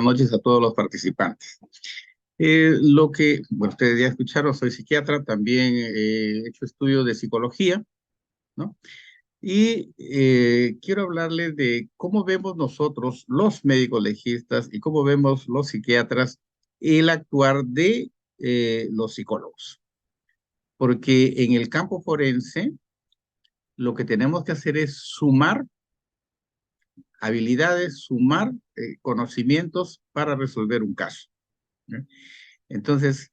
noches a todos los participantes. Bueno, ustedes ya escucharon, soy psiquiatra, también he hecho estudios de psicología, ¿no? Y quiero hablarles de cómo vemos nosotros, los médicos legistas, y cómo vemos los psiquiatras, el actuar de los psicólogos. Porque en el campo forense, lo que tenemos que hacer es sumar habilidades, sumar conocimientos para resolver un caso, ¿no? Entonces,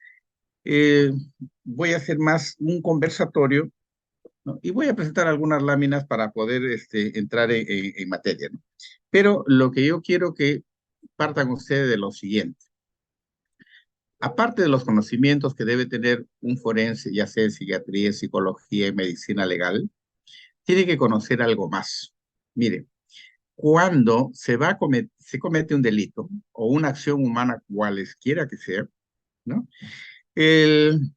eh, voy a hacer más un conversatorio, ¿no? Y voy a presentar algunas láminas para poder entrar en materia, ¿no? Pero lo que yo quiero que partan ustedes de lo siguiente. Aparte de los conocimientos que debe tener un forense, ya sea en psiquiatría, psicología y medicina legal, tiene que conocer algo más. Mire, cuando se comete un delito o una acción humana cualesquiera que sea, ¿no? El,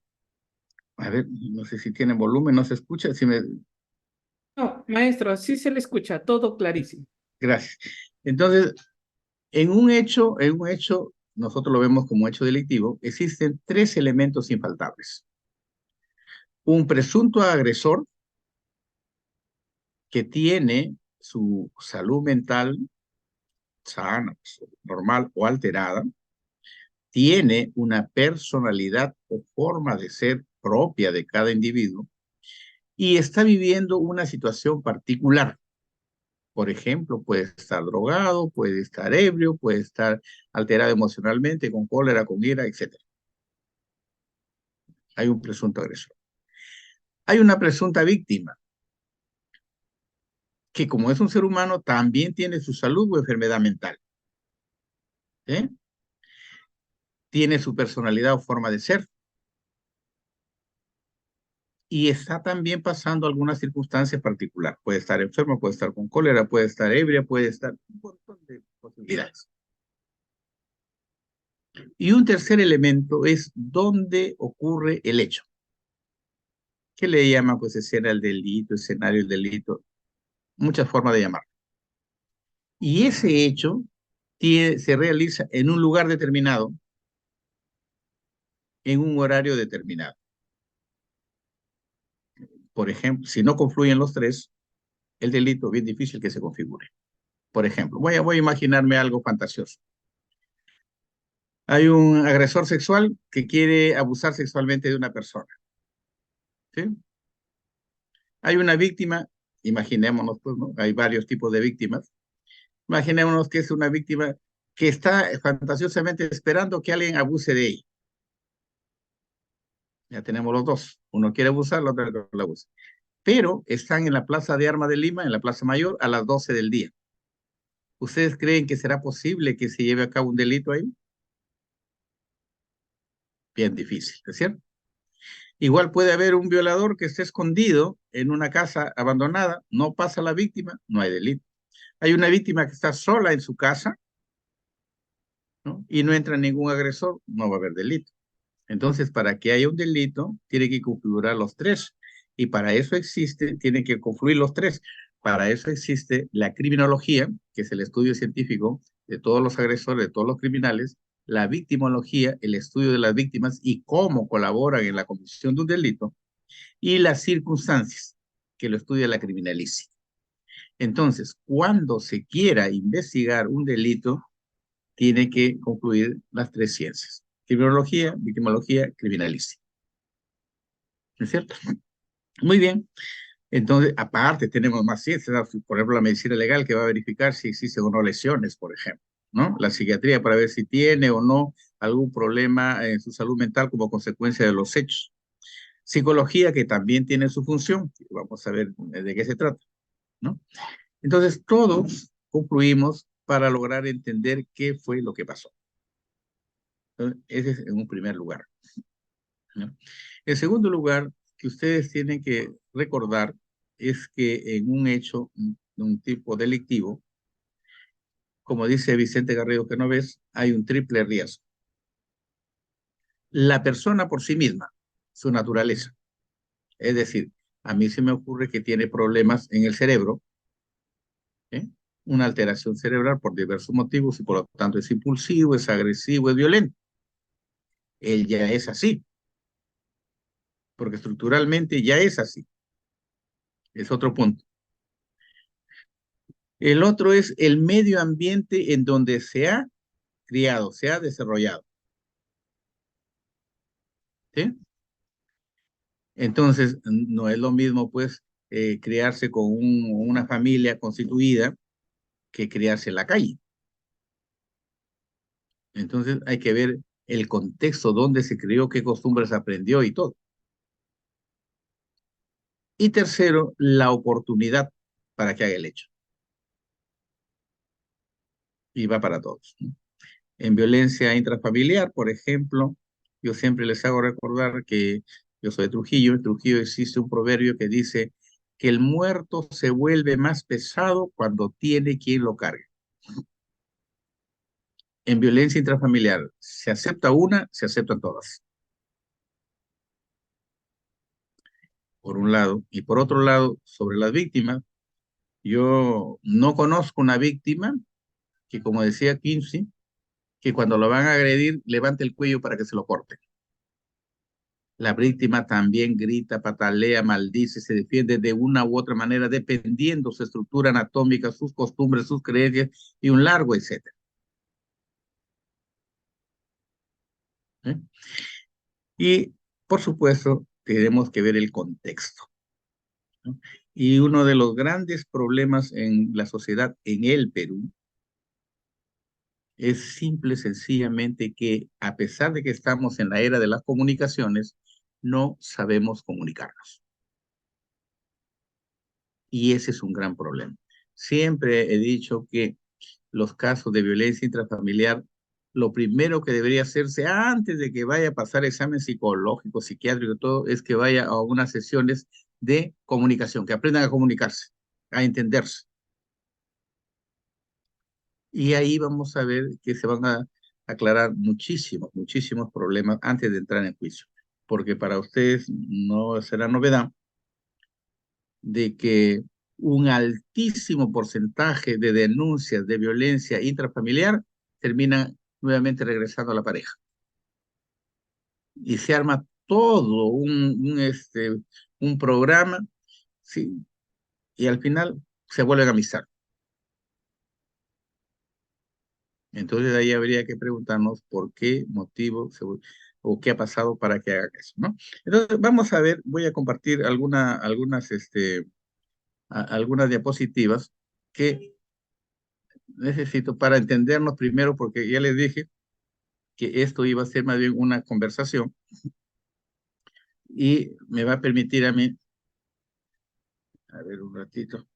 a ver, no sé si tiene volumen, no se escucha. Si me, No, maestro, sí se le escucha, todo clarísimo. gracias. Entonces, en un hecho, nosotros lo vemos como hecho delictivo, existen tres elementos infaltables. Un presunto agresor que tiene su salud mental sana, normal o alterada, tiene una personalidad o forma de ser propia de cada individuo y está viviendo una situación particular. Por ejemplo, puede estar drogado, puede estar ebrio, puede estar alterado emocionalmente, con cólera, con ira, etc. Hay un presunto agresor. Hay una presunta víctima, que como es un ser humano, también tiene su salud o enfermedad mental, ¿eh? Tiene su personalidad o forma de ser, y está también pasando alguna circunstancia particular. Puede estar enfermo, puede estar con cólera, puede estar ebria, puede estar un montón de posibilidades. Y un tercer elemento es dónde ocurre el hecho. ¿Qué le llaman? Pues escena del delito, escenario del delito, muchas formas de llamarlo. Y ese hecho se realiza en un lugar determinado, en un horario determinado. Por ejemplo, si no confluyen los tres, el delito es bien difícil que se configure. Por ejemplo, voy a imaginarme algo fantasioso. Hay un agresor sexual que quiere abusar sexualmente de una persona, ¿sí? Hay una víctima, imaginémonos, pues, ¿no? Hay varios tipos de víctimas. Imaginémonos que es una víctima que está fantasiosamente esperando que alguien abuse de ella. Ya tenemos los dos. Uno quiere abusar, la otra no la abusa. Pero están en la Plaza de Armas de Lima, en la Plaza Mayor, a las 12 del día. ¿Ustedes creen que será posible que se lleve a cabo un delito ahí? Bien difícil, ¿es cierto? Igual puede haber un violador que esté escondido en una casa abandonada, no pasa la víctima, no hay delito. Hay una víctima que está sola en su casa, ¿no? Y no entra ningún agresor, no va a haber delito. Entonces, para que haya un delito, tiene que configurar los tres. Y para eso tienen que confluir los tres. Para eso existe la criminología, que es el estudio científico de todos los agresores, de todos los criminales, la victimología, el estudio de las víctimas y cómo colaboran en la comisión de un delito, y las circunstancias, que lo estudia la criminalística. Entonces, cuando se quiera investigar un delito, tiene que concluir las tres ciencias: criminología, victimología, criminalística. ¿No es cierto? Muy bien. Entonces, aparte, tenemos más ciencias, por ejemplo, la medicina legal, que va a verificar si existen o no lesiones, por ejemplo, ¿no? La psiquiatría, para ver si tiene o no algún problema en su salud mental como consecuencia de los hechos. Psicología, que también tiene su función, vamos a ver de qué se trata, ¿no? Entonces, todos concluimos para lograr entender qué fue lo que pasó. Entonces, ese es en un primer lugar, ¿no? En segundo lugar, que ustedes tienen que recordar es que en un hecho de un tipo delictivo, como dice Vicente Garrido Genovés, hay un triple riesgo. La persona por sí misma, su naturaleza. Es decir, a mí se me ocurre que tiene problemas en el cerebro, ¿eh? una alteración cerebral por diversos motivos y por lo tanto es impulsivo, es agresivo, es violento. Él ya es así, porque estructuralmente ya es así. Es otro punto. El otro es el medio ambiente en donde se ha criado, se ha desarrollado. ¿Sí? Entonces, no es lo mismo, pues, criarse con una familia constituida que criarse en la calle. Entonces, hay que ver el contexto donde se crió, qué costumbres aprendió y todo. Y tercero, la oportunidad para que haga el hecho. Y va para todos, ¿no? En violencia intrafamiliar, por ejemplo, yo siempre les hago recordar que yo soy de Trujillo. En Trujillo existe un proverbio que dice que el muerto se vuelve más pesado cuando tiene quien lo cargue. En violencia intrafamiliar, se acepta una, se aceptan todas, por un lado. Y por otro lado, sobre las víctimas, yo no conozco una víctima que, como decía Kinsey, que cuando lo van a agredir, levante el cuello para que se lo corte. La víctima también grita, patalea, maldice, se defiende de una u otra manera, dependiendo su estructura anatómica, sus costumbres, sus creencias y un largo etcétera. ¿Eh? Y, por supuesto, tenemos que ver el contexto, ¿no? Y uno de los grandes problemas en la sociedad en el Perú es simple y sencillamente que, a pesar de que estamos en la era de las comunicaciones, no sabemos comunicarnos. Y ese es un gran problema. Siempre he dicho que los casos de violencia intrafamiliar, lo primero que debería hacerse antes de que vaya a pasar examen psicológico, psiquiátrico, todo, es que vaya a unas sesiones de comunicación, que aprendan a comunicarse, a entenderse. Y ahí vamos a ver que se van a aclarar muchísimos, muchísimos problemas antes de entrar en juicio. Porque para ustedes no será novedad de que un altísimo porcentaje de denuncias de violencia intrafamiliar terminan nuevamente regresando a la pareja. Y se arma todo un programa, ¿sí? Y al final se vuelven a amistad. Entonces ahí habría que preguntarnos por qué motivo o qué ha pasado para que haga eso, ¿no? Entonces vamos a ver, voy a compartir algunas diapositivas que necesito para entendernos primero, porque ya les dije que esto iba a ser más bien una conversación y me va a permitir a mí, a ver un ratito,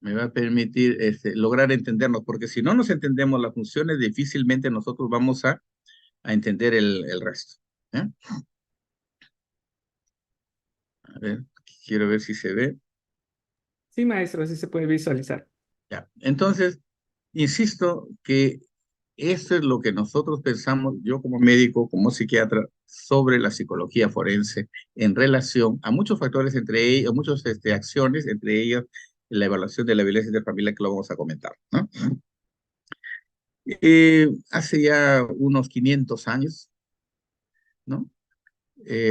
me va a permitir lograr entendernos, porque si no nos entendemos las funciones, difícilmente nosotros vamos a entender el resto. ¿Eh? A ver, quiero ver si se ve. Sí, maestro, sí se puede visualizar. Ya. Entonces, insisto que esto es lo que nosotros pensamos, yo como médico, como psiquiatra, sobre la psicología forense en relación a muchos factores, entre ellos, muchas acciones, entre ellas la evaluación de la violencia de familia, que lo vamos a comentar, ¿no? Hace ya unos 500 años, ¿no?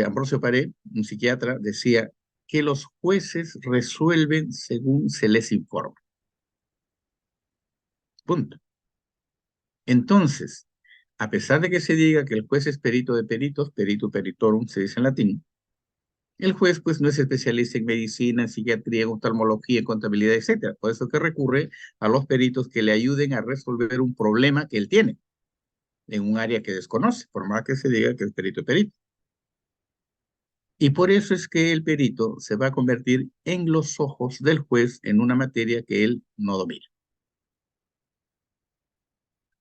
Ambrosio Paré, un psiquiatra, decía que los jueces resuelven según se les informa. Punto. Entonces, a pesar de que se diga que el juez es perito de peritos, perito peritorum se dice en latín, el juez pues no es especialista en medicina, en psiquiatría, en oftalmología, en contabilidad, etcétera. Por eso que recurre a los peritos que le ayuden a resolver un problema que él tiene en un área que desconoce, por más que se diga que es perito de perito. Y por eso es que el perito se va a convertir en los ojos del juez en una materia que él no domina.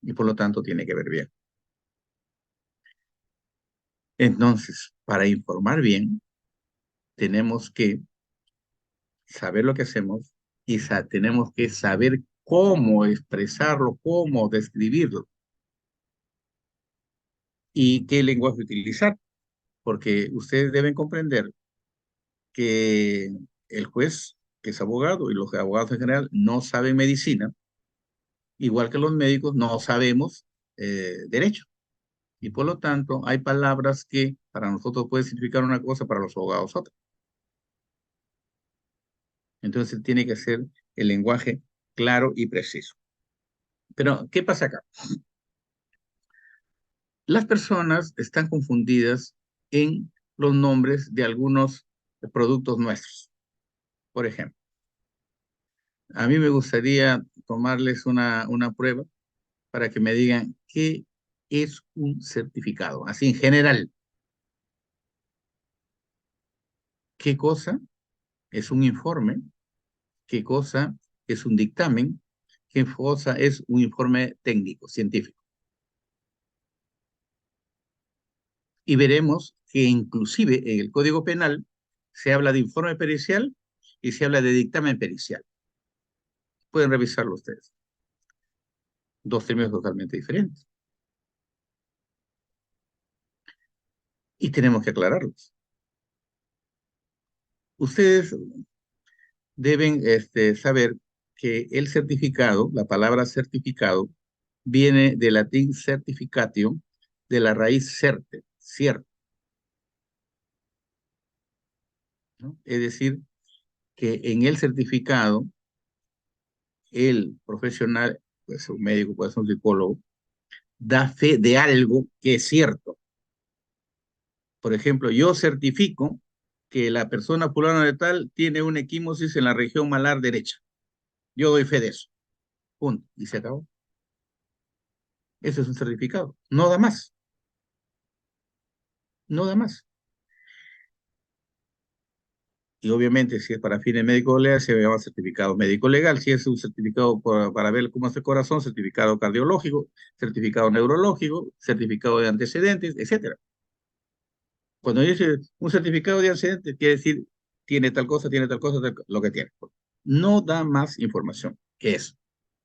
Y por lo tanto tiene que ver bien. Entonces, para informar bien, tenemos que saber lo que hacemos y tenemos que saber cómo expresarlo, cómo describirlo y qué lenguaje utilizar, porque ustedes deben comprender que el juez que es abogado, y los abogados en general no saben medicina, igual que los médicos no sabemos derecho. Y por lo tanto, hay palabras que para nosotros pueden significar una cosa, para los abogados otra. Entonces tiene que ser el lenguaje claro y preciso. Pero, ¿qué pasa acá? Las personas están confundidas en los nombres de algunos productos nuestros. Por ejemplo, a mí me gustaría tomarles una prueba para que me digan qué es un certificado, así en general. ¿Qué cosa es un informe? ¿Qué cosa es un dictamen? ¿Qué cosa es un informe técnico, científico? Y veremos que inclusive en el Código Penal se habla de informe pericial y se habla de dictamen pericial. Pueden revisarlo ustedes. Dos términos totalmente diferentes. Y tenemos que aclararlos. Ustedes deben saber que el certificado, la palabra certificado, viene del latín certificatio, de la raíz certe, cierto, ¿no? Es decir, que en el certificado, el profesional, puede ser un médico, puede ser un psicólogo, da fe de algo que es cierto. Por ejemplo, yo certifico que la persona fulana de tal tiene una equimosis en la región malar derecha. Yo doy fe de eso. Punto. Y se acabó. Eso es un certificado. No da más. No da más. Y obviamente, si es para fines médicos legales, se llama certificado médico legal. Si es un certificado para ver cómo es el corazón, certificado cardiológico, certificado neurológico, certificado de antecedentes, etcétera. Cuando dice un certificado de antecedentes, quiere decir tiene tal cosa, lo que tiene. No da más información que eso.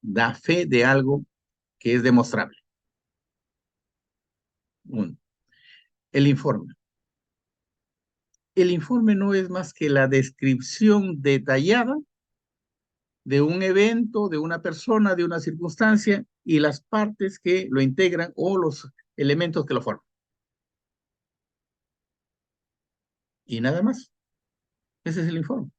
Da fe de algo que es demostrable. Uno, el informe. El informe no es más que la descripción detallada de un evento, de una persona, de una circunstancia y las partes que lo integran o los elementos que lo forman. Y nada más. Ese es el informe.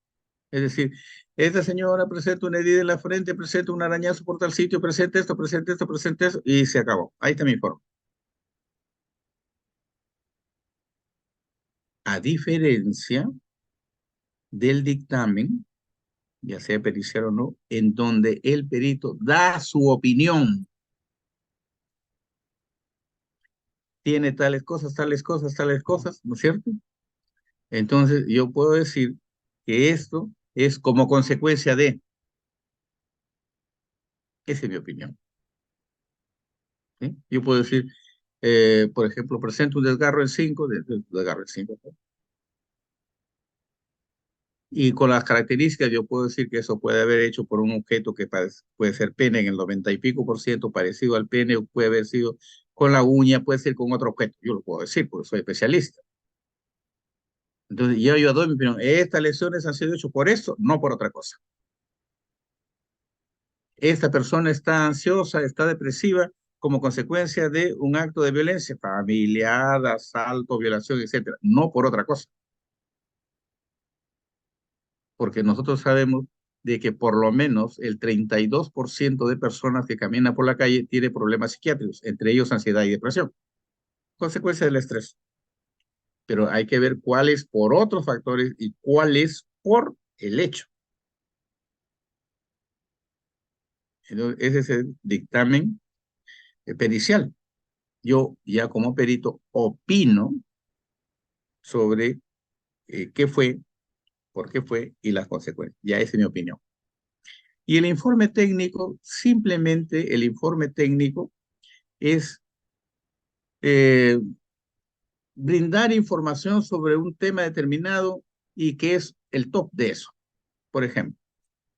Es decir, esta señora presenta una herida en la frente, presenta un arañazo por tal sitio, presenta esto, y se acabó. Ahí está mi informe. A diferencia del dictamen, ya sea pericial o no, en donde el perito da su opinión. Tiene tales cosas, ¿no es cierto? Entonces, yo puedo decir que esto es como consecuencia de, esa es mi opinión. ¿Sí? Yo puedo decir, por ejemplo, presento un desgarro en 5, desgarro en 5, y con las características yo puedo decir que eso puede haber hecho por un objeto que puede ser pene en el 90 y pico % parecido al pene, o puede haber sido con la uña, puede ser con otro objeto. Yo lo puedo decir porque soy especialista. Entonces yo doy mi opinión. Estas lesiones han sido hechas por esto, no por otra cosa. Esta persona está ansiosa, está depresiva como consecuencia de un acto de violencia familiar, asalto, violación, etcétera, no por otra cosa. Porque nosotros sabemos de que por lo menos el 32% de personas que caminan por la calle tiene problemas psiquiátricos, entre ellos ansiedad y depresión, consecuencia del estrés. Pero hay que ver cuáles por otros factores y cuáles por el hecho. Entonces, ese es el dictamen pericial. Yo ya como perito opino sobre qué fue, por qué fue y las consecuencias. Ya esa es mi opinión. Y el informe técnico, simplemente el informe técnico es eh, brindar información sobre un tema determinado y que es el top de eso. Por ejemplo,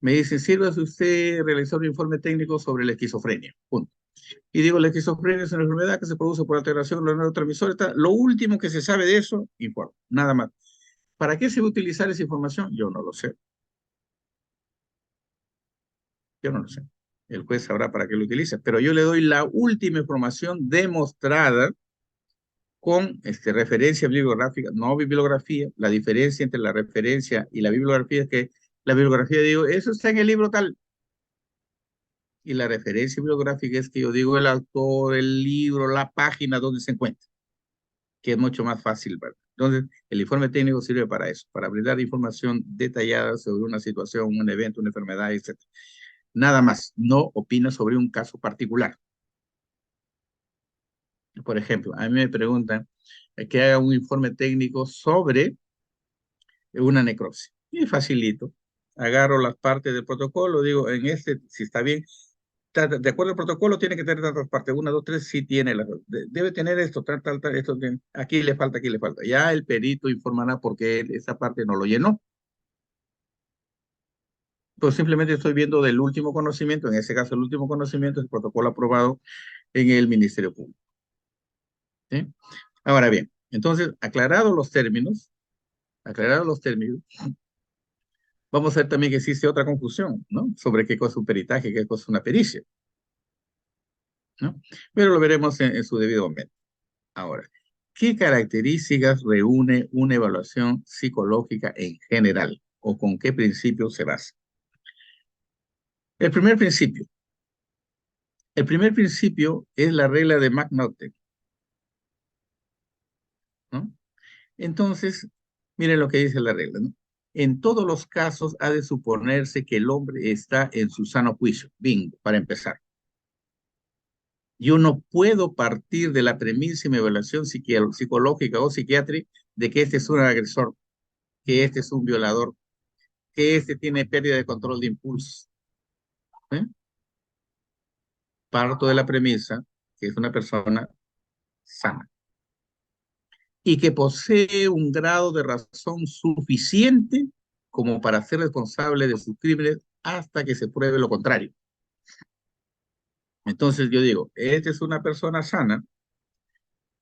me dicen, sirva si usted realizar un informe técnico sobre la esquizofrenia. Punto. Y digo, la esquizofrenia es una enfermedad que se produce por alteración de los neurotransmisores. Lo último que se sabe de eso, informe, nada más. ¿Para qué se va a utilizar esa información? Yo no lo sé. Yo no lo sé. El juez sabrá para qué lo utiliza, pero yo le doy la última información demostrada con referencia bibliográfica, no bibliografía. La diferencia entre la referencia y la bibliografía es que la bibliografía digo, eso está en el libro tal, y la referencia bibliográfica es que yo digo el autor, el libro, la página donde se encuentra, que es mucho más fácil, ¿verdad? Entonces, el informe técnico sirve para eso, para brindar información detallada sobre una situación, un evento, una enfermedad, etc. Nada más, no opina sobre un caso particular. Por ejemplo, a mí me preguntan que haga un informe técnico sobre una necropsia. Y facilito. Agarro las partes del protocolo, digo, en este, si está bien, de acuerdo al protocolo, tiene que tener tantas partes, una, dos, tres, sí tiene, debe tener esto, tal, esto, aquí le falta, aquí le falta. Ya el perito informará por qué esa parte no lo llenó. Pues simplemente estoy viendo del último conocimiento, en ese caso el último conocimiento es el protocolo aprobado en el Ministerio Público. ¿Sí? Ahora bien, entonces, aclarados los términos, vamos a ver también que existe otra confusión, ¿no? Sobre qué cosa es un peritaje, qué cosa es una pericia, ¿no? Pero lo veremos en su debido momento. Ahora, ¿qué características reúne una evaluación psicológica en general? ¿O con qué principios se basa? El primer principio. El primer principio es la regla de McNaughton, ¿no? Entonces, miren lo que dice la regla, ¿no? En todos los casos ha de suponerse que el hombre está en su sano juicio. Bingo, para empezar. Yo no puedo partir de la premisa y mi evaluación psicológica o psiquiátrica de que este es un agresor, que este es un violador, que este tiene pérdida de control de impulsos. ¿Eh? Parto de la premisa que es una persona sana y que posee un grado de razón suficiente como para ser responsable de sus crímenes hasta que se pruebe lo contrario. Entonces yo digo, esta es una persona sana,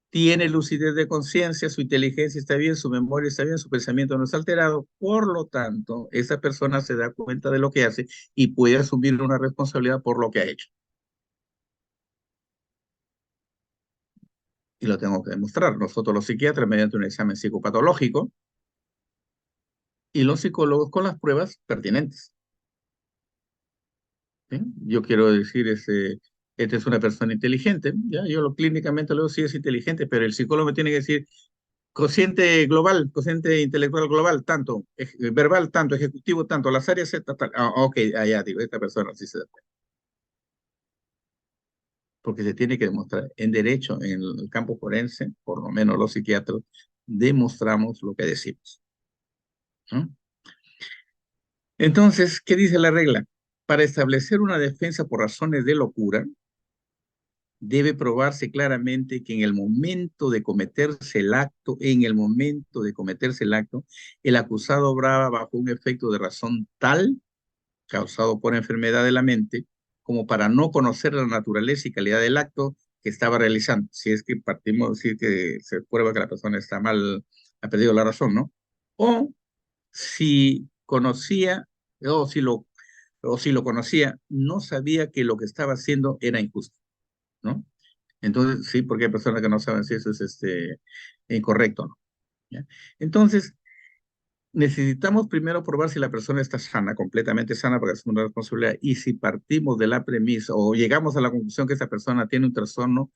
tiene lucidez de conciencia, su inteligencia está bien, su memoria está bien, su pensamiento no está alterado, por lo tanto, esa persona se da cuenta de lo que hace y puede asumir una responsabilidad por lo que ha hecho. Y lo tengo que demostrar. Nosotros los psiquiatras mediante un examen psicopatológico y los psicólogos con las pruebas pertinentes. ¿Sí? Yo quiero decir, esta es una persona inteligente, ¿ya? Yo clínicamente lo digo, sí es inteligente, pero el psicólogo me tiene que decir, cociente global, cociente intelectual global, tanto, verbal, tanto, ejecutivo, tanto, las áreas, tal. Ok, allá digo, esta persona sí se da cuenta. Porque se tiene que demostrar. En derecho, en el campo forense, por lo menos los psiquiatras, demostramos lo que decimos. ¿No? Entonces, ¿qué dice la regla? Para establecer una defensa por razones de locura, debe probarse claramente que en el momento de cometerse el acto, el acusado obraba bajo un efecto de razón tal, causado por enfermedad de la mente, como para no conocer la naturaleza y calidad del acto que estaba realizando. Si es que partimos de decir que se prueba que la persona está mal, ha perdido la razón, ¿no? O si conocía, o si lo, o si lo conocía, no sabía que lo que estaba haciendo era injusto, ¿no? Entonces, sí, porque hay personas que no saben si eso es incorrecto, ¿no? ¿Ya? Entonces, necesitamos primero probar si la persona está sana, completamente sana, porque es una responsabilidad. Y si partimos de la premisa o llegamos a la conclusión que esa persona tiene un trastorno,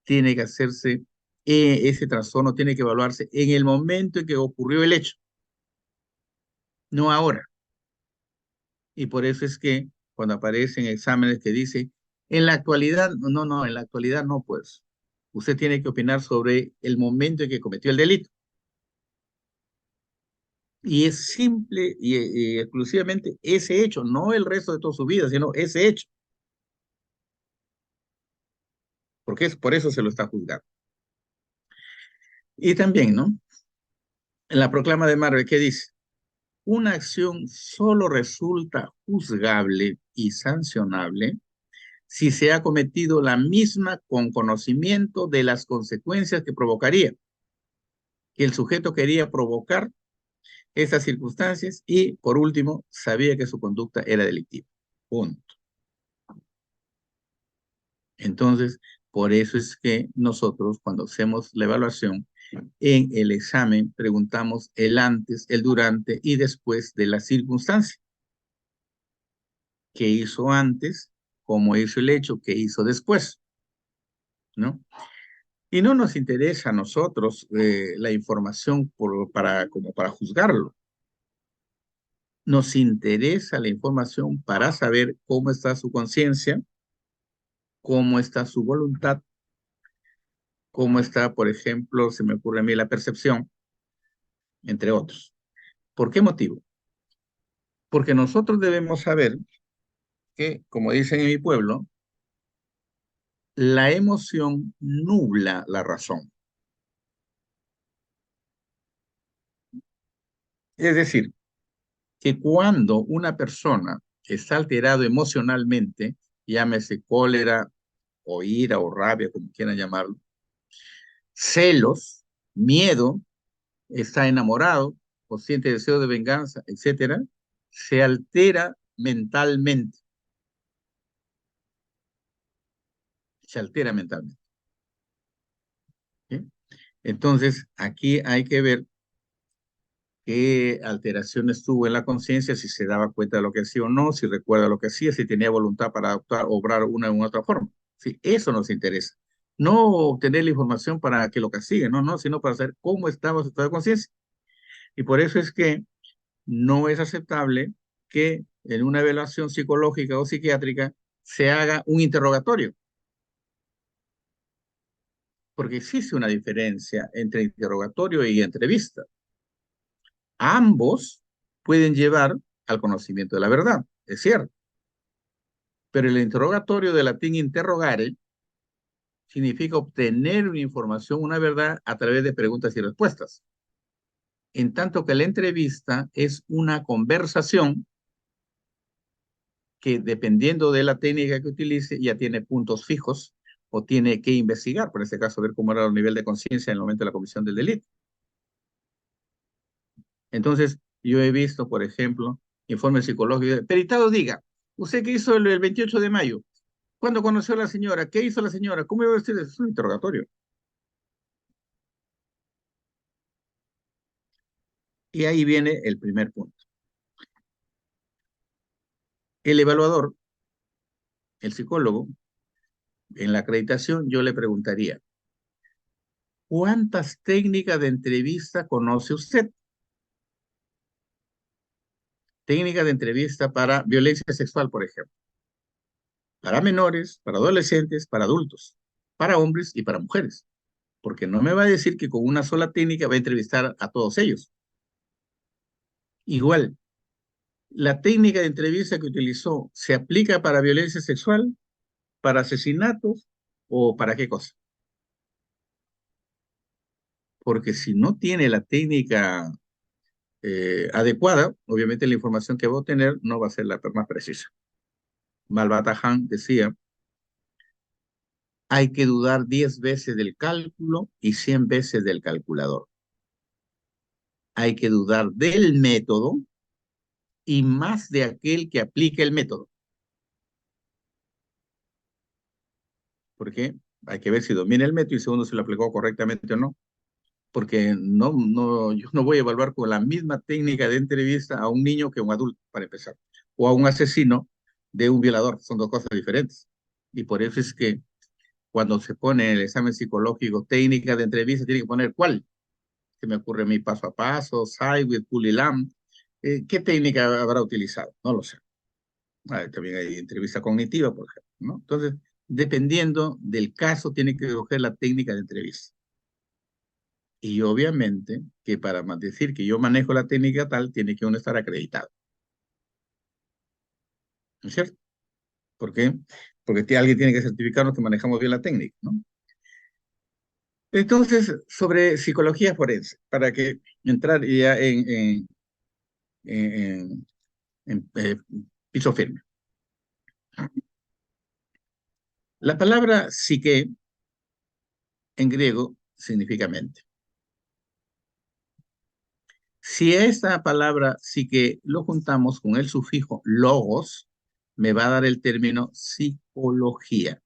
tiene que hacerse, ese trastorno tiene que evaluarse en el momento en que ocurrió el hecho, no ahora. Y por eso es que cuando aparecen exámenes que dice, en la actualidad, no, en la actualidad no, pues. Usted tiene que opinar sobre el momento en que cometió el delito. Y es simple y exclusivamente ese hecho, no el resto de toda su vida, sino ese hecho, porque es por eso se lo está juzgando. Y también, ¿no? En la proclama de Marvel, ¿qué dice? Una acción solo resulta juzgable y sancionable si se ha cometido la misma con conocimiento de las consecuencias que provocaría, que el sujeto quería provocar esas circunstancias y, por último, sabía que su conducta era delictiva. Punto. Entonces, por eso es que nosotros, cuando hacemos la evaluación, en el examen preguntamos el antes, el durante y después de la circunstancia. ¿Qué hizo antes? ¿Cómo hizo el hecho? ¿Qué hizo después? ¿No? Y no nos interesa a nosotros la información como para juzgarlo. Nos interesa la información para saber cómo está su conciencia, cómo está su voluntad, cómo está, por ejemplo, se me ocurre a mí la percepción, entre otros. ¿Por qué motivo? Porque nosotros debemos saber que, como dicen en mi pueblo, la emoción nubla la razón. Es decir, que cuando una persona está alterado emocionalmente, llámese cólera o ira o rabia, como quieran llamarlo, celos, miedo, está enamorado o siente deseo de venganza, etcétera, se altera mentalmente, se altera mentalmente. ¿Sí? Entonces, aquí hay que ver qué alteraciones tuvo en la conciencia, si se daba cuenta de lo que hacía o no, si recuerda lo que hacía, si tenía voluntad para adoptar, obrar una u otra forma. Sí, eso nos interesa. No obtener la información para que lo castigue, no, sino para saber cómo estaba su estado de conciencia. Y por eso es que no es aceptable que en una evaluación psicológica o psiquiátrica se haga un interrogatorio, porque existe una diferencia entre interrogatorio y entrevista. Ambos pueden llevar al conocimiento de la verdad, es cierto, pero el interrogatorio de latín interrogare significa obtener una información, una verdad, a través de preguntas y respuestas. En tanto que la entrevista es una conversación que, dependiendo de la técnica que utilice, ya tiene puntos fijos o tiene que investigar, por este caso, ver cómo era el nivel de conciencia en el momento de la comisión del delito. Entonces, yo he visto, por ejemplo, informes psicológicos. Peritado diga, ¿usted qué hizo el 28 de mayo? ¿Cuándo conoció a la señora? ¿Qué hizo la señora? ¿Cómo iba a decir? Es un interrogatorio. Y ahí viene el primer punto. El evaluador, el psicólogo, en la acreditación, yo le preguntaría, ¿cuántas técnicas de entrevista conoce usted? Técnicas de entrevista para violencia sexual, por ejemplo. Para menores, para adolescentes, para adultos, para hombres y para mujeres. Porque no me va a decir que con una sola técnica va a entrevistar a todos ellos. Igual, la técnica de entrevista que utilizó se aplica para violencia sexual, para asesinatos o para qué cosa. Porque si no tiene la técnica adecuada, obviamente la información que va a obtener no va a ser la más precisa. Malbatajan decía, hay que dudar 10 veces del cálculo y 100 veces del calculador. Hay que dudar del método y más de aquel que aplique el método. Porque hay que ver si domina el método y segundo si lo aplicó correctamente o no. Porque yo no voy a evaluar con la misma técnica de entrevista a un niño que a un adulto, para empezar, o a un asesino de un violador. Son dos cosas diferentes. Y por eso es que cuando se pone el examen psicológico, técnica de entrevista, tiene que poner cuál. Se me ocurre mi paso a paso, Cywit, Pulilam. ¿Qué técnica habrá utilizado? No lo sé. También hay entrevista cognitiva, por ejemplo, ¿no? Entonces, dependiendo del caso, tiene que escoger la técnica de entrevista. Y obviamente que para decir que yo manejo la técnica tal, tiene que uno estar acreditado. ¿No es cierto? ¿Por qué? Porque alguien tiene que certificarnos que manejamos bien la técnica, ¿no? Entonces, sobre psicología forense, para que entrar ya en, en piso firme. La palabra psique en griego significa mente. Si a esta palabra psique lo juntamos con el sufijo logos, me va a dar el término psicología.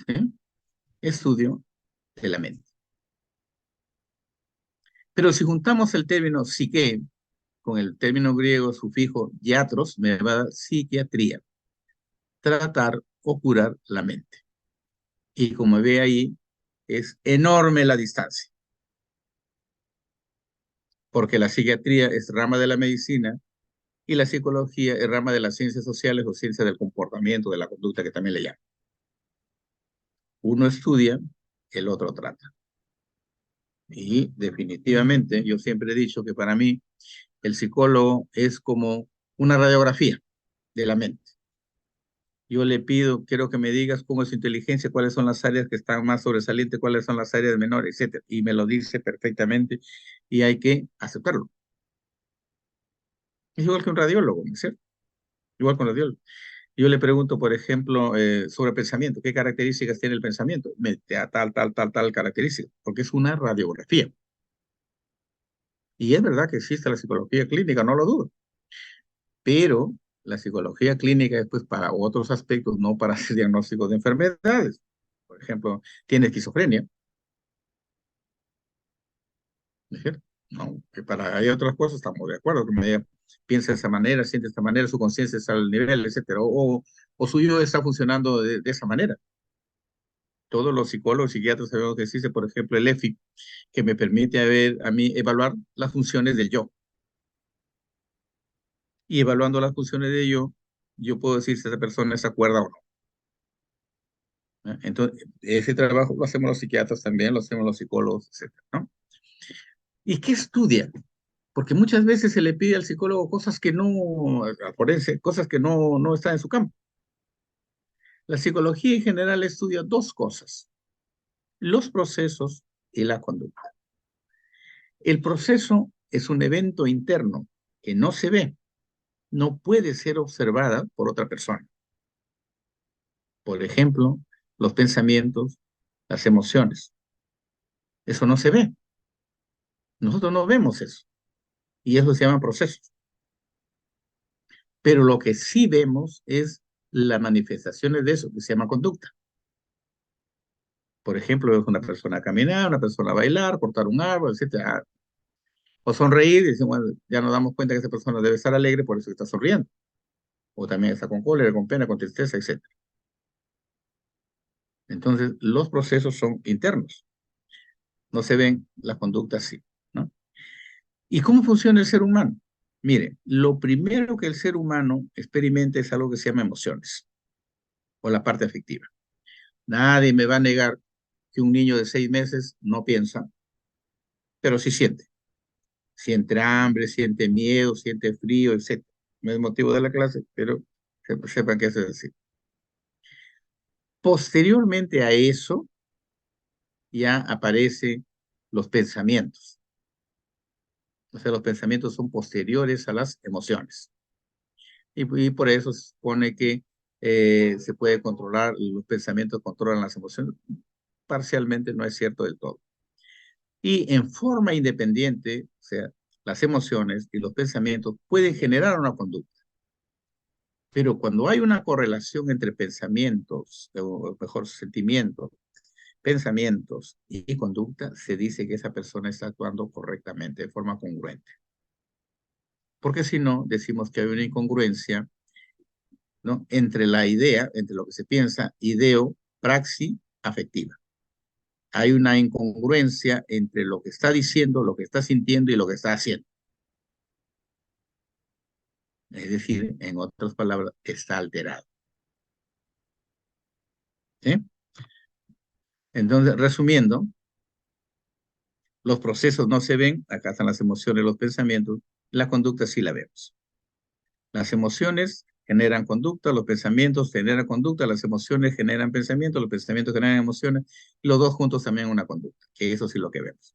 ¿sí? Estudio de la mente. Pero si juntamos el término psique con el término griego sufijo iatros, me va a dar psiquiatría, tratar o curar la mente. Y como ve ahí, es enorme la distancia, porque la psiquiatría es rama de la medicina y la psicología es rama de las ciencias sociales o ciencias del comportamiento, de la conducta, que también le llaman. Uno estudia, el otro trata. Y definitivamente, yo siempre he dicho que para mí el psicólogo es como una radiografía de la mente. Yo le pido, quiero que me digas cómo es su inteligencia, cuáles son las áreas que están más sobresalientes, cuáles son las áreas menores, etcétera. Y me lo dice perfectamente y hay que aceptarlo. Es igual que un radiólogo, ¿no es cierto? Igual con un radiólogo. Yo le pregunto, por ejemplo, sobre pensamiento, ¿qué características tiene el pensamiento? Me da tal característica, porque es una radiografía. Y es verdad que existe la psicología clínica, no lo dudo, pero la psicología clínica es pues para otros aspectos, no para hacer diagnósticos de enfermedades. Por ejemplo, tiene esquizofrenia, ¿no es cierto? No, que para hay otras cosas estamos de acuerdo, que me diga, piensa de esa manera, siente de esta manera, su conciencia está al nivel, etcétera, o su yo está funcionando de esa manera. Todos los psicólogos y psiquiatras sabemos que existe, por ejemplo, el EFI, que me permite a mí evaluar las funciones del yo. Y evaluando las funciones del yo puedo decir si esa persona se acuerda o no. ¿Eh? Entonces, ese trabajo lo hacemos los psiquiatras también, lo hacemos los psicólogos, etcétera, ¿no? ¿Y qué estudia? Porque muchas veces se le pide al psicólogo cosas que no, al forense, cosas que no están en su campo. La psicología en general estudia dos cosas, los procesos y la conducta. El proceso es un evento interno que no se ve, no puede ser observada por otra persona. Por ejemplo, los pensamientos, las emociones. Eso no se ve. Nosotros no vemos eso. Y eso se llama procesos. Pero lo que sí vemos es las manifestaciones de eso, que se llama conducta. Por ejemplo, vemos una persona caminar, una persona bailar, cortar un árbol, etcétera. O sonreír, y decimos, bueno, ya nos damos cuenta que esa persona debe estar alegre, por eso está sonriendo. O también está con cólera, con pena, con tristeza, etcétera. Entonces, los procesos son internos, no se ven las conductas sí, ¿no? ¿Y cómo funciona el ser humano? Mire, lo primero que el ser humano experimenta es algo que se llama emociones, o la parte afectiva. Nadie me va a negar que un niño de 6 meses no piensa, pero sí siente. Siente hambre, siente miedo, siente frío, etc. No es motivo de la clase, pero sepan que eso es así. Posteriormente a eso, ya aparecen los pensamientos. O sea, los pensamientos son posteriores a las emociones. Y por eso se supone que se puede controlar, los pensamientos controlan las emociones. Parcialmente no es cierto del todo. Y en forma independiente, o sea, las emociones y los pensamientos pueden generar una conducta. Pero cuando hay una correlación entre pensamientos, o mejor, sentimientos, pensamientos y conducta, se dice que esa persona está actuando correctamente, de forma congruente. Porque si no, decimos que hay una incongruencia, ¿no? Entre la idea, entre lo que se piensa, ideo, praxis, afectiva. Hay una incongruencia entre lo que está diciendo, lo que está sintiendo y lo que está haciendo. Es decir, en otras palabras, está alterado. ¿Sí? Entonces, resumiendo, los procesos no se ven, acá están las emociones, los pensamientos, la conducta sí la vemos. Las emociones generan conducta, los pensamientos generan conducta, las emociones generan pensamientos, los pensamientos generan emociones, y los dos juntos también una conducta, que eso sí lo que vemos.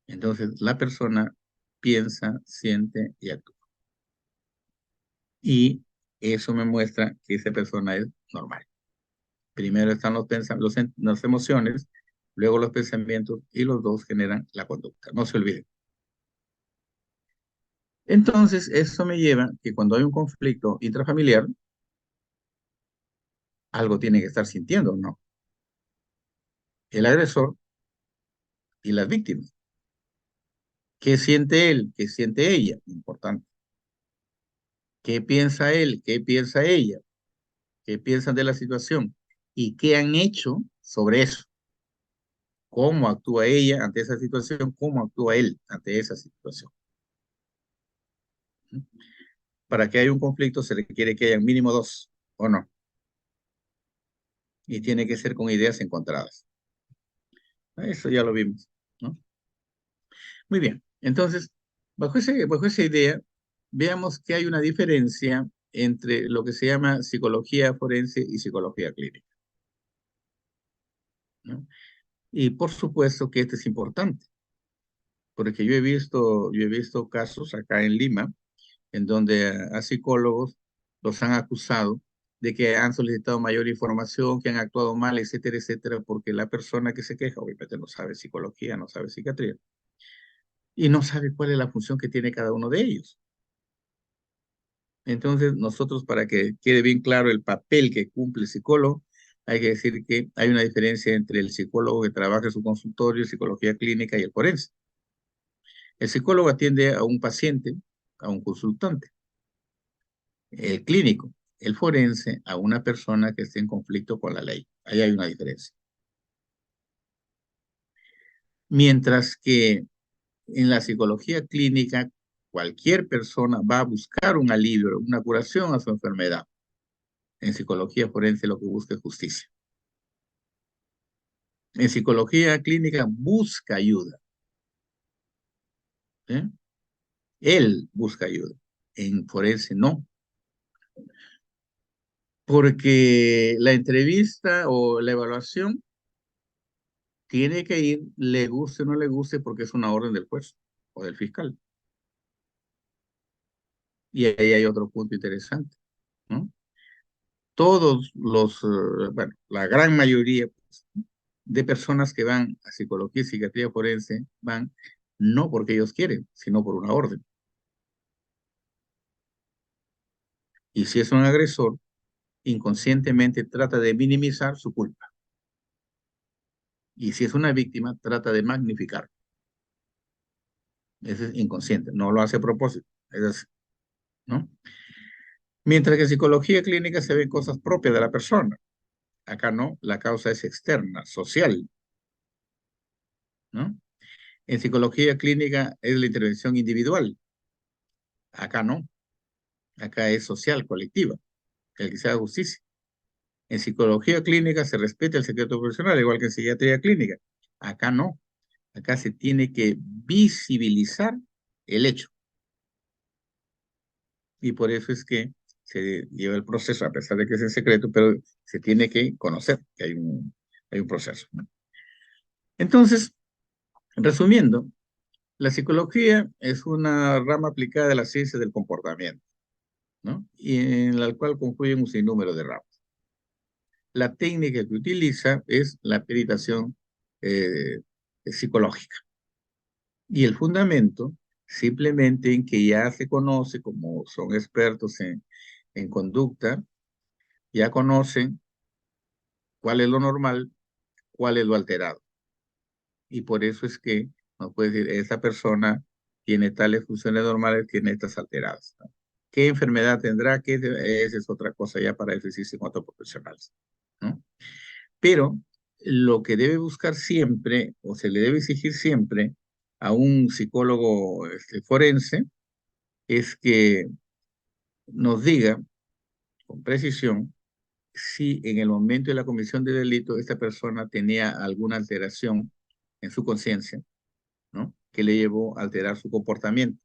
Entonces, la persona piensa, siente y actúa. Y eso me muestra que esa persona es normal. Primero están las emociones, luego los pensamientos, y los dos generan la conducta. No se olviden. Entonces, eso me lleva que cuando hay un conflicto intrafamiliar, Algo tiene que estar sintiendo, ¿no? El agresor y las víctimas. ¿Qué siente él? ¿Qué siente ella? Importante. ¿Qué piensa él? ¿Qué piensa ella? ¿Qué piensan de la situación? ¿Y qué han hecho sobre eso? ¿Cómo actúa ella ante esa situación? ¿Cómo actúa él ante esa situación? Para que haya un conflicto se requiere que haya mínimo dos, ¿o no? Y tiene que ser con ideas encontradas. Eso ya lo vimos, ¿no? Muy bien. Entonces, bajo esa idea, veamos que hay una diferencia entre lo que se llama psicología forense y psicología clínica, ¿no? Y por supuesto que este es importante, porque yo he visto casos acá en Lima en donde a psicólogos los han acusado de que han solicitado mayor información, que han actuado mal, etcétera, etcétera, porque la persona que se queja obviamente no sabe psicología, no sabe psiquiatría y no sabe cuál es la función que tiene cada uno de ellos. Entonces, nosotros, para que quede bien claro el papel que cumple el psicólogo, hay que decir que hay una diferencia entre el psicólogo que trabaja en su consultorio, psicología clínica y el forense. El psicólogo atiende a un paciente, a un consultante. El clínico, el forense, a una persona que esté en conflicto con la ley. Ahí hay una diferencia. Mientras que en la psicología clínica, cualquier persona va a buscar un alivio, una curación a su enfermedad. En psicología forense lo que busca es justicia. En psicología clínica busca ayuda. ¿Eh? Él busca ayuda. En forense no. Porque la entrevista o la evaluación tiene que ir, le guste o no le guste, porque es una orden del juez o del fiscal. Y ahí hay otro punto interesante, ¿no? Todos bueno, la gran mayoría pues, de personas que van a psicología y psiquiatría forense van no porque ellos quieren, sino por una orden. Y si es un agresor, inconscientemente trata de minimizar su culpa. Y si es una víctima, trata de magnificar. Ese es inconsciente, no lo hace a propósito. Es así, ¿no? Mientras que en psicología clínica se ven cosas propias de la persona. Acá no, la causa es externa, social, ¿no? En psicología clínica es la intervención individual. Acá no, acá es social, colectiva, el que se haga justicia. En psicología clínica se respeta el secreto profesional, igual que en psiquiatría clínica. Acá no, acá se tiene que visibilizar el hecho. Y por eso es que se lleva el proceso, a pesar de que es en secreto, pero se tiene que conocer que hay un proceso, ¿no? Entonces, resumiendo, la psicología es una rama aplicada de la ciencia del comportamiento, ¿no? Y en la cual confluyen un sinnúmero de ramas. La técnica que utiliza es la peritación eh, psicológica. Y el fundamento, simplemente en que ya se conoce, como son expertos en conducta, ya conocen cuál es lo normal, cuál es lo alterado. Y por eso es que nos puede decir, esta persona tiene tales funciones normales, tiene estas alteradas, ¿no? ¿Qué enfermedad tendrá? Esa es otra cosa ya para decirse en otros profesionales, ¿no? Pero lo que debe buscar siempre, o se le debe exigir siempre a un psicólogo forense, es que nos diga con precisión si en el momento de la comisión del delito esta persona tenía alguna alteración en su conciencia, ¿no? Que le llevó a alterar su comportamiento.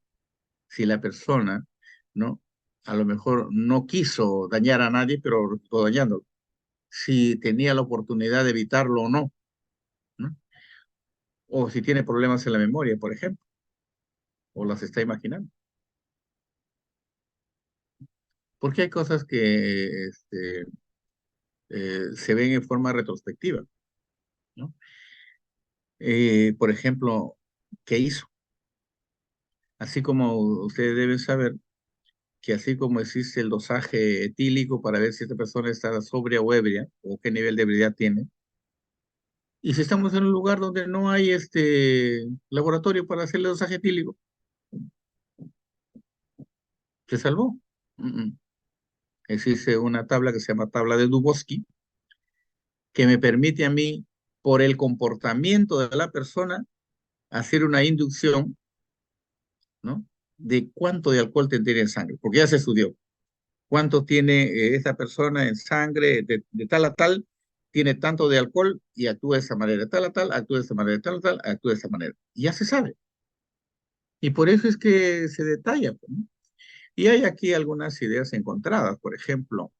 Si la persona, ¿no? A lo mejor no quiso dañar a nadie, pero resultó dañándolo. Si tenía la oportunidad de evitarlo o no, ¿no? O si tiene problemas en la memoria, por ejemplo, o las está imaginando. Porque hay cosas que se ven en forma retrospectiva, ¿no? Por ejemplo, ¿qué hizo? Así como ustedes deben saber, que así como existe el dosaje etílico para ver si esta persona está sobria o ebria, o qué nivel de ebriedad tiene, y si estamos en un lugar donde no hay laboratorio para hacer el dosaje etílico, ¿se salvó? Mm, mm. Existe una tabla que se llama tabla de Dubovsky, que me permite a mí, por el comportamiento de la persona, hacer una inducción, ¿no? De cuánto de alcohol tendría en sangre, porque ya se estudió. Cuánto tiene esa persona en sangre de tal a tal, tiene tanto de alcohol y actúa de esa manera, de tal a tal, actúa de esa manera, de tal a tal, actúa de esa manera. Y ya se sabe. Y por eso es que se detalla, pues, ¿no? Y hay aquí algunas ideas encontradas. Por ejemplo,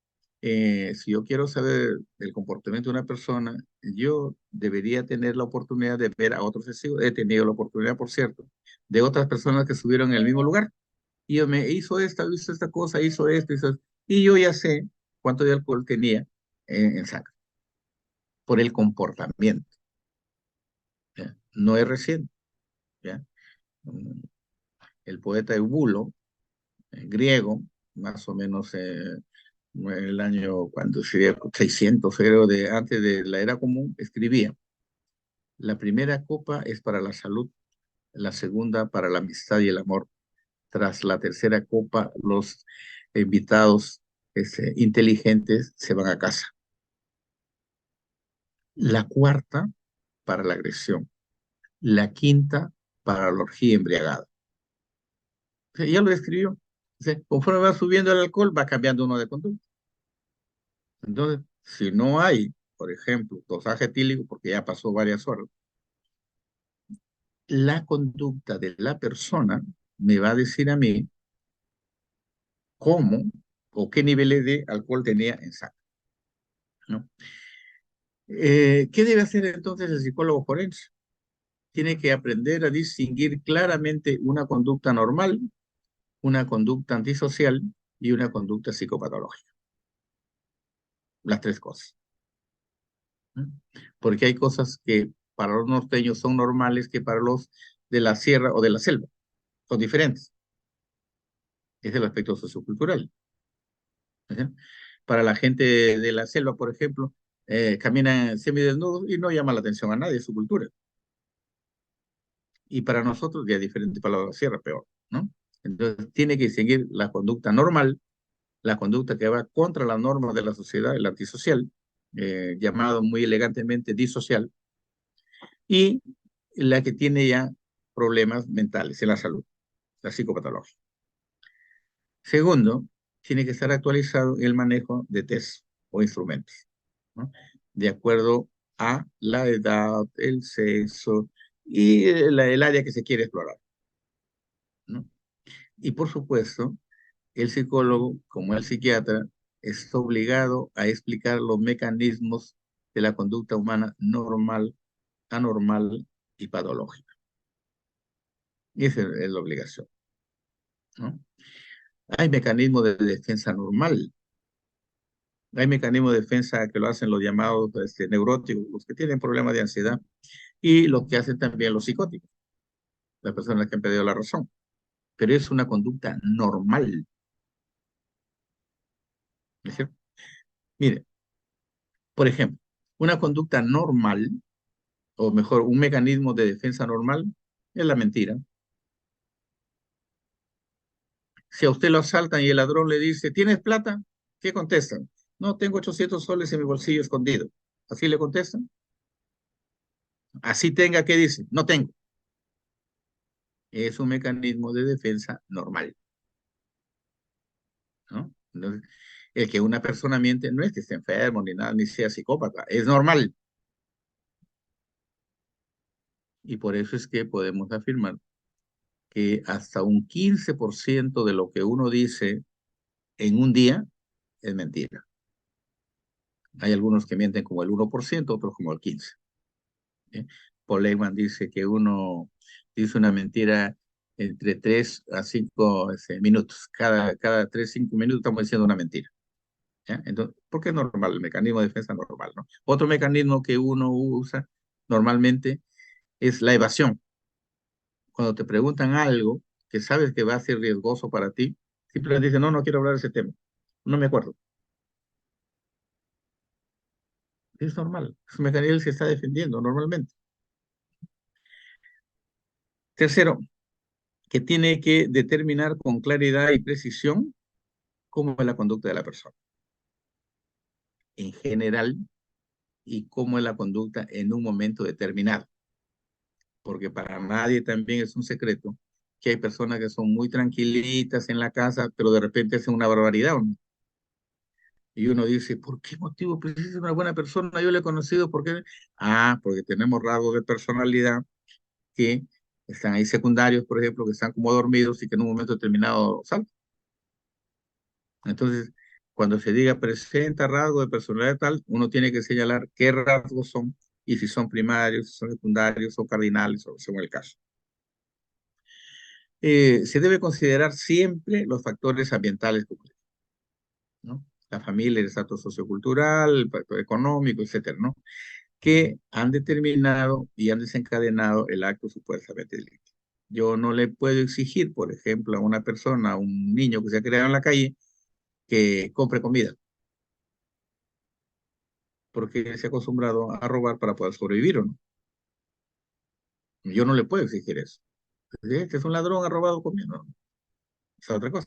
si yo quiero saber el comportamiento de una persona, yo debería tener la oportunidad de ver a otros testigos. He tenido la oportunidad, por cierto, de otras personas que estuvieron en el mismo lugar. Y yo me hizo esta cosa, hizo esto, y yo ya sé cuánto de alcohol tenía en sangre por el comportamiento. ¿Ya? No es reciente. ¿Ya? Mm, El poeta Eubulo, griego, más o menos el año cuando sería 600, creo, antes de la era común, escribía: la primera copa es para la salud, la segunda para la amistad y el amor. Tras la tercera copa, los invitados inteligentes se van a casa. La cuarta para la agresión, la quinta para la orgía embriagada. O sea, ya lo describió. O sea, conforme va subiendo el alcohol, va cambiando uno de conducta. Entonces, si no hay, por ejemplo, dosaje etílico, porque ya pasó varias horas, la conducta de la persona me va a decir a mí cómo o qué niveles de alcohol tenía en sangre, ¿no? ¿Qué debe hacer entonces el psicólogo forense? Tiene que aprender a distinguir claramente una conducta normal, una conducta antisocial y una conducta psicopatológica. Las tres cosas, ¿no? Porque hay cosas que para los norteños son normales que para los de la sierra o de la selva son diferentes. Es el aspecto sociocultural. ¿Sí? Para la gente de la selva, por ejemplo, caminan semidesnudos y no llama la atención a nadie, es su cultura. Y para nosotros ya es diferente, para la sierra peor, ¿no? Entonces tiene que seguir la conducta normal, la conducta que va contra las normas de la sociedad, el antisocial, llamado muy elegantemente disocial, y la que tiene ya problemas mentales en la salud, la psicopatología. Segundo, tiene que estar actualizado el manejo de test o instrumentos, ¿no? De acuerdo a la edad, el sexo y el área que se quiere explorar, ¿no? Y por supuesto, el psicólogo, como el psiquiatra, está obligado a explicar los mecanismos de la conducta humana normal, anormal y patológica. Y esa es la obligación, ¿no? Hay mecanismos de defensa normal, hay mecanismos de defensa que lo hacen los llamados neuróticos, los que tienen problemas de ansiedad, y lo que hacen también los psicóticos, las personas que han perdido la razón. Pero es una conducta normal, ¿no es cierto? Mire, por ejemplo, una conducta normal, o mejor, un mecanismo de defensa normal, es la mentira. Si a usted lo asaltan y el ladrón le dice: ¿tienes plata? ¿Qué contestan? No, tengo 800 soles en mi bolsillo escondido. ¿Así le contestan? Así tenga, ¿qué dice? No tengo. Es un mecanismo de defensa normal, ¿no? Entonces, el que una persona miente no es que esté enfermo ni nada, ni sea psicópata, es normal. Y por eso es que podemos afirmar que hasta un 15% de lo que uno dice en un día es mentira. Hay algunos que mienten como el 1%, otros como el 15%. ¿Sí? Paul Ekman dice que uno dice una mentira entre 3 a 5 minutos. Cada 3, 5 minutos estamos diciendo una mentira. ¿Ya? Entonces, porque es normal, el mecanismo de defensa normal, ¿no? Otro mecanismo que uno usa normalmente es la evasión. Cuando te preguntan algo que sabes que va a ser riesgoso para ti, Simplemente dice, no, no quiero hablar de ese tema. No me acuerdo. Es normal. Es un mecanismo que se está defendiendo normalmente. Tercero, que tiene que determinar con claridad y precisión cómo es la conducta de la persona en general y cómo es la conducta en un momento determinado. Porque para nadie también es un secreto que hay personas que son muy tranquilitas en la casa, pero de repente hacen una barbaridad, ¿no? Y uno dice, ¿por qué motivo? Pues es una buena persona, yo le he conocido, ¿por qué? Ah, porque tenemos rasgos de personalidad que están ahí secundarios, por ejemplo, que están como dormidos y que en un momento determinado saltan. Entonces, cuando se diga presenta rasgos de personalidad tal, uno tiene que señalar qué rasgos son y si son primarios, si son secundarios o cardinales, o según el caso. Se debe considerar siempre los factores ambientales, ¿no? La familia, el estatus sociocultural, el factor económico, etcétera, ¿no? Que han determinado y han desencadenado el acto supuestamente delictivo. Yo no le puedo exigir, por ejemplo, a una persona, a un niño que se ha creado en la calle, que compre comida, porque se ha acostumbrado a robar para poder sobrevivir, ¿o no? Yo no le puedo exigir eso. Este es un ladrón, ha robado comida, no, es otra cosa.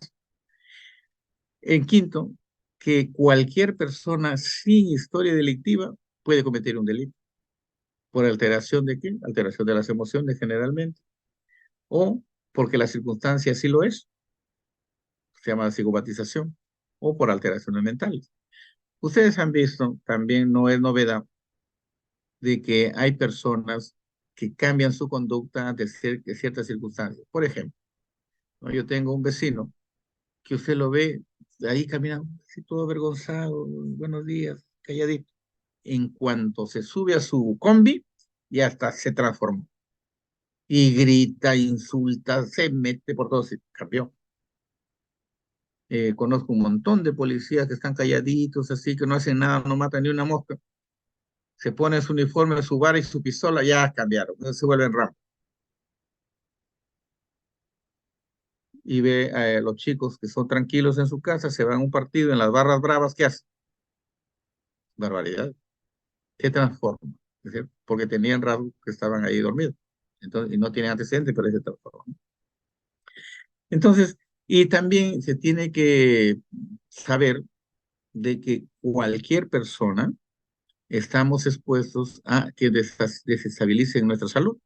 En quinto, que cualquier persona sin historia delictiva puede cometer un delito. ¿Por alteración de qué? Alteración de las emociones generalmente, o porque la circunstancia así lo es, se llama psicopatización, o por alteraciones mentales. Ustedes han visto, también no es novedad, de que hay personas que cambian su conducta de ciertas circunstancias. Por ejemplo, ¿no? Yo tengo un vecino que usted lo ve ahí caminando, así todo avergonzado, buenos días, calladito. En cuanto se sube a su combi, ya hasta se transformó. Y grita, insulta, se mete por todo sitio. Cambió. Conozco un montón de policías que están calladitos, así que no hacen nada, no matan ni una mosca. Se pone su uniforme, su vara y su pistola, ya cambiaron, se vuelven ramos. Y ve a los chicos que son tranquilos en su casa, se van a un partido en las barras bravas, ¿qué hacen? Barbaridad. Se transforma, ¿es cierto? Porque tenían rasgos que estaban ahí dormidos. Entonces, y no tienen antecedentes, pero se transforma. Entonces, y también se tiene que saber de que cualquier persona estamos expuestos a que desestabilicen nuestra salud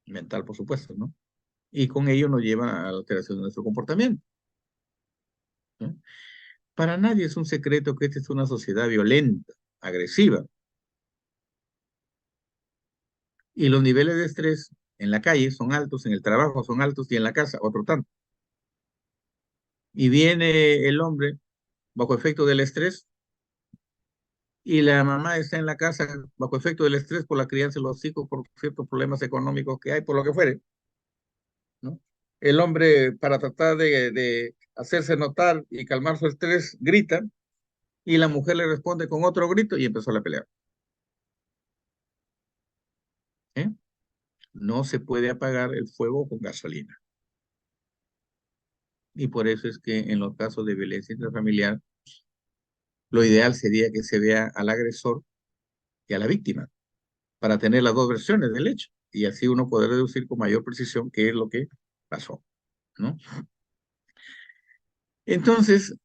mental, por supuesto, ¿no? Y con ello nos lleva a la alteración de nuestro comportamiento, ¿no? Para nadie es un secreto que esta es una sociedad violenta, agresiva, y los niveles de estrés en la calle son altos, en el trabajo son altos y en la casa otro tanto. Y viene el hombre bajo efecto del estrés y la mamá está en la casa bajo efecto del estrés por la crianza de los hijos, por ciertos problemas económicos que hay, por lo que fuere, ¿no? El hombre, para tratar de hacerse notar y calmar su estrés, grita y la mujer le responde con otro grito y empezó la pelea. ¿Eh? No se puede apagar el fuego con gasolina. Y por eso es que en los casos de violencia intrafamiliar, lo ideal sería que se vea al agresor y a la víctima para tener las dos versiones del hecho y así uno poder deducir con mayor precisión qué es lo que pasó, ¿no? Entonces,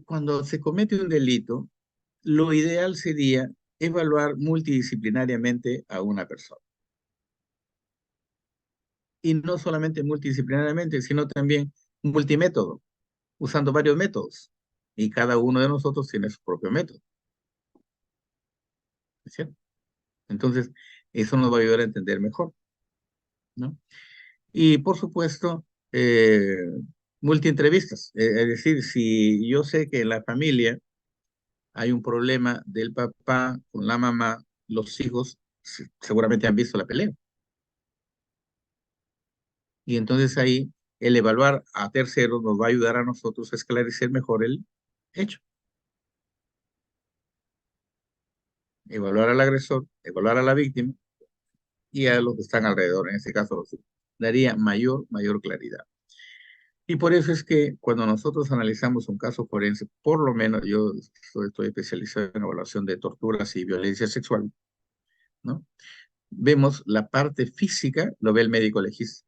cuando se comete un delito, lo ideal sería evaluar multidisciplinariamente a una persona. Y no solamente multidisciplinariamente, sino también multimétodo, usando varios métodos. Y cada uno de nosotros tiene su propio método, ¿es cierto? Entonces, eso nos va a ayudar a entender mejor, ¿no? Y por supuesto, multientrevistas. Es decir, si yo sé que en la familia hay un problema del papá con la mamá, los hijos seguramente han visto la pelea. Y entonces ahí el evaluar a terceros nos va a ayudar a nosotros a esclarecer mejor el hecho. Evaluar al agresor, evaluar a la víctima y a los que están alrededor, en este caso los hijos. Daría mayor claridad. Y por eso es que cuando nosotros analizamos un caso forense, por lo menos yo estoy especializado en evaluación de torturas y violencia sexual, ¿no? Vemos la parte física, lo ve el médico legista,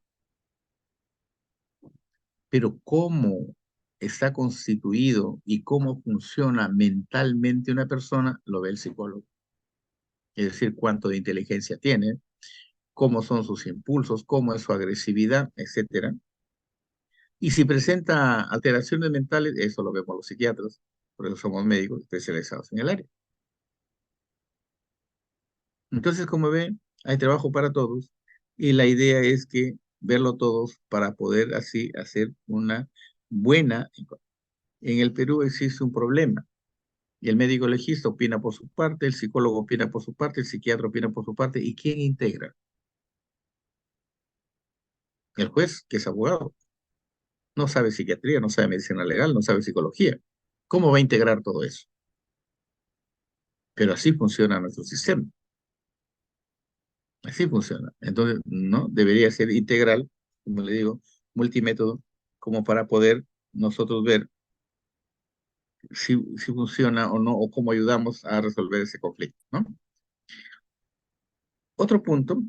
pero cómo está constituido y cómo funciona mentalmente una persona, lo ve el psicólogo. Es decir, cuánto de inteligencia tiene, cómo son sus impulsos, cómo es su agresividad, etcétera. Y si presenta alteraciones mentales, eso lo vemos los psiquiatras, por eso somos médicos especializados en el área. Entonces, como ven, hay trabajo para todos y la idea es que verlo todos para poder así hacer una buena. En el Perú existe un problema y el médico legista opina por su parte, el psicólogo opina por su parte, el psiquiatra opina por su parte. ¿Y quién integra? El juez, que es abogado, no sabe psiquiatría, no sabe medicina legal, no sabe psicología. ¿Cómo va a integrar todo eso? Pero así funciona nuestro sistema. Así funciona. Entonces, no debería ser integral, como le digo, multimétodo, como para poder nosotros ver si funciona o no, o cómo ayudamos a resolver ese conflicto, ¿no? Otro punto,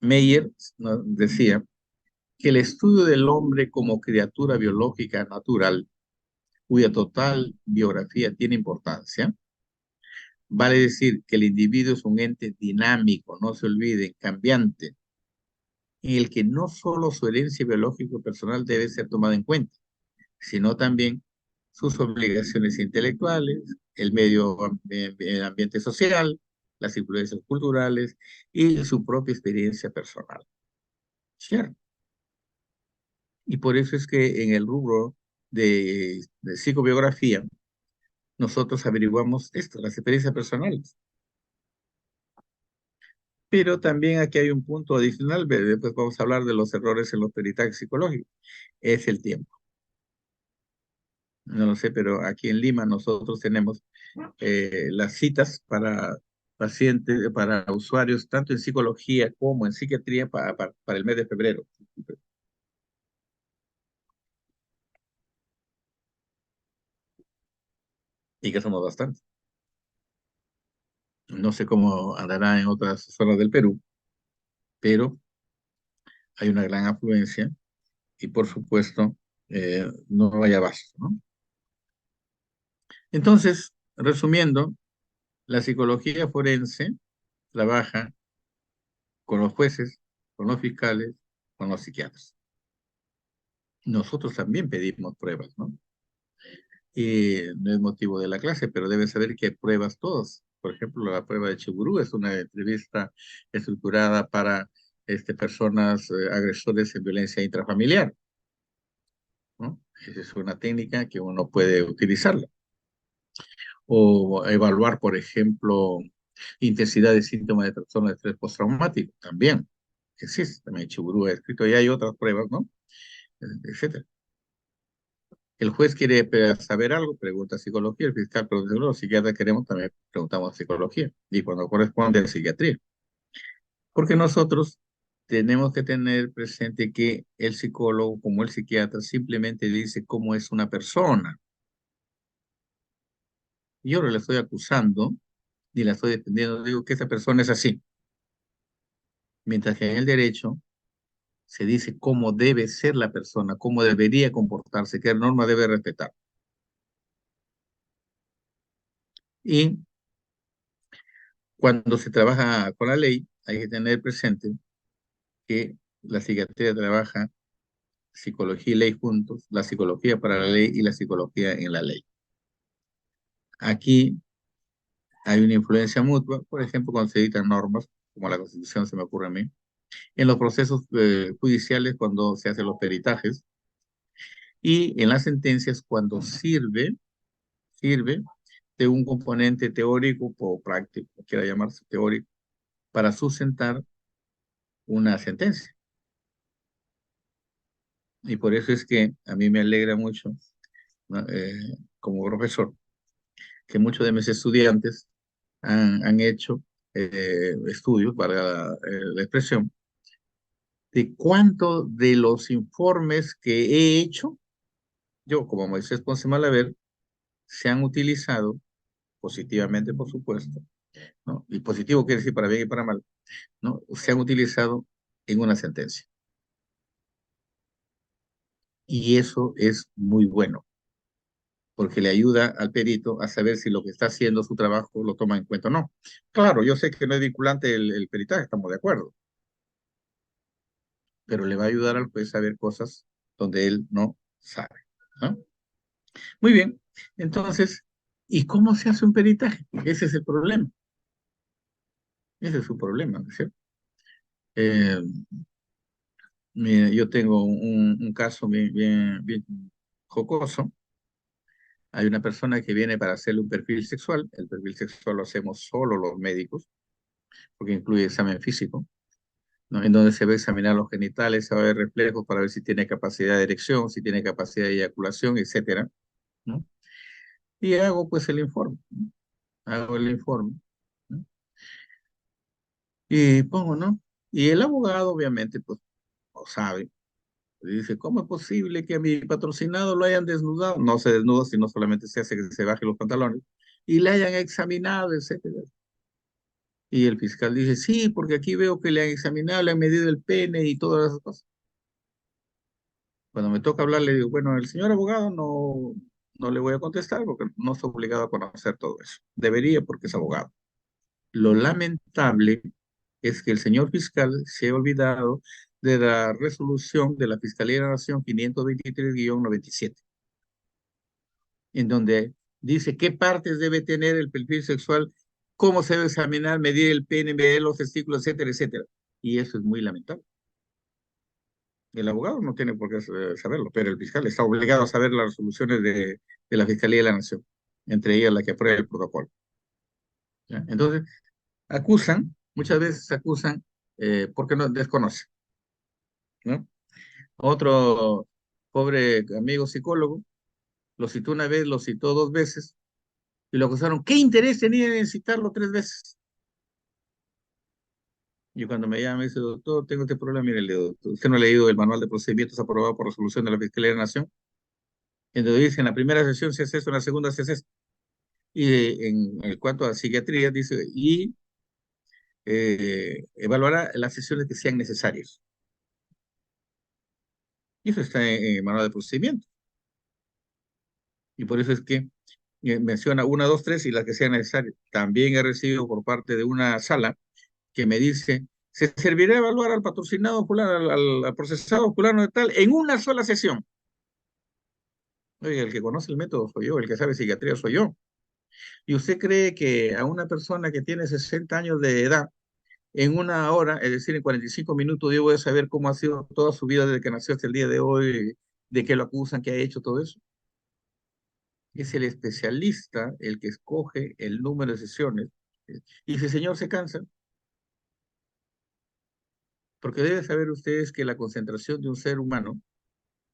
Meyer, ¿no?, decía que el estudio del hombre como criatura biológica natural, cuya total biografía tiene importancia, vale decir que el individuo es un ente dinámico, no se olviden, cambiante, en el que no solo su herencia biológica personal debe ser tomada en cuenta, sino también sus obligaciones intelectuales, el ambiente social, las influencias culturales y su propia experiencia personal. ¿Cierto? Y por eso es que en el rubro de psicobiografía, nosotros averiguamos esto, las experiencias personales. Pero también aquí hay un punto adicional, después vamos a hablar de los errores en los peritajes psicológicos, es el tiempo. No lo sé, pero aquí en Lima nosotros tenemos las citas para pacientes, para usuarios, tanto en psicología como en psiquiatría, para el mes de febrero. Y que somos bastantes. No sé cómo andará en otras zonas del Perú, pero hay una gran afluencia y por supuesto no hay abasto, ¿no? Entonces, resumiendo, la psicología forense trabaja con los jueces, con los fiscales, con los psiquiatras. Nosotros también pedimos pruebas, ¿no? Y no es motivo de la clase, pero deben saber que hay pruebas todas. Por ejemplo, la prueba de Chiburu es una entrevista estructurada para personas agresores en violencia intrafamiliar, ¿no? Esa es una técnica que uno puede utilizarla. O evaluar, por ejemplo, intensidad de síntomas de trastorno de estrés postraumático, también existe, también Chiburu ha escrito, y hay otras pruebas, ¿no? Etcétera. El juez quiere saber algo, pregunta psicología, el fiscal pregunta psicología, los psiquiatras queremos también preguntamos psicología, y cuando corresponde a psiquiatría. Porque nosotros tenemos que tener presente que el psicólogo, como el psiquiatra, simplemente dice cómo es una persona. Yo no le estoy acusando, ni la estoy defendiendo, digo que esa persona es así. Mientras que en el derecho se dice cómo debe ser la persona, cómo debería comportarse, qué norma debe respetar. Y cuando se trabaja con la ley, hay que tener presente que la psiquiatría trabaja psicología y ley juntos, la psicología para la ley y la psicología en la ley. Aquí hay una influencia mutua, por ejemplo, cuando se dictan normas, como la Constitución se me ocurre a mí, en los procesos judiciales cuando se hacen los peritajes y en las sentencias cuando sirve de un componente teórico o práctico, quiera llamarse teórico, para sustentar una sentencia. Y por eso es que a mí me alegra mucho, ¿no?, como profesor, que muchos de mis estudiantes han hecho estudios, para la expresión, de cuánto de los informes que he hecho, yo como Moisés Ponce Malaver, se han utilizado positivamente, por supuesto, ¿no? Y positivo quiere decir para bien y para mal, ¿no? Se han utilizado en una sentencia. Y eso es muy bueno, porque le ayuda al perito a saber si lo que está haciendo su trabajo lo toma en cuenta o no. Claro, yo sé que no es vinculante el peritaje, estamos de acuerdo, pero le va a ayudar al juez a ver cosas donde él no sabe, ¿no? Muy bien, entonces, ¿y cómo se hace un peritaje? Ese es el problema, ese es su problema, ¿no es cierto? Eh, Mira, yo tengo un caso bien jocoso. Hay una persona que viene para hacerle un perfil sexual. El perfil sexual lo hacemos solo los médicos, porque incluye examen físico, ¿no? En donde se va a examinar los genitales, se va a ver reflejos para ver si tiene capacidad de erección, si tiene capacidad de eyaculación, etcétera, ¿no? Y hago pues el informe, ¿no? Hago el informe, ¿no? Y pongo, ¿no? Y el abogado, obviamente, pues, no sabe. Dice, ¿cómo es posible que a mi patrocinado lo hayan desnudado? No se desnuda, sino solamente se hace que se baje los pantalones. Y le hayan examinado, etcétera. Y el fiscal dice, sí, porque aquí veo que le han examinado, le han medido el pene y todas esas cosas. Cuando me toca hablar, le digo, bueno, el señor abogado no le voy a contestar porque no está obligado a conocer todo eso. Debería porque es abogado. Lo lamentable es que el señor fiscal se ha olvidado de la resolución de la Fiscalía de la Nación 523-97, en donde dice qué partes debe tener el perfil sexual, cómo se debe examinar, medir el pene, medir los testículos, etcétera, etcétera. Y eso es muy lamentable. El abogado no tiene por qué saberlo, pero el fiscal está obligado a saber las resoluciones de la Fiscalía de la Nación, entre ellas la que aprueba el protocolo. ¿Ya? Entonces, acusan, muchas veces acusan porque no desconocen, ¿no? Otro pobre amigo psicólogo lo citó una vez, lo citó dos veces, y lo acusaron. ¿Qué interés tenía en citarlo tres veces? Y cuando me llama, me dice, doctor, tengo este problema, mire, le digo, doctor, ¿usted no ha leído el manual de procedimientos aprobado por resolución de la Fiscalía de la Nación? En donde dice, en la primera sesión se hace esto, en la segunda se hace esto. Y en cuanto a psiquiatría, dice, y evaluará las sesiones que sean necesarias. Y eso está en el manual de procedimientos. Y por eso es que menciona una, dos, tres y las que sean necesarias. También he recibido por parte de una sala que me dice, se servirá evaluar al patrocinado fulano, al procesado fulano de tal, en una sola sesión. Oye, el que conoce el método soy yo, el que sabe psiquiatría soy yo. ¿Y usted cree que a una persona que tiene 60 años de edad, en una hora, es decir, en 45 minutos, yo voy a saber cómo ha sido toda su vida desde que nació hasta el día de hoy, de qué lo acusan, qué ha hecho, todo eso? Es el especialista el que escoge el número de sesiones. Y si el señor se cansa, porque debe saber ustedes que la concentración de un ser humano,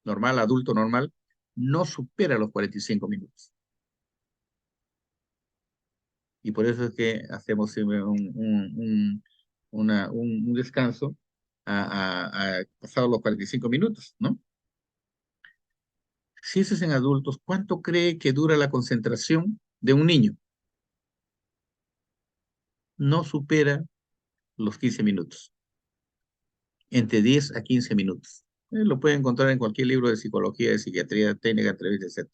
normal, adulto normal, no supera los 45 minutos. Y por eso es que hacemos siempre un descanso pasados los 45 minutos, ¿no? Si eso es en adultos, ¿cuánto cree que dura la concentración de un niño? No supera los 15 minutos, entre 10 a 15 minutos. Lo puede encontrar en cualquier libro de psicología, de psiquiatría, técnica, entrevista, etc.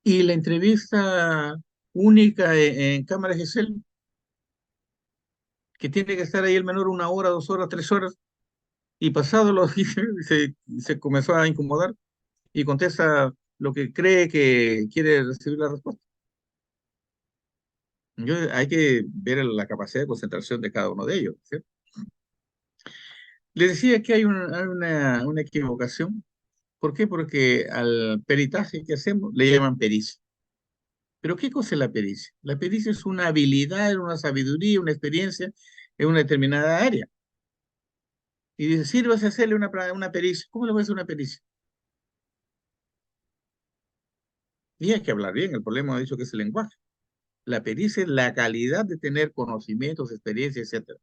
Y la entrevista única en cámara GESEL, que tiene que estar ahí el menor una hora, dos horas, tres horas, y pasado los 15 se comenzó a incomodar y contesta lo que cree que quiere recibir la respuesta. Hay que ver la capacidad de concentración de cada uno de ellos, ¿sí? Les decía que hay una equivocación. ¿Por qué? Porque al peritaje que hacemos le llaman pericia. ¿Pero qué cosa es la pericia? La pericia es una habilidad, una sabiduría, una experiencia en una determinada área. Y dice, sí, vas a hacerle una pericia. ¿Cómo le vas a hacer una pericia? Y hay que hablar bien, el problema ha dicho que es el lenguaje. La pericia es la calidad de tener conocimientos, experiencias, etcétera.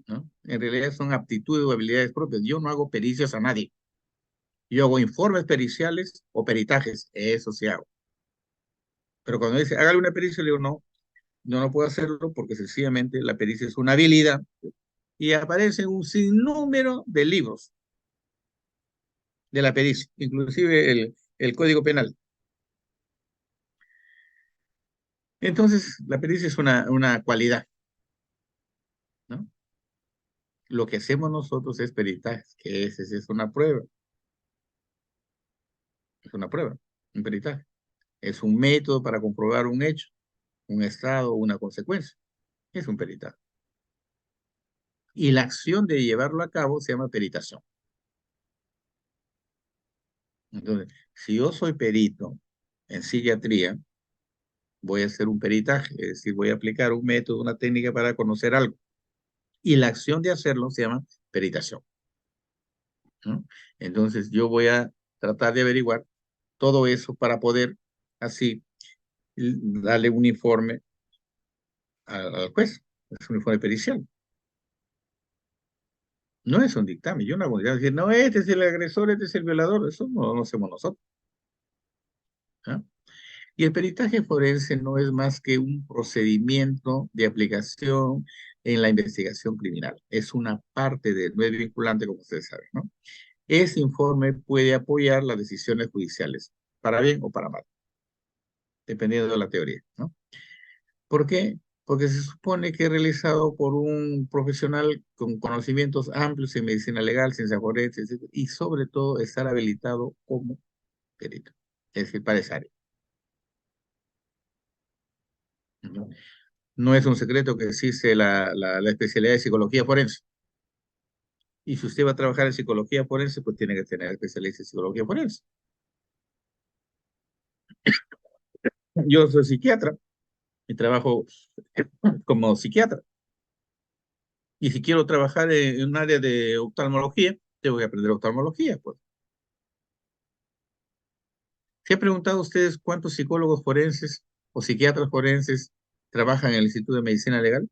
¿no? En realidad son aptitudes o habilidades propias. Yo no hago pericias a nadie. Yo hago informes periciales o peritajes, eso sí hago. Pero cuando dice, hágale una pericia, le digo, no, no puedo hacerlo porque sencillamente la pericia es una habilidad y aparecen un sinnúmero de libros de la pericia, inclusive el Código Penal. Entonces, la pericia es una cualidad, ¿no? Lo que hacemos nosotros es peritaje, que es una prueba, un peritaje. Es un método para comprobar un hecho, un estado o una consecuencia. Es un peritaje. Y la acción de llevarlo a cabo se llama peritación. Entonces, si yo soy perito en psiquiatría, voy a hacer un peritaje, es decir, voy a aplicar un método, una técnica para conocer algo. Y la acción de hacerlo se llama peritación, ¿no? Entonces, yo voy a tratar de averiguar todo eso para poder así darle un informe al juez. Es un informe pericial. No es un dictamen. Yo no hago decir, no, este es el agresor, este es el violador. Eso no hacemos nosotros. ¿Ah? Y el peritaje forense no es más que un procedimiento de aplicación en la investigación criminal. Es una parte no es vinculante, como ustedes saben, ¿no? Ese informe puede apoyar las decisiones judiciales, para bien o para mal, dependiendo de la teoría, ¿no? ¿Por qué? Porque se supone que es realizado por un profesional con conocimientos amplios en medicina legal, ciencia forense, etcétera, y sobre todo estar habilitado como perito, es decir, para esa área, ¿no? No es un secreto que existe la especialidad de psicología forense. Y si usted va a trabajar en psicología forense, pues tiene que tener especialista en psicología forense. Yo soy psiquiatra y trabajo como psiquiatra. Y si quiero trabajar en un área de oftalmología, tengo que aprender oftalmología, pues. ¿Se han preguntado ustedes cuántos psicólogos forenses o psiquiatras forenses trabajan en el Instituto de Medicina Legal?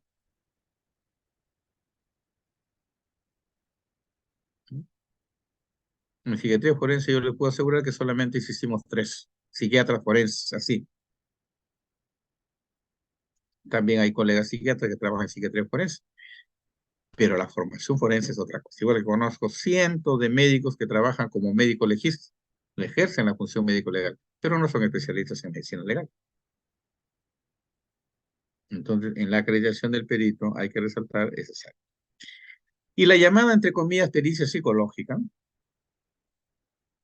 En psiquiatría forense yo les puedo asegurar que solamente existimos tres psiquiatras forenses, así. También hay colegas psiquiatras que trabajan en psiquiatría forense, pero la formación forense es otra cosa. Igual que conozco cientos de médicos que trabajan como médico legista, ejercen la función médico legal, pero no son especialistas en medicina legal. Entonces, en la acreditación del perito hay que resaltar esa área. Y la llamada, entre comillas, pericia psicológica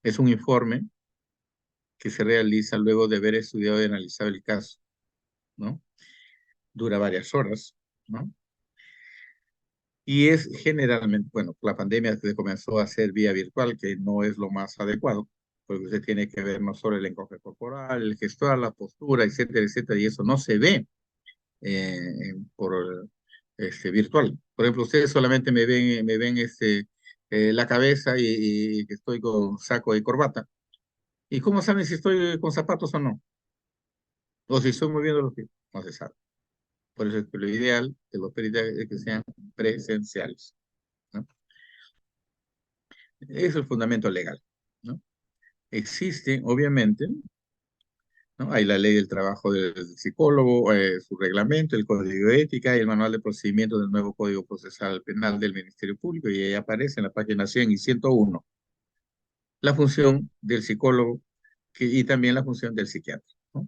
es un informe que se realiza luego de haber estudiado y analizado el caso, ¿no? Dura varias horas, ¿no? Y es generalmente, bueno, la pandemia se comenzó a hacer vía virtual, que no es lo más adecuado, porque usted tiene que ver no solo el lenguaje corporal, el gestual, la postura, etcétera, etcétera, y eso no se ve por virtual. Por ejemplo, ustedes solamente me ven la cabeza y que estoy con saco y corbata. ¿Y cómo saben si estoy con zapatos o no? O si estoy moviendo los pies. No se sabe. Por eso es que lo ideal de los peritajes es que sean presenciales, ¿no? Es el fundamento legal, ¿no? Existe, obviamente, ¿no? Hay la ley del trabajo del psicólogo, su reglamento, el código de ética y el manual de procedimiento del nuevo Código Procesal Penal del Ministerio Público, y ahí aparece en la página 100 y 101 la función del psicólogo y también la función del psiquiatra, ¿no?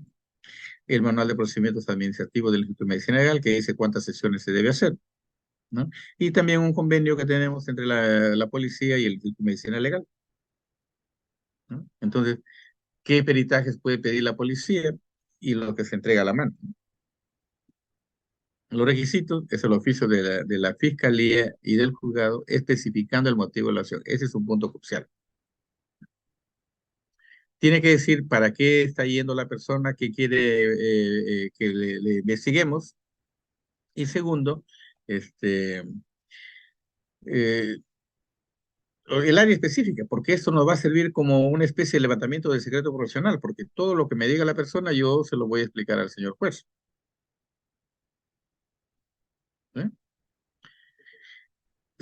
El manual de procedimientos administrativos del Instituto de Medicina Legal, que dice cuántas sesiones se debe hacer, ¿no? Y también un convenio que tenemos entre la policía y el Instituto de Medicina Legal, ¿no? Entonces, ¿qué peritajes puede pedir la policía y lo que se entrega a la mano? Los requisitos es el oficio de la fiscalía y del juzgado especificando el motivo de la acción. Ese es un punto crucial. Tiene que decir para qué está yendo la persona que quiere que le investiguemos. Y segundo, este, eh, el área específica, porque esto nos va a servir como una especie de levantamiento del secreto profesional, porque todo lo que me diga la persona yo se lo voy a explicar al señor juez, ¿eh?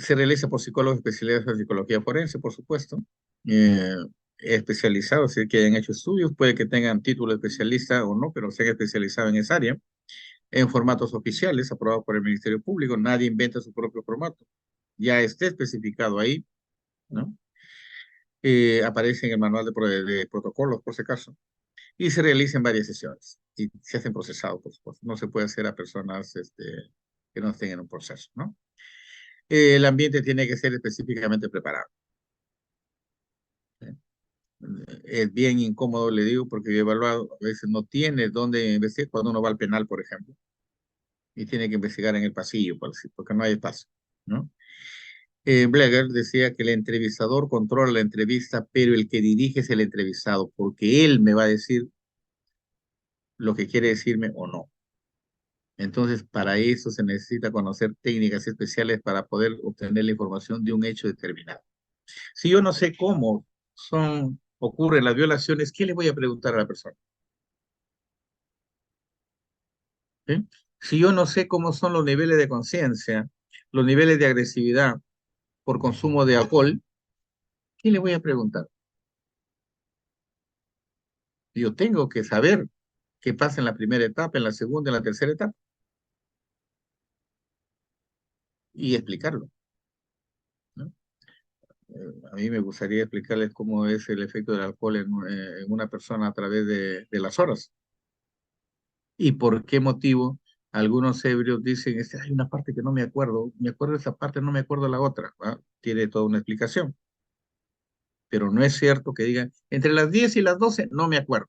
Se realiza por psicólogos especializados en psicología forense, por supuesto, eh, especializados, es decir, que hayan hecho estudios, puede que tengan título de especialista o no, pero se han especializado en esa área, en formatos oficiales aprobados por el Ministerio Público. Nadie inventa su propio formato, ya esté especificado ahí, ¿no? Aparece en el manual de protocolos, por si acaso, y se realizan varias sesiones y se hacen procesados, por supuesto. No se puede hacer a personas que no estén en un proceso, ¿no? El ambiente tiene que ser específicamente preparado. ¿Sí? Es bien incómodo, le digo, porque yo he evaluado, a veces no tiene dónde investigar cuando uno va al penal, por ejemplo, y tiene que investigar en el pasillo, por decir, porque no hay espacio, ¿no? Bleger decía que el entrevistador controla la entrevista, pero el que dirige es el entrevistado, porque él me va a decir lo que quiere decirme o no. Entonces, para eso se necesita conocer técnicas especiales para poder obtener la información de un hecho determinado. Si yo no sé cómo ocurren las violaciones, ¿qué le voy a preguntar a la persona? ¿Sí? Si yo no sé cómo son los niveles de conciencia, los niveles de agresividad por consumo de alcohol, ¿qué le voy a preguntar? Yo tengo que saber qué pasa en la primera etapa, en la segunda, en la tercera etapa, y explicarlo, ¿no? A mí me gustaría explicarles cómo es el efecto del alcohol en una persona a través de las horas y por qué motivo algunos ebrios dicen, hay una parte que no me acuerdo de esa parte, no me acuerdo de la otra, ¿va? Tiene toda una explicación, pero no es cierto que digan, entre las 10 y las 12 no me acuerdo,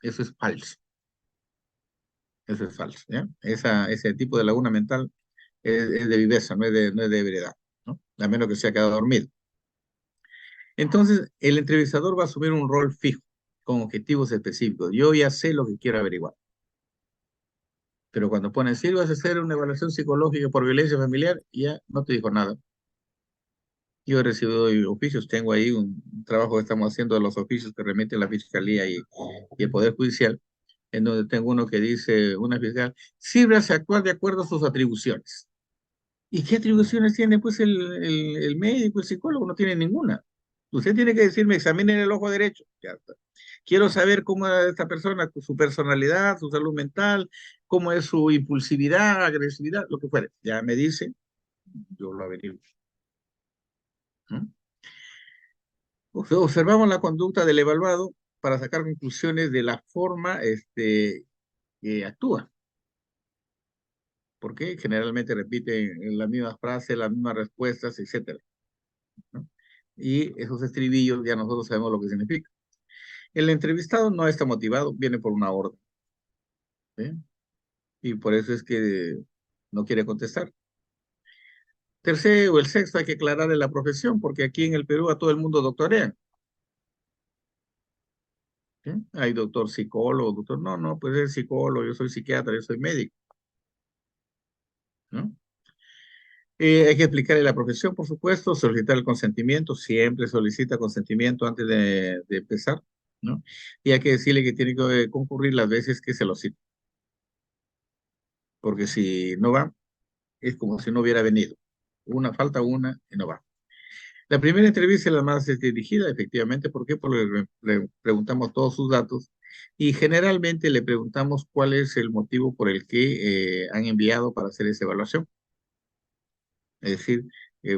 eso es falso, eso es falso, ¿ya? Ese tipo de laguna mental es de viveza, no es de ebriedad, ¿no? A menos que se haya quedado dormido. Entonces, el entrevistador va a asumir un rol fijo, con objetivos específicos. Yo ya sé lo que quiero averiguar. Pero cuando pones, si vas a hacer una evaluación psicológica por violencia familiar, ya no te dijo nada. Yo he recibido oficios, tengo ahí un trabajo que estamos haciendo de los oficios que remite la Fiscalía y el Poder Judicial, en donde tengo uno que dice, una fiscal, sírvase a actuar de acuerdo a sus atribuciones. ¿Y qué atribuciones tiene pues el médico, el psicólogo? No tiene ninguna. Usted tiene que decirme, examinen el ojo derecho. Ya está. Quiero saber cómo es esta persona, su personalidad, su salud mental, cómo es su impulsividad, agresividad, lo que fuere. Ya me dice, yo lo averiguo, ¿no? Observamos la conducta del evaluado para sacar conclusiones de la forma que actúa. Porque generalmente repite las mismas frases, las mismas respuestas, etcétera, ¿no? Y esos estribillos ya nosotros sabemos lo que significa. El entrevistado no está motivado, viene por una orden, ¿sí? Y por eso es que no quiere contestar. Tercero o el sexto, hay que aclararle la profesión, porque aquí en el Perú a todo el mundo doctorean, ¿sí? Hay doctor psicólogo, doctor, no, no, pues es psicólogo, yo soy psiquiatra, yo soy médico, ¿no? Hay que explicarle la profesión, por supuesto, solicitar el consentimiento, siempre solicita consentimiento antes de empezar, ¿no? Y hay que decirle que tiene que concurrir las veces que se lo cita, porque si no va, es como si no hubiera venido. Falta una y no va. La primera entrevista es la más dirigida, efectivamente. ¿Por qué? Porque le preguntamos todos sus datos y generalmente le preguntamos cuál es el motivo por el que han enviado para hacer esa evaluación. Es decir,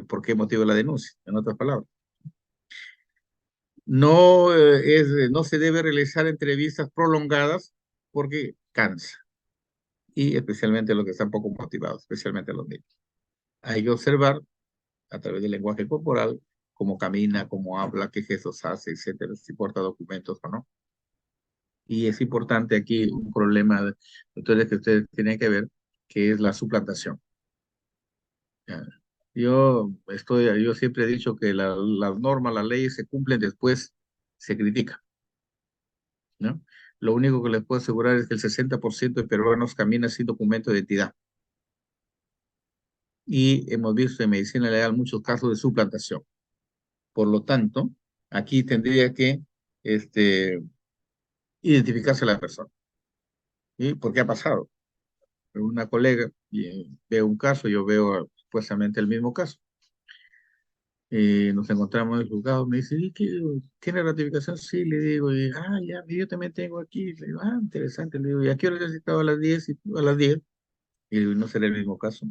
¿por qué motivo la denuncia? En otras palabras. No se debe realizar entrevistas prolongadas porque cansa. Y especialmente los que están poco motivados, especialmente los niños. Hay que observar a través del lenguaje corporal cómo camina, cómo habla, qué gestos hace, etcétera, si porta documentos o no. Y es importante aquí un problema, doctores, que ustedes tienen que ver, que es la suplantación. ¿Ya? Yo siempre he dicho que las normas, las leyes se cumplen después, se critican, ¿no? Lo único que les puedo asegurar es que el 60% de peruanos camina sin documento de identidad. Y hemos visto en medicina legal muchos casos de suplantación. Por lo tanto, aquí tendría que este, identificarse la persona. ¿Sí? ¿Por qué ha pasado? Una colega veo un caso, yo veo supuestamente el mismo caso. Nos encontramos en el juzgado, me dice, ¿y qué? ¿Tiene ratificación? Sí, le digo, ya, yo también tengo aquí. Le digo, interesante, le digo, ¿y a qué hora has citado a las 10? Y tú, a las 10. Y le digo, ¿no será el mismo caso?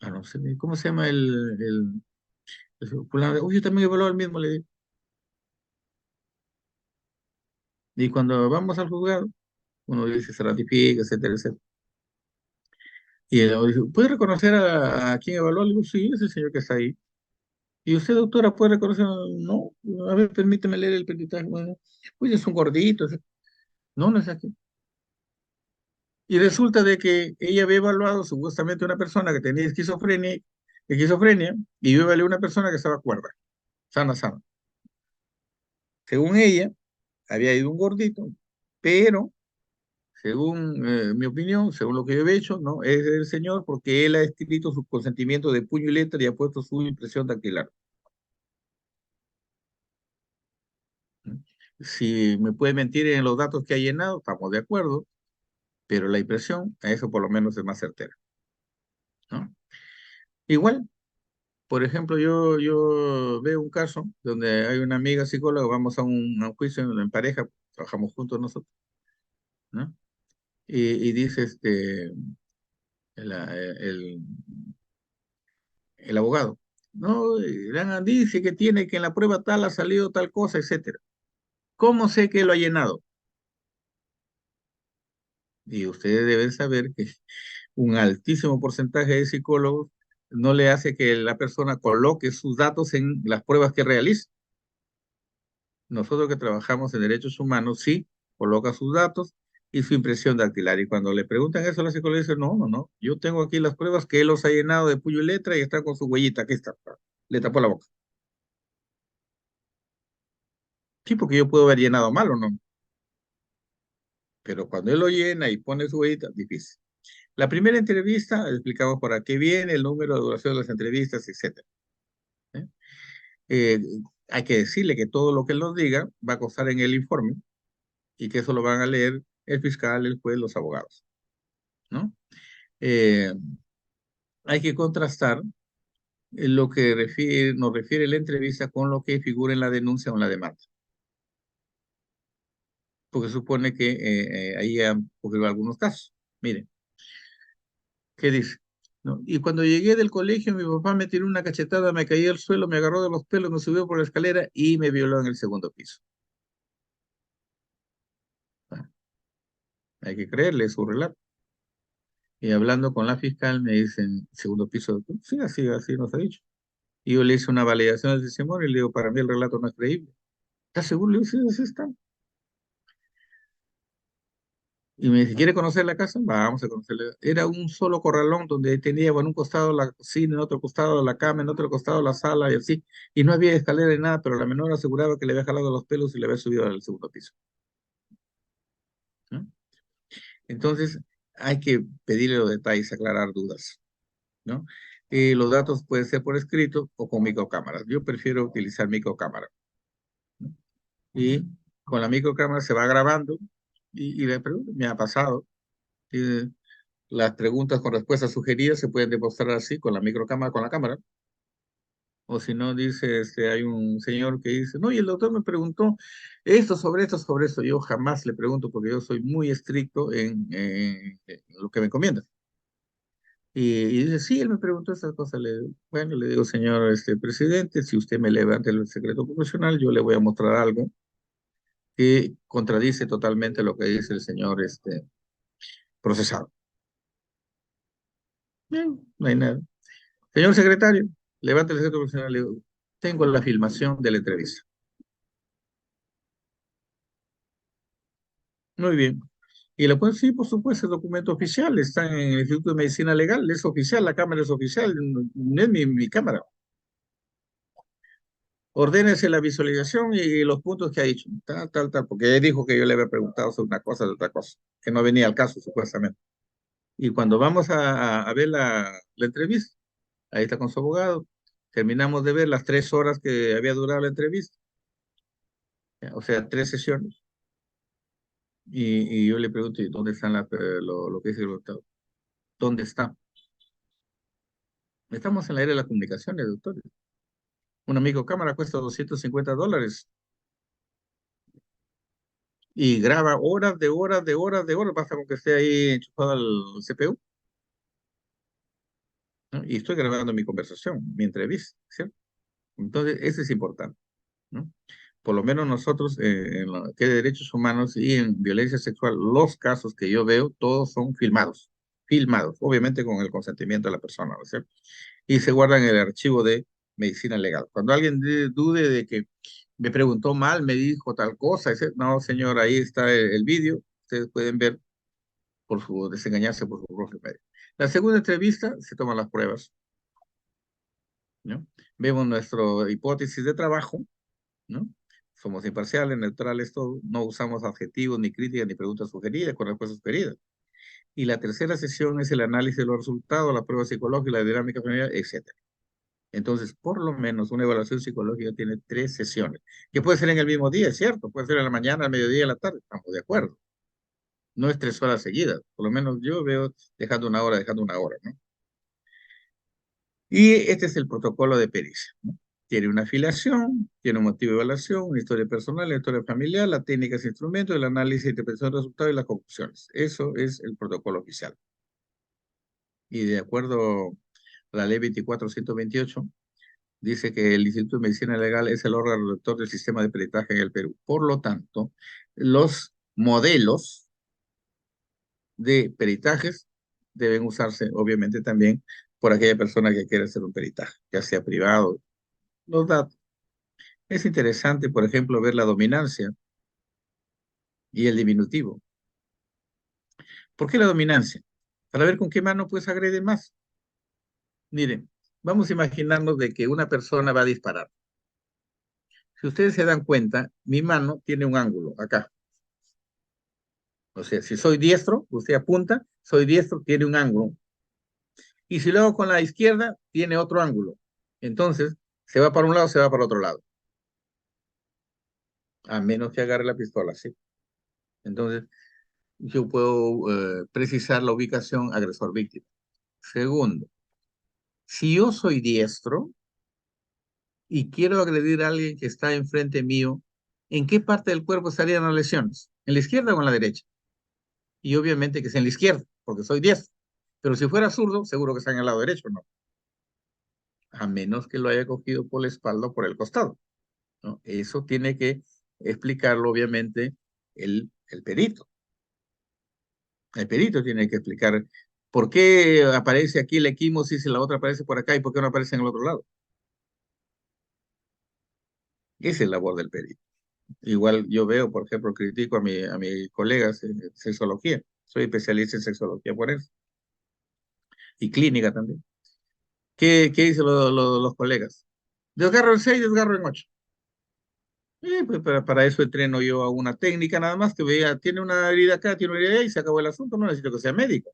No sé, ¿cómo se llama fulano? Uy, yo también he evaluado el mismo, le digo. Y cuando vamos al juzgado, uno dice, se ratifica, etcétera, etcétera. Y el abogado dice, ¿puede reconocer a quién evaluó? Le digo, sí, es el señor que está ahí. ¿Y usted, doctora, puede reconocer? No, a ver, permíteme leer el peritaje. Bueno, uy, es un gordito. No, no es aquí. Y resulta de que ella había evaluado supuestamente una persona que tenía esquizofrenia, y yo evalué una persona que estaba cuerda, sana, sana. Según ella, había ido un gordito, pero según mi opinión, según lo que yo he hecho, no, es el señor porque él ha escrito su consentimiento de puño y letra y ha puesto su impresión dactilar. Si me puede mentir en los datos que ha llenado, estamos de acuerdo, pero la impresión, a eso por lo menos es más certera, ¿no? Igual, por ejemplo, yo veo un caso donde hay una amiga psicóloga, vamos a un juicio en pareja, trabajamos juntos nosotros, ¿no? Y dice el, el, el abogado, no, dice que tiene que en la prueba tal ha salido tal cosa, etcétera. ¿Cómo sé que lo ha llenado? Y ustedes deben saber que un altísimo porcentaje de psicólogos no le hace que la persona coloque sus datos en las pruebas que realiza. Nosotros que trabajamos en derechos humanos, sí, coloca sus datos y su impresión dactilar. Y cuando le preguntan eso, la psicóloga dice, no, no, no, yo tengo aquí las pruebas que él los ha llenado de puño y letra y está con su huellita, aquí está, le tapó la boca. Sí, porque yo puedo haber llenado mal o no, pero cuando él lo llena y pone su huellita, difícil. La primera entrevista, explicamos para qué viene, el número de duración de las entrevistas, etcétera. ¿Eh? Eh, Hay que decirle que todo lo que él nos diga va a constar en el informe y que eso lo van a leer el fiscal, el juez, los abogados, ¿no? Eh, Hay que contrastar lo que nos refiere la entrevista con lo que figura en la denuncia o en la demanda, porque supone que ahí han ocurrido algunos casos. Miren, ¿qué dice? ¿No? Y cuando llegué del colegio, mi papá me tiró una cachetada, me caí al suelo, me agarró de los pelos, me subió por la escalera y me violó en el segundo piso. Ah, hay que creerle su relato. Y hablando con la fiscal, me dicen, segundo piso, sí, así, así nos ha dicho. Y yo le hice una validación del testimonio y le digo, para mí el relato no es creíble. ¿Estás seguro? Le digo, sí, así está. Y me dice, ¿quiere conocer la casa? Vamos a conocerla. Era un solo corralón donde tenía, bueno, un costado la cocina, en otro costado la cama, en otro costado la sala y así. Y no había escalera ni nada, pero la menor aseguraba que le había jalado los pelos y le había subido al segundo piso, ¿no? Entonces, hay que pedirle los detalles, aclarar dudas, ¿no? Los datos pueden ser por escrito o con microcámaras. Yo prefiero utilizar microcámara, ¿no? Y con la microcámara se va grabando y le pregunto, me ha pasado. eh, Las preguntas con respuestas sugeridas se pueden demostrar así con la microcámara, con la cámara. O si no, dice, hay un señor que dice, no, y el doctor me preguntó esto sobre esto, sobre esto. Yo jamás le pregunto porque yo soy muy estricto en lo que me encomienda. Y dice, sí, él me preguntó estas cosas. Bueno, le digo, señor presidente, si usted me levanta el secreto profesional, yo le voy a mostrar algo que contradice totalmente lo que dice el señor procesado. Bien, no hay nada. Señor secretario, levante el secreto profesional. Le digo, tengo la filmación de la entrevista. Muy bien. Y le puedo sí, por supuesto, es documento oficial, está en el Instituto de Medicina Legal, es oficial, la cámara es oficial, no es mi cámara. Ordénese la visualización y los puntos que ha dicho, tal, tal, tal, porque él dijo que yo le había preguntado sobre una cosa de otra cosa, que no venía al caso, supuestamente. Y cuando vamos a ver la entrevista, ahí está con su abogado, terminamos de ver las 3 horas que había durado la entrevista, o sea, 3 sesiones. Y yo le pregunto, ¿y dónde están lo que dice el doctor? ¿Dónde está? Estamos en la era de las comunicaciones, doctor. Un amigo cámara cuesta $250 y graba horas de horas de horas de horas, basta con que esté ahí enchufado al CPU, ¿no? Y estoy grabando mi conversación, mi entrevista, ¿cierto? Entonces, eso es importante, ¿no? Por lo menos nosotros, en lo que de derechos humanos y en violencia sexual, los casos que yo veo, todos son filmados, obviamente con el consentimiento de la persona, ¿no es cierto? Y se guardan en el archivo de medicina legal. Cuando alguien dude de que me preguntó mal, me dijo tal cosa, no, señor, ahí está el vídeo, ustedes pueden ver por su desengañarse por su propio medio. La segunda entrevista se toman las pruebas, ¿no? Vemos nuestra hipótesis de trabajo, ¿no? Somos imparciales, neutrales, todo. No usamos adjetivos, ni críticas, ni preguntas sugeridas con respuestas sugeridas. Y la tercera sesión es el análisis de los resultados, la prueba psicológica, la dinámica familiar, etcétera. Entonces, por lo menos una evaluación psicológica tiene 3 sesiones, que puede ser en el mismo día, es cierto, puede ser en la mañana, al mediodía, en la tarde, estamos de acuerdo. No es 3 horas seguidas, por lo menos yo veo dejando una hora, ¿no? Y este es el protocolo de pericia, ¿no? Tiene una afiliación, tiene un motivo de evaluación, una historia personal, una historia familiar, la técnica es instrumento, el análisis, interpretación de resultados y las conclusiones. Eso es el protocolo oficial. Y de acuerdo a la ley 24128, dice que el Instituto de Medicina Legal es el órgano rector del sistema de peritaje en el Perú. Por lo tanto, los modelos de peritajes deben usarse, obviamente, también por aquella persona que quiera hacer un peritaje, ya sea privado. Los datos. Es interesante, por ejemplo, ver la dominancia y el diminutivo. ¿Por qué la dominancia? Para ver con qué mano pues agrede más. Miren, vamos a imaginarnos de que una persona va a disparar. Si ustedes se dan cuenta, mi mano tiene un ángulo acá. O sea, si soy diestro, usted apunta, soy diestro, tiene un ángulo. Y si lo hago con la izquierda, tiene otro ángulo. Entonces, se va para un lado, se va para otro lado. A menos que agarre la pistola, ¿sí? Entonces, yo puedo precisar la ubicación agresor-víctima. Segundo, si yo soy diestro y quiero agredir a alguien que está enfrente mío, ¿en qué parte del cuerpo estarían las lesiones? ¿En la izquierda o en la derecha? Y obviamente que es en la izquierda, porque soy diestro. Pero si fuera zurdo, seguro que está en el lado derecho, ¿no? A menos que lo haya cogido por la espalda o por el costado, ¿no? Eso tiene que explicarlo, obviamente, el perito. El perito tiene que explicar por qué aparece aquí la equimosis y la otra aparece por acá y por qué no aparece en el otro lado. Esa es la labor del perito. Igual yo veo, por ejemplo, critico a mis colegas en sexología. Soy especialista en sexología por eso. Y clínica también. ¿Qué dicen los colegas? Desgarro en 6, desgarro en 8. Pues para eso entreno yo a una técnica nada más que vea, tiene una herida acá, tiene una herida ahí, y se acabó el asunto, no necesito que sea médico.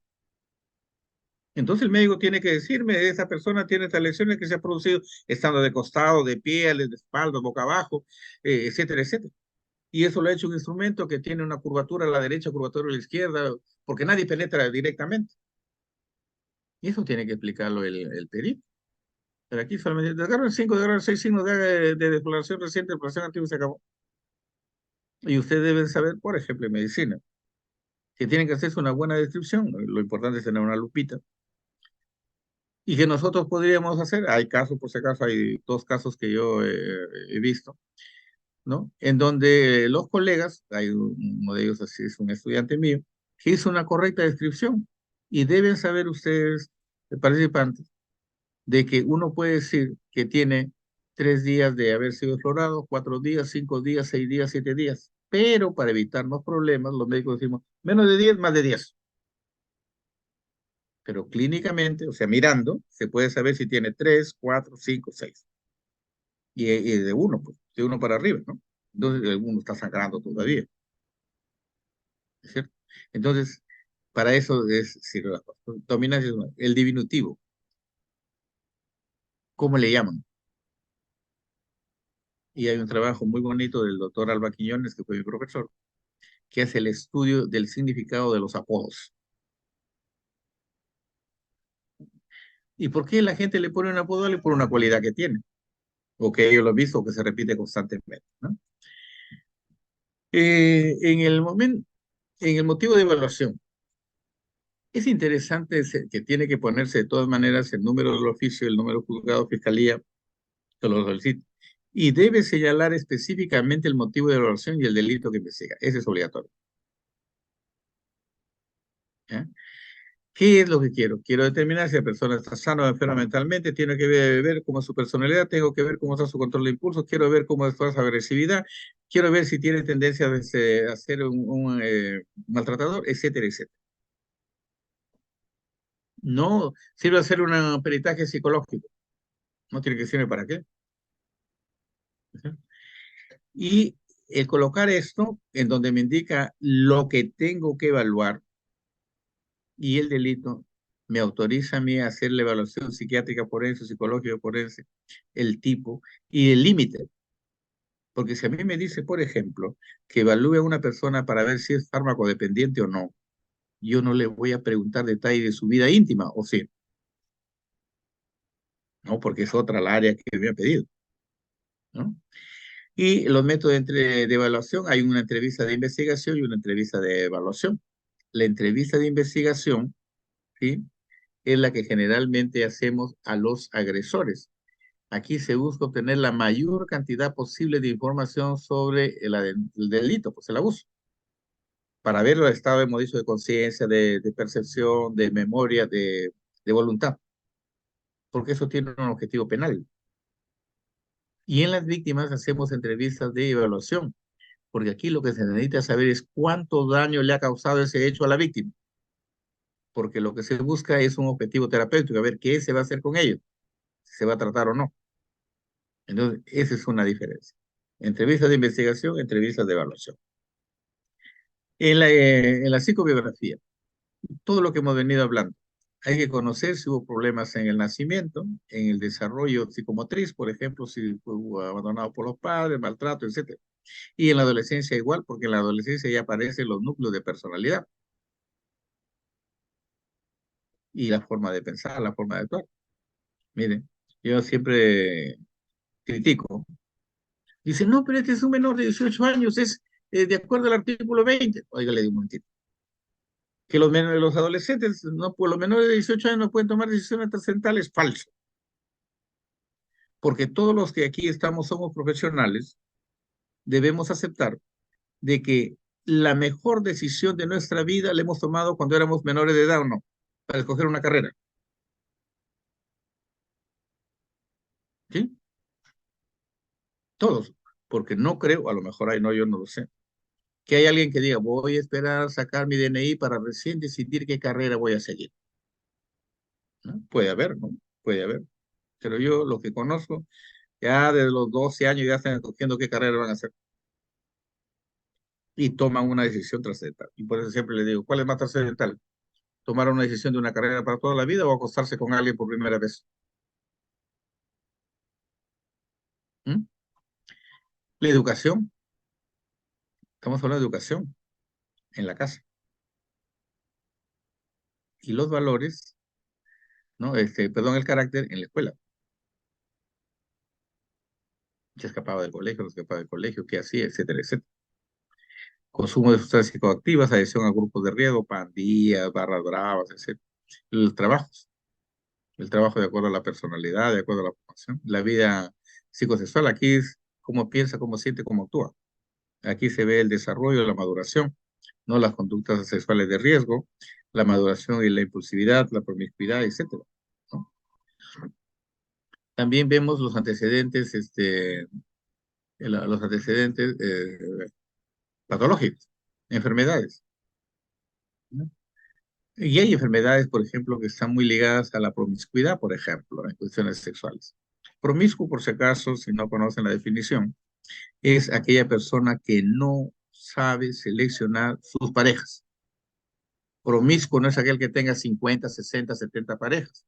Entonces el médico tiene que decirme, esa persona tiene estas lesiones que se han producido estando de costado, de pie, de espalda, boca abajo, etcétera, etcétera. Y eso lo ha hecho un instrumento que tiene una curvatura a la derecha, curvatura a la izquierda, porque nadie penetra directamente. Y eso tiene que explicarlo el perito. Pero aquí solamente desgarran 5, desgarran 6 signos de despoblación reciente, despoblación antigua y se acabó. Y ustedes deben saber, por ejemplo, en medicina, que tienen que hacerse una buena descripción. Lo importante es tener una lupita. Y que nosotros podríamos hacer, hay casos, por si acaso, hay 2 casos que yo he visto, ¿no? En donde los colegas, hay uno de ellos así es un estudiante mío, que hizo una correcta descripción. Y deben saber ustedes, participantes, de que uno puede decir que tiene 3 días de haber sido explorado, 4 días, 5 días, 6 días, 7 días. Pero para evitar más problemas, los médicos decimos menos de 10, más de 10. Pero clínicamente, o sea, mirando, se puede saber si tiene 3, 4, 5, 6. Y de uno, pues, de uno para arriba, ¿no? Entonces, uno está sangrando todavía, ¿es cierto? Entonces, para eso es sirve la cosa. Dominancia, el diminutivo, ¿cómo le llaman? Y hay un trabajo muy bonito del doctor Alba Quiñones, que fue mi profesor, que es el estudio del significado de los apodos. ¿Y por qué la gente le pone un apodo a alguien? Por una cualidad que tiene, o que ellos lo han visto, o que se repite constantemente, ¿no? En el momento, en el motivo de evaluación, es interesante que tiene que ponerse de todas maneras el número del oficio, el número juzgado, fiscalía, que lo solicite. Y debe señalar específicamente el motivo de evaluación y el delito que investiga. Ese es obligatorio. ¿Ya? ¿Qué es lo que quiero? Quiero determinar si la persona está sana o enferma mentalmente, tiene que ver cómo es su personalidad, tengo que ver cómo está su control de impulsos, quiero ver cómo está su agresividad, quiero ver si tiene tendencia a ser un maltratador, etcétera, etcétera. No sirve hacer un peritaje psicológico, no tiene que sirve para qué. ¿Sí? Y el colocar esto en donde me indica lo que tengo que evaluar y el delito me autoriza a mí a hacer la evaluación psiquiátrica forense, psicológica forense, el tipo y el límite. Porque si a mí me dice, por ejemplo, que evalúe a una persona para ver si es fármaco dependiente o no, yo no le voy a preguntar detalles de su vida íntima, o sí, ¿no? Porque es otra la área que me ha pedido, ¿no? Y los métodos de evaluación, hay una entrevista de investigación y una entrevista de evaluación. La entrevista de investigación, ¿sí? Es la que generalmente hacemos a los agresores. Aquí se busca obtener la mayor cantidad posible de información sobre el delito, pues el abuso, para ver el estado, hemos dicho, de conciencia, de percepción, de memoria, de voluntad, porque eso tiene un objetivo penal. Y en las víctimas hacemos entrevistas de evaluación, porque aquí lo que se necesita saber es cuánto daño le ha causado ese hecho a la víctima, porque lo que se busca es un objetivo terapéutico, a ver qué se va a hacer con ellos, si se va a tratar o no. Entonces, esa es una diferencia. Entrevistas de investigación, entrevistas de evaluación. En la psicobiografía, todo lo que hemos venido hablando, hay que conocer si hubo problemas en el nacimiento, en el desarrollo psicomotriz, por ejemplo, si fue abandonado por los padres, maltrato, etcétera. Y en la adolescencia igual, porque en la adolescencia ya aparecen los núcleos de personalidad y la forma de pensar, la forma de actuar. Miren, yo siempre critico. Dice, no, pero este es un menor de 18 años, es de acuerdo al artículo 20. Oiga, le digo un momentito. Que los adolescentes, no, pues los menores de 18 años no pueden tomar decisiones trascendentales, falso. Porque todos los que aquí estamos somos profesionales, debemos aceptar de que la mejor decisión de nuestra vida la hemos tomado cuando éramos menores de edad o no, para escoger una carrera. ¿Sí? Todos. Porque no creo, a lo mejor hay, no, yo no lo sé, que hay alguien que diga, voy a esperar a sacar mi DNI para recién decidir qué carrera voy a seguir. ¿No? Puede haber, ¿no? Puede haber. Pero yo lo que conozco, ya desde los 12 años ya están escogiendo qué carrera van a hacer y toman una decisión trascendental. Y por eso siempre le digo, ¿cuál es más trascendental? ¿Tomar una decisión de una carrera para toda la vida o acostarse con alguien por primera vez? ¿Mm? La educación, estamos hablando de educación en la casa. Y los valores, ¿no? Perdón, el carácter en la escuela. Se escapaba del colegio, no escapaba del colegio, qué hacía, etcétera, etcétera. Consumo de sustancias psicoactivas, adhesión a grupos de riesgo, pandillas, barras bravas, etcétera. Los trabajos, el trabajo de acuerdo a la personalidad, de acuerdo a la formación. La vida psicosexual aquí es cómo piensa, cómo siente, cómo actúa. Aquí se ve el desarrollo, la maduración, no las conductas sexuales de riesgo, la maduración y la impulsividad, la promiscuidad, etcétera, ¿no? También vemos los antecedentes, los antecedentes patológicos, enfermedades, ¿no? Y hay enfermedades, por ejemplo, que están muy ligadas a la promiscuidad, por ejemplo, en cuestiones sexuales. Promiscuo, por si acaso, si no conocen la definición, es aquella persona que no sabe seleccionar sus parejas. Promiscuo no es aquel que tenga 50, 60, 70 parejas.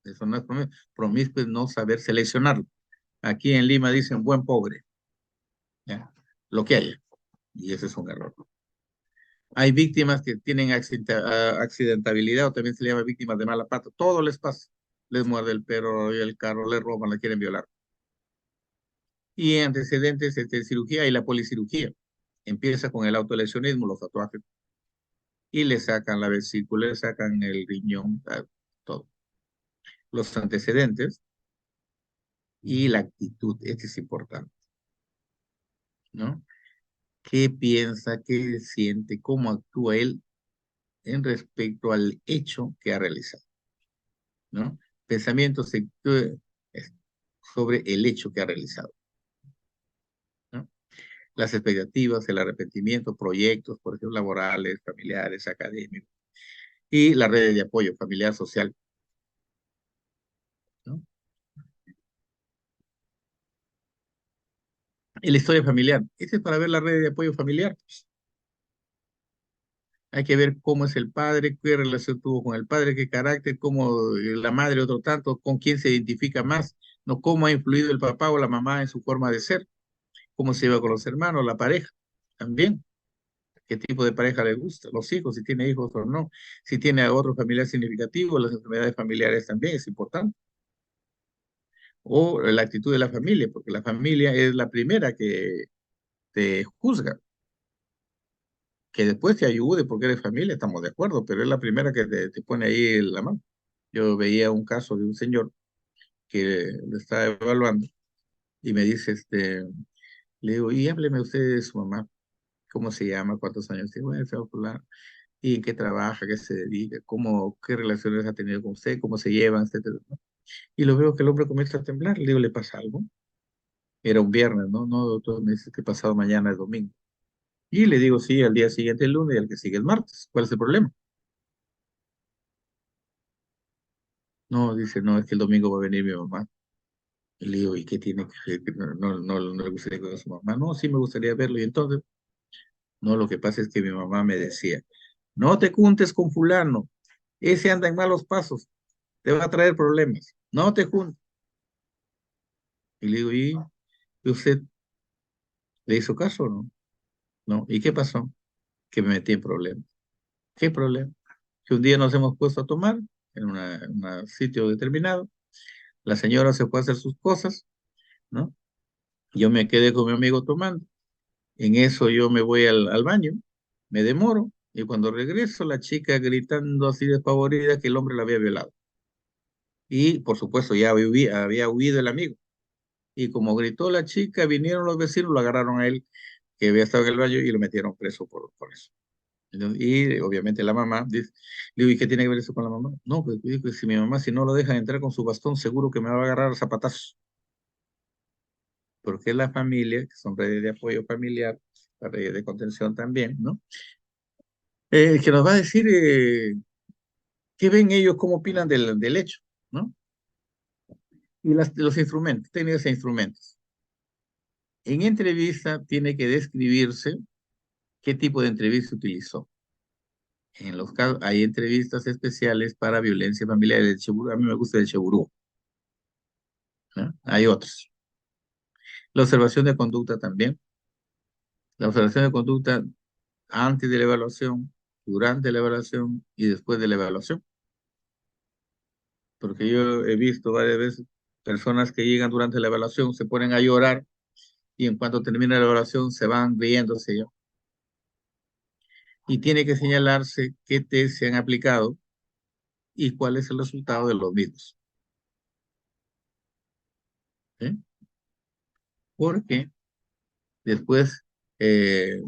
Eso no es promiscuo. Promiscuo es no saber seleccionarlo. Aquí en Lima dicen buen pobre, ¿ya? Lo que haya. Y ese es un error. Hay víctimas que tienen accidentabilidad o también se le llama víctimas de mala pata. Todo les pasa. les muerde el perro y el carro, le roban, la quieren violar. Y antecedentes de cirugía y la policirugía. Empieza con el autolesionismo, los tatuajes, y le sacan la vesícula, le sacan el riñón, todo. Los antecedentes y la actitud, este es importante, ¿no? ¿Qué piensa, qué siente, cómo actúa él en respecto al hecho que ha realizado, ¿no? Pensamientos sobre el hecho que ha realizado, ¿no? Las expectativas, el arrepentimiento, proyectos, por ejemplo, laborales, familiares, académicos, y las redes de apoyo familiar, social, ¿no? Y la historia familiar. Este es para ver la red de apoyo familiar, pues. Hay que ver cómo es el padre, qué relación tuvo con el padre, qué carácter, cómo la madre otro tanto, con quién se identifica más, no cómo ha influido el papá o la mamá en su forma de ser, cómo se lleva con los hermanos, la pareja, también, qué tipo de pareja le gusta, los hijos, si tiene hijos o no, si tiene a otro familiar significativo, las enfermedades familiares también es importante, o la actitud de la familia, porque la familia es la primera que te juzga, que después te ayude porque eres familia, estamos de acuerdo, pero es la primera que te pone ahí la mano. Yo veía un caso de un señor que lo estaba evaluando y me dice, le digo, y hábleme usted de su mamá, ¿cómo se llama? ¿Cuántos años tiene? Bueno, se va a hablar. ¿Y en qué trabaja? ¿Qué se dedica? ¿Qué relaciones ha tenido con usted? ¿Cómo se llevan? Etcétera, ¿no? Y lo veo que el hombre comienza a temblar. Le digo, ¿le pasa algo? Era un viernes, ¿no? No, doctor, me dice que pasado mañana es domingo. Y le digo, sí, al día siguiente el lunes y al que sigue el martes. ¿Cuál es el problema? No, dice, no, es que el domingo va a venir mi mamá. Y le digo, ¿y qué tiene que ver? Que no le gustaría ver a su mamá. No, sí me gustaría verlo. Y entonces, no, lo que pasa es que mi mamá me decía, no te juntes con fulano, ese anda en malos pasos, te va a traer problemas. No te juntes. Y le digo, ¿y usted le hizo caso o no? No. ¿Y qué pasó? Que me metí en problemas. ¿Qué problema? Que un día nos hemos puesto a tomar en un sitio determinado, la señora se fue a hacer sus cosas, ¿no? Yo me quedé con mi amigo tomando. En eso yo me voy al baño, me demoro, y cuando regreso, la chica gritando así despavorida que el hombre la había violado. Y por supuesto, ya había huido el amigo. Y como gritó la chica, vinieron los vecinos, lo agarraron a él, que había estado en el baño, y lo metieron preso por eso. Y obviamente la mamá dice, le digo, ¿y qué tiene que ver eso con la mamá? No, pues digo, si mi mamá, si no lo dejan entrar con su bastón, seguro que me va a agarrar a zapatazos. Porque la familia, que son redes de apoyo familiar, las redes de contención también, ¿no? Que nos va a decir qué ven ellos, cómo opinan del hecho, ¿no? Y los instrumentos, técnicas e instrumentos. En entrevista tiene que describirse qué tipo de entrevista utilizó. En los casos, hay entrevistas especiales para violencia familiar. A mí me gusta el Cheburú, ¿no? Hay otros. La observación de conducta también. La observación de conducta antes de la evaluación, durante la evaluación y después de la evaluación. Porque yo he visto varias veces personas que llegan durante la evaluación, se ponen a llorar y en cuanto termina la evaluación se van riéndose yo. Y tiene que señalarse qué test se han aplicado y cuál es el resultado de los mismos. ¿Sí? Porque después eh,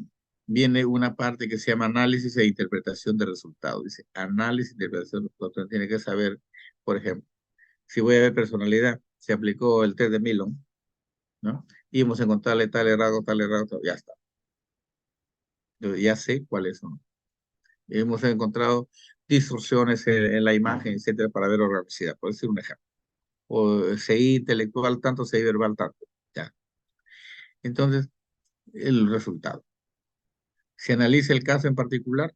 viene una parte que se llama análisis e interpretación de resultados. Dice análisis e interpretación de resultados. Tiene que saber, por ejemplo, si voy a ver personalidad, se aplicó el test de Milon, ¿no? Y hemos encontrado tal errado, ya está. Yo ya sé cuáles son. Hemos encontrado distorsiones en la imagen, etcétera, para ver organicidad, por decir un ejemplo. O CI intelectual tanto, CI verbal tanto. Ya. Entonces, el resultado. Se analiza el caso en particular,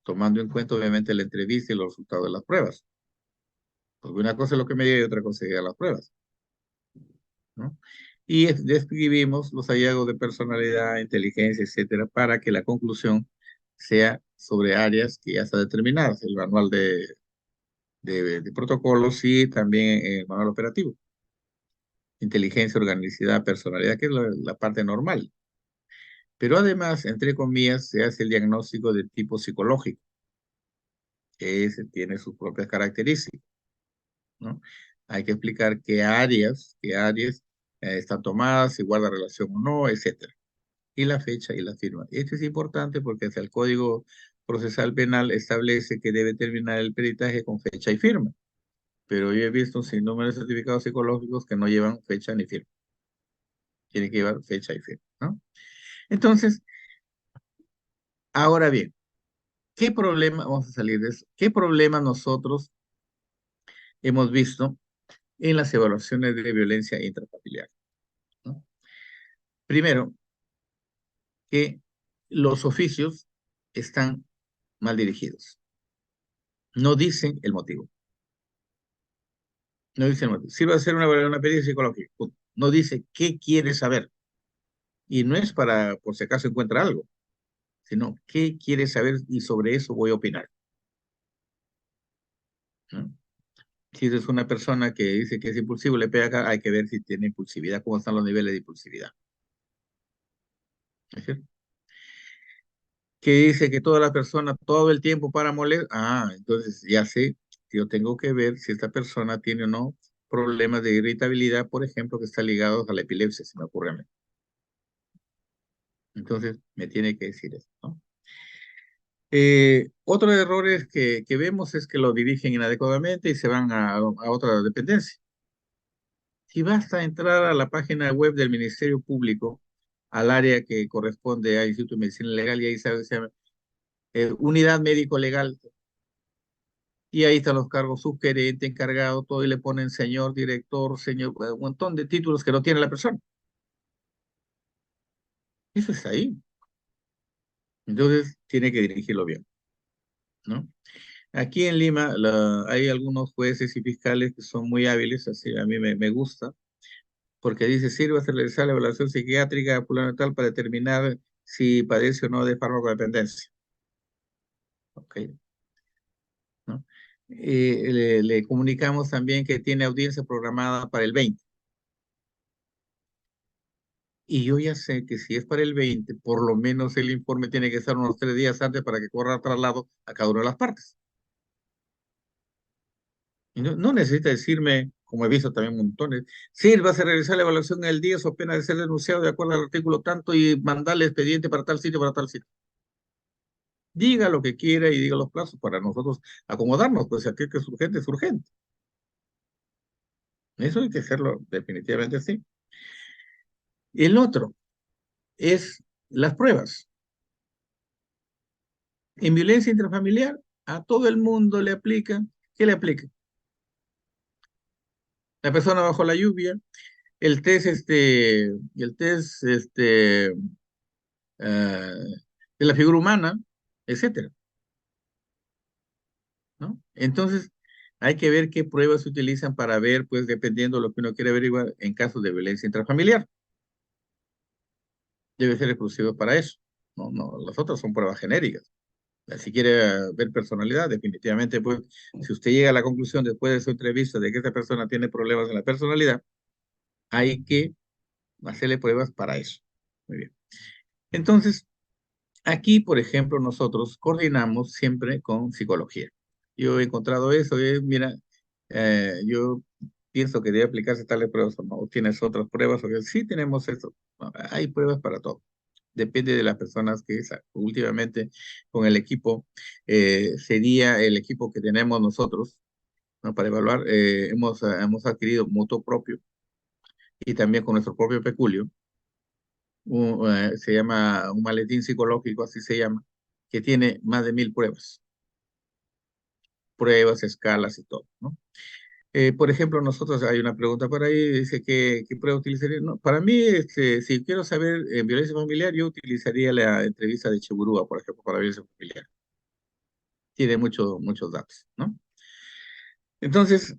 tomando en cuenta obviamente la entrevista y los resultados de las pruebas. Porque una cosa es lo que me diga y otra cosa es las pruebas, ¿no? Y describimos los hallazgos de personalidad, inteligencia, etcétera, para que la conclusión sea sobre áreas que ya están determinadas. El manual de protocolos y también manual operativo. Inteligencia, organicidad, personalidad, que es la parte normal. Pero además, entre comillas, se hace el diagnóstico de tipo psicológico, que ese tiene sus propias características, ¿no? Hay que explicar qué áreas están tomadas, si guarda relación o no, etcétera. Y la fecha y la firma. Esto es importante porque hasta el Código Procesal Penal establece que debe terminar el peritaje con fecha y firma. Pero yo he visto un sinnúmero de certificados psicológicos que no llevan fecha ni firma. Tiene que llevar fecha y firma, ¿no? Entonces, ahora bien, ¿qué problema, vamos a salir de eso, qué problema nosotros hemos visto en las evaluaciones de violencia intrafamiliar, ¿no? Primero, que los oficios están mal dirigidos. No dicen el motivo. No dicen el motivo. Sirve hacer una pericia psicológica. Punto. No dice qué quiere saber. Y no es para, por si acaso encuentra algo, sino qué quiere saber y sobre eso voy a opinar, ¿no? Si eres una persona que dice que es impulsivo, le pega acá, hay que ver si tiene impulsividad, cómo están los niveles de impulsividad. ¿Es cierto? Que dice que toda la persona todo el tiempo para molestar. Ah, entonces ya sé, yo tengo que ver si esta persona tiene o no problemas de irritabilidad, por ejemplo, que está ligado a la epilepsia, se me ocurre a mí. Entonces me tiene que decir eso, ¿no? Otro de errores que vemos es que lo dirigen inadecuadamente y se van a otra dependencia. Si basta entrar a la página web del Ministerio Público, al área que corresponde al Instituto de Medicina Legal, y ahí se llama Unidad Médico Legal, y ahí están los cargos: subgerente, encargado, todo, y le ponen señor director, señor, un montón de títulos que no tiene la persona. Eso está ahí. Entonces, tiene que dirigirlo bien, ¿no? Aquí en Lima hay algunos jueces y fiscales que son muy hábiles, así a mí me gusta, porque dice: sirva a realizar la evaluación psiquiátrica fulano tal para determinar si padece o no de farmacodependencia. ¿Ok? ¿No? Le comunicamos también que tiene audiencia programada para el 20. Y yo ya sé que si es para el 20, por lo menos el informe tiene que estar unos 3 días antes para que corra traslado a cada una de las partes. Y no necesita decirme, como he visto también montones: sirva a realizar la evaluación en el día, o pena de ser denunciado de acuerdo al artículo tanto y mandarle expediente para tal sitio, para tal sitio. Diga lo que quiera y diga los plazos para nosotros acomodarnos, pues aquel que es urgente es urgente. Eso hay que hacerlo definitivamente así. El otro es las pruebas. En violencia intrafamiliar, a todo el mundo le aplica. ¿Qué le aplica? La persona bajo la lluvia, el test ah, de la figura humana, etcétera, ¿no? Entonces, hay que ver qué pruebas se utilizan para ver, pues, dependiendo de lo que uno quiere averiguar en casos de violencia intrafamiliar. Debe ser exclusivo para eso. No, no, las otras son pruebas genéricas. Si quiere ver personalidad, definitivamente, pues, si usted llega a la conclusión después de su entrevista de que esta persona tiene problemas en la personalidad, hay que hacerle pruebas para eso. Muy bien. Entonces, aquí, por ejemplo, nosotros coordinamos siempre con psicología. Yo he encontrado eso, mira, yo pienso que debe aplicarse tales pruebas o no. ¿Tienes otras pruebas? O que sí tenemos eso. No, hay pruebas para todo. Depende de las personas que últimamente con el equipo, sería el equipo que tenemos nosotros, ¿no? Para evaluar, hemos adquirido mutuo propio y también con nuestro propio peculio. Se llama un maletín psicológico, así se llama, que tiene más de 1000 pruebas, escalas y todo, ¿no? Por ejemplo, nosotros, hay una pregunta por ahí, dice que, ¿qué prueba utilizaría? No, para mí, si quiero saber violencia familiar, yo utilizaría la entrevista de Cheburúa, por ejemplo, para violencia familiar. Tiene muchos datos, ¿no? Entonces,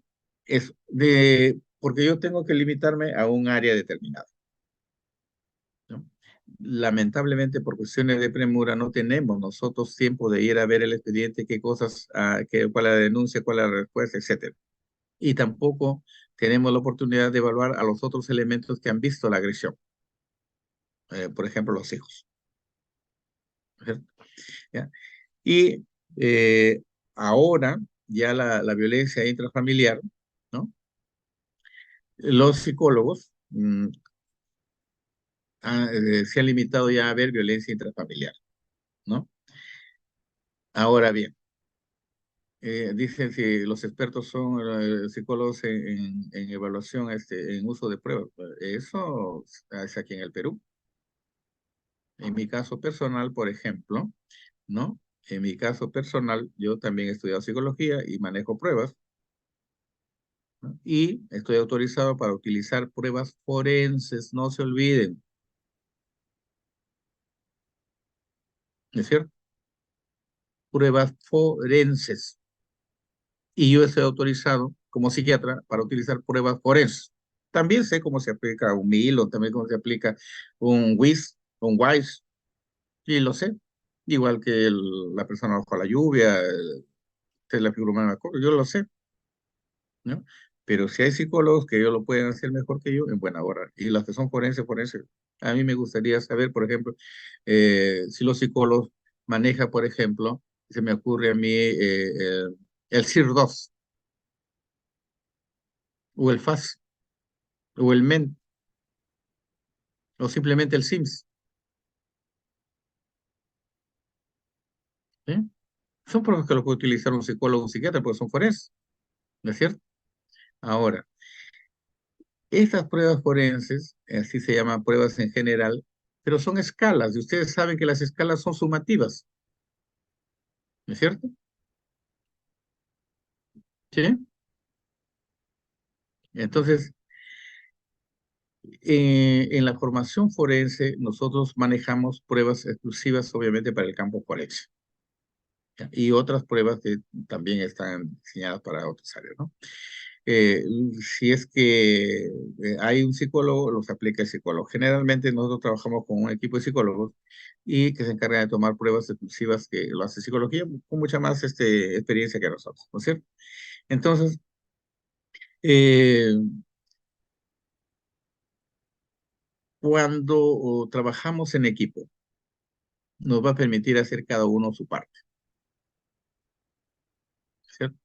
porque yo tengo que limitarme a un área determinada, ¿no? lamentablemente por cuestiones de premura no tenemos nosotros tiempo de ir a ver el expediente, qué cosas, cuál es la denuncia, cuál es la respuesta, etcétera. Y tampoco tenemos la oportunidad de evaluar a los otros elementos que han visto la agresión, por ejemplo, los hijos. ¿Cierto? ¿Ya? Y ahora ya la violencia intrafamiliar, ¿no? Los psicólogos se han limitado ya a ver violencia intrafamiliar, ¿no? Ahora bien, dicen si los expertos son psicólogos en evaluación, en uso de pruebas. Eso es aquí en el Perú. En mi caso personal, por ejemplo, ¿no? En mi caso personal, yo también he estudiado psicología y manejo pruebas, ¿no? Y estoy autorizado para utilizar pruebas forenses, no se olviden, ¿no es cierto? Pruebas forenses. Y yo estoy autorizado como psiquiatra para utilizar pruebas forenses. También sé cómo se aplica un MIL o también cómo se aplica un WIS, un WISE, y lo sé. Igual que la persona bajo la lluvia, la figura humana, yo lo sé, ¿no? Pero si hay psicólogos que ellos lo pueden hacer mejor que yo, en buena hora. Y las que son forenses, forenses, a mí me gustaría saber, por ejemplo, si los psicólogos manejan, por ejemplo, se me ocurre a mí el CIR-2 o el FAS o el MEN o simplemente el SIMS. ¿Sí? Son pruebas que lo puede utilizar un psicólogo o un psiquiatra porque son forenses, ¿no es cierto? Ahora, estas pruebas forenses, así se llaman pruebas en general, pero son escalas, y ustedes saben que las escalas son sumativas, ¿no es cierto? ¿Sí? Entonces, en la formación forense, nosotros manejamos pruebas exclusivas, obviamente, para el campo forense, ¿ya? Y otras pruebas que también están diseñadas para otras áreas, ¿no? Eh, si es que hay un psicólogo, los aplica el psicólogo. Generalmente nosotros trabajamos con un equipo de psicólogos y que se encarga de tomar pruebas exclusivas que lo hace psicología con mucha más experiencia que nosotros, ¿no es cierto? Entonces, eh, cuando trabajamos en equipo, nos va a permitir hacer cada uno su parte, ¿cierto?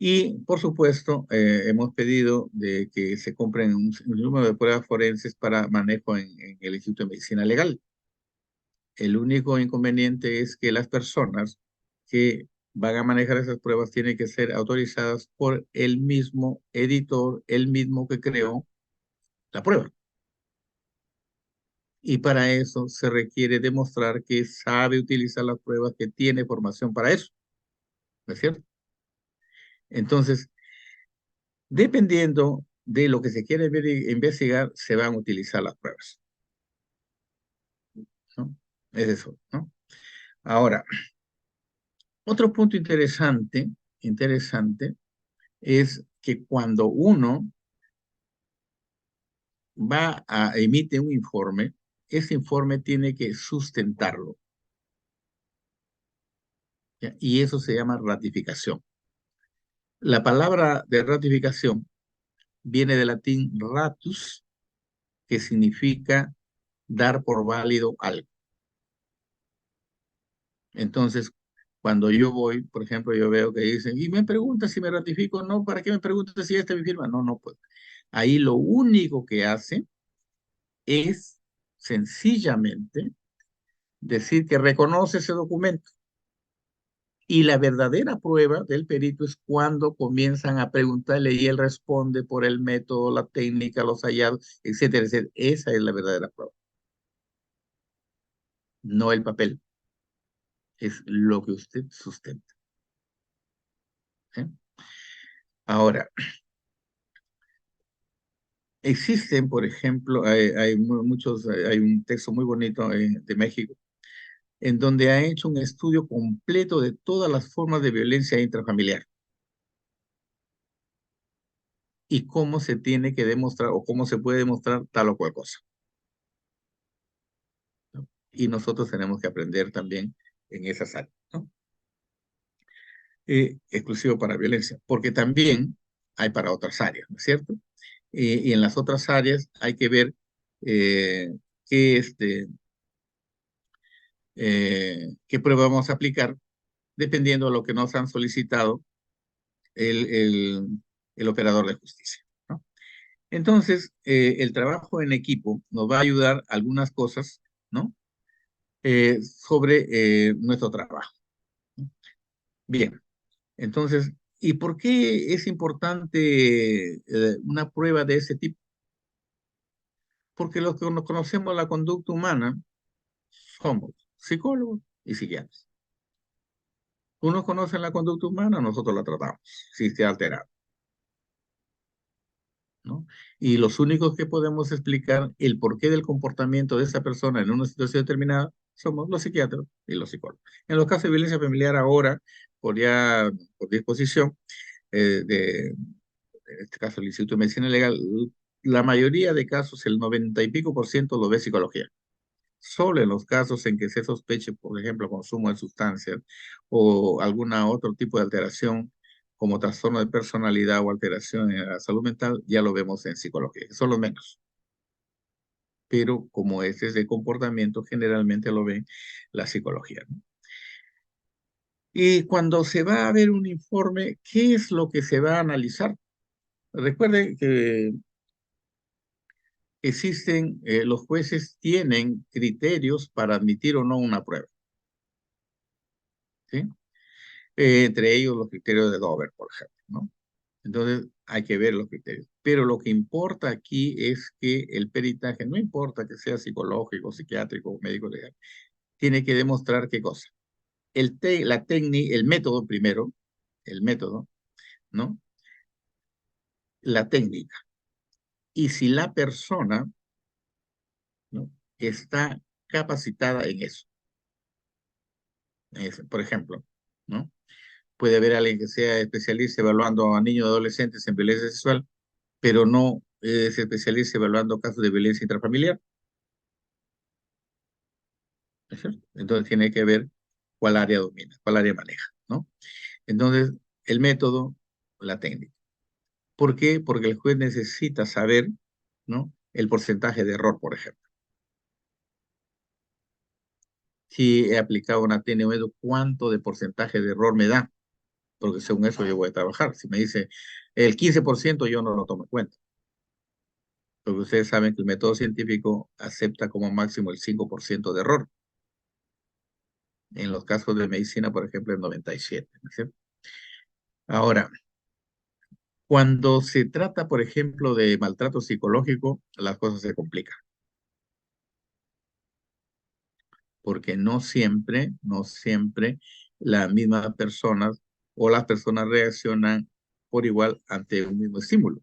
Y, por supuesto, hemos pedido de que se compren un número de pruebas forenses para manejo en el Instituto de Medicina Legal. El único inconveniente es que las personas que van a manejar esas pruebas tienen que ser autorizadas por el mismo editor, el mismo que creó la prueba. Y para eso se requiere demostrar que sabe utilizar las pruebas, que tiene formación para eso, ¿no es cierto? Entonces, dependiendo de lo que se quiere investigar, se van a utilizar las pruebas, ¿no? Es eso, ¿no? Ahora, otro punto interesante es que cuando uno va a emite un informe, ese informe tiene que sustentarlo, ¿ya? Y eso se llama ratificación. La palabra de ratificación viene del latín ratus, que significa dar por válido algo. Entonces, cuando yo voy, por ejemplo, yo veo que dicen, y me pregunta si me ratifico, no, ¿para qué me preguntas si esta es mi firma? No, no puedo. Ahí lo único que hace es sencillamente decir que reconoce ese documento. Y la verdadera prueba del perito es cuando comienzan a preguntarle y él responde por el método, la técnica, los hallazgos, etcétera, etcétera. Esa es la verdadera prueba, no el papel, es lo que usted sustenta. ¿Sí? Ahora, existen, por ejemplo, hay un texto muy bonito de México, en donde ha hecho un estudio completo de todas las formas de violencia intrafamiliar y cómo se tiene que demostrar o cómo se puede demostrar tal o cual cosa. y nosotros tenemos que aprender también en esas áreas, ¿no? Exclusivo para violencia, porque también hay para otras áreas, ¿no es cierto? Y en las otras áreas hay que ver eh, qué, qué prueba vamos a aplicar dependiendo de lo que nos han solicitado el, el, el operador de justicia, ¿no? Entonces, el trabajo en equipo nos va a ayudar algunas cosas, ¿no? Sobre nuestro trabajo, ¿no? Bien, entonces, ¿y por qué es importante una prueba de ese tipo? Porque los que nos conocemos la conducta humana somos psicólogos y psiquiatras. Unos conocen la conducta humana, nosotros la tratamos, si está alterada, ¿no? Y los únicos que podemos explicar el porqué del comportamiento de esa persona en una situación determinada somos los psiquiatras y los psicólogos. En los casos de violencia familiar ahora, por disposición en este caso el Instituto de Medicina Legal, la mayoría de casos, el 90 y pico por ciento lo ve psicología. Solo en los casos en que se sospeche, por ejemplo, consumo de sustancias o alguna otro tipo de alteración, como trastorno de personalidad o alteración en la salud mental, ya lo vemos en psicología, son los menos. Pero como ese es de comportamiento, generalmente lo ve la psicología, ¿no? Y cuando se va a ver un informe, ¿qué es lo que se va a analizar? Recuerde que existen, los jueces tienen criterios para admitir o no una prueba, ¿sí? Entre ellos los criterios de Dover, por ejemplo, ¿no? Entonces hay que ver los criterios. Pero lo que importa aquí es que el peritaje, no importa que sea psicológico, psiquiátrico o médico legal, tiene que demostrar qué cosa. La técnica, el método primero, el método, ¿no? La técnica. Y si la persona, ¿no? Está capacitada en eso. Por ejemplo, ¿no? Puede haber alguien que sea especialista evaluando a niños y adolescentes en violencia sexual, pero no es especialista evaluando casos de violencia intrafamiliar, ¿no es cierto? Entonces tiene que ver cuál área domina, cuál área maneja, ¿no? Entonces, el método, la técnica. ¿Por qué? Porque el juez necesita saber, ¿no? El porcentaje de error, por ejemplo. Si he aplicado una TNO, ¿cuánto de porcentaje de error me da? Porque según eso yo voy a trabajar. Si me dice el 15%, yo no lo tomo en cuenta. Porque ustedes saben que el método científico acepta como máximo el 5% de error. En los casos de medicina, por ejemplo, el 97%, ¿no es cierto? Ahora, cuando se trata, por ejemplo, de maltrato psicológico, las cosas se complican. Porque no siempre las mismas personas o las personas reaccionan por igual ante un mismo estímulo.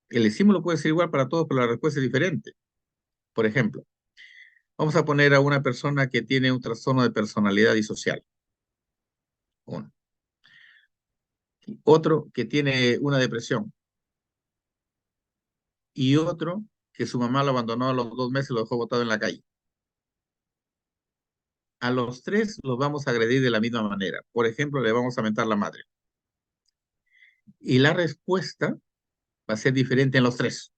El estímulo puede ser igual para todos, pero la respuesta es diferente. Por ejemplo, vamos a poner a una persona que tiene un trastorno de personalidad disocial. Uno. Otro que tiene una depresión. Y otro que su mamá lo abandonó a los 2 meses y lo dejó botado en la calle. A los tres los vamos a agredir de la misma manera. Por ejemplo, le vamos a mentar la madre. Y la respuesta va a ser diferente en los tres.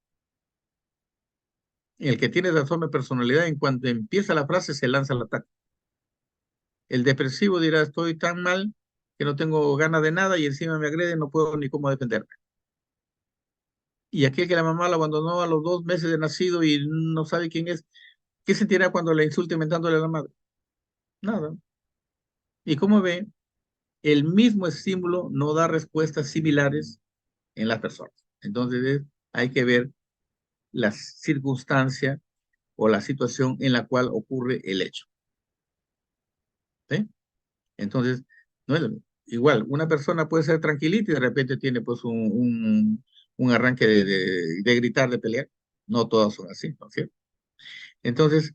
El que tiene trastorno de personalidad, en cuanto empieza la frase, se lanza al ataque. El depresivo dirá, estoy tan mal que no tengo ganas de nada y encima me agrede, no puedo ni cómo defenderme. Y aquel que la mamá lo abandonó a los 2 meses de nacido y no sabe quién es, ¿qué sentirá cuando le insulte mentándole a la madre? Nada. Y como ve, el mismo estímulo no da respuestas similares en las personas. Entonces hay que ver la circunstancia o la situación en la cual ocurre el hecho, ¿sí? Entonces, no es lo mismo. Igual, una persona puede ser tranquilita y de repente tiene pues un arranque de gritar, de pelear. No todas son así, ¿no es cierto? Entonces,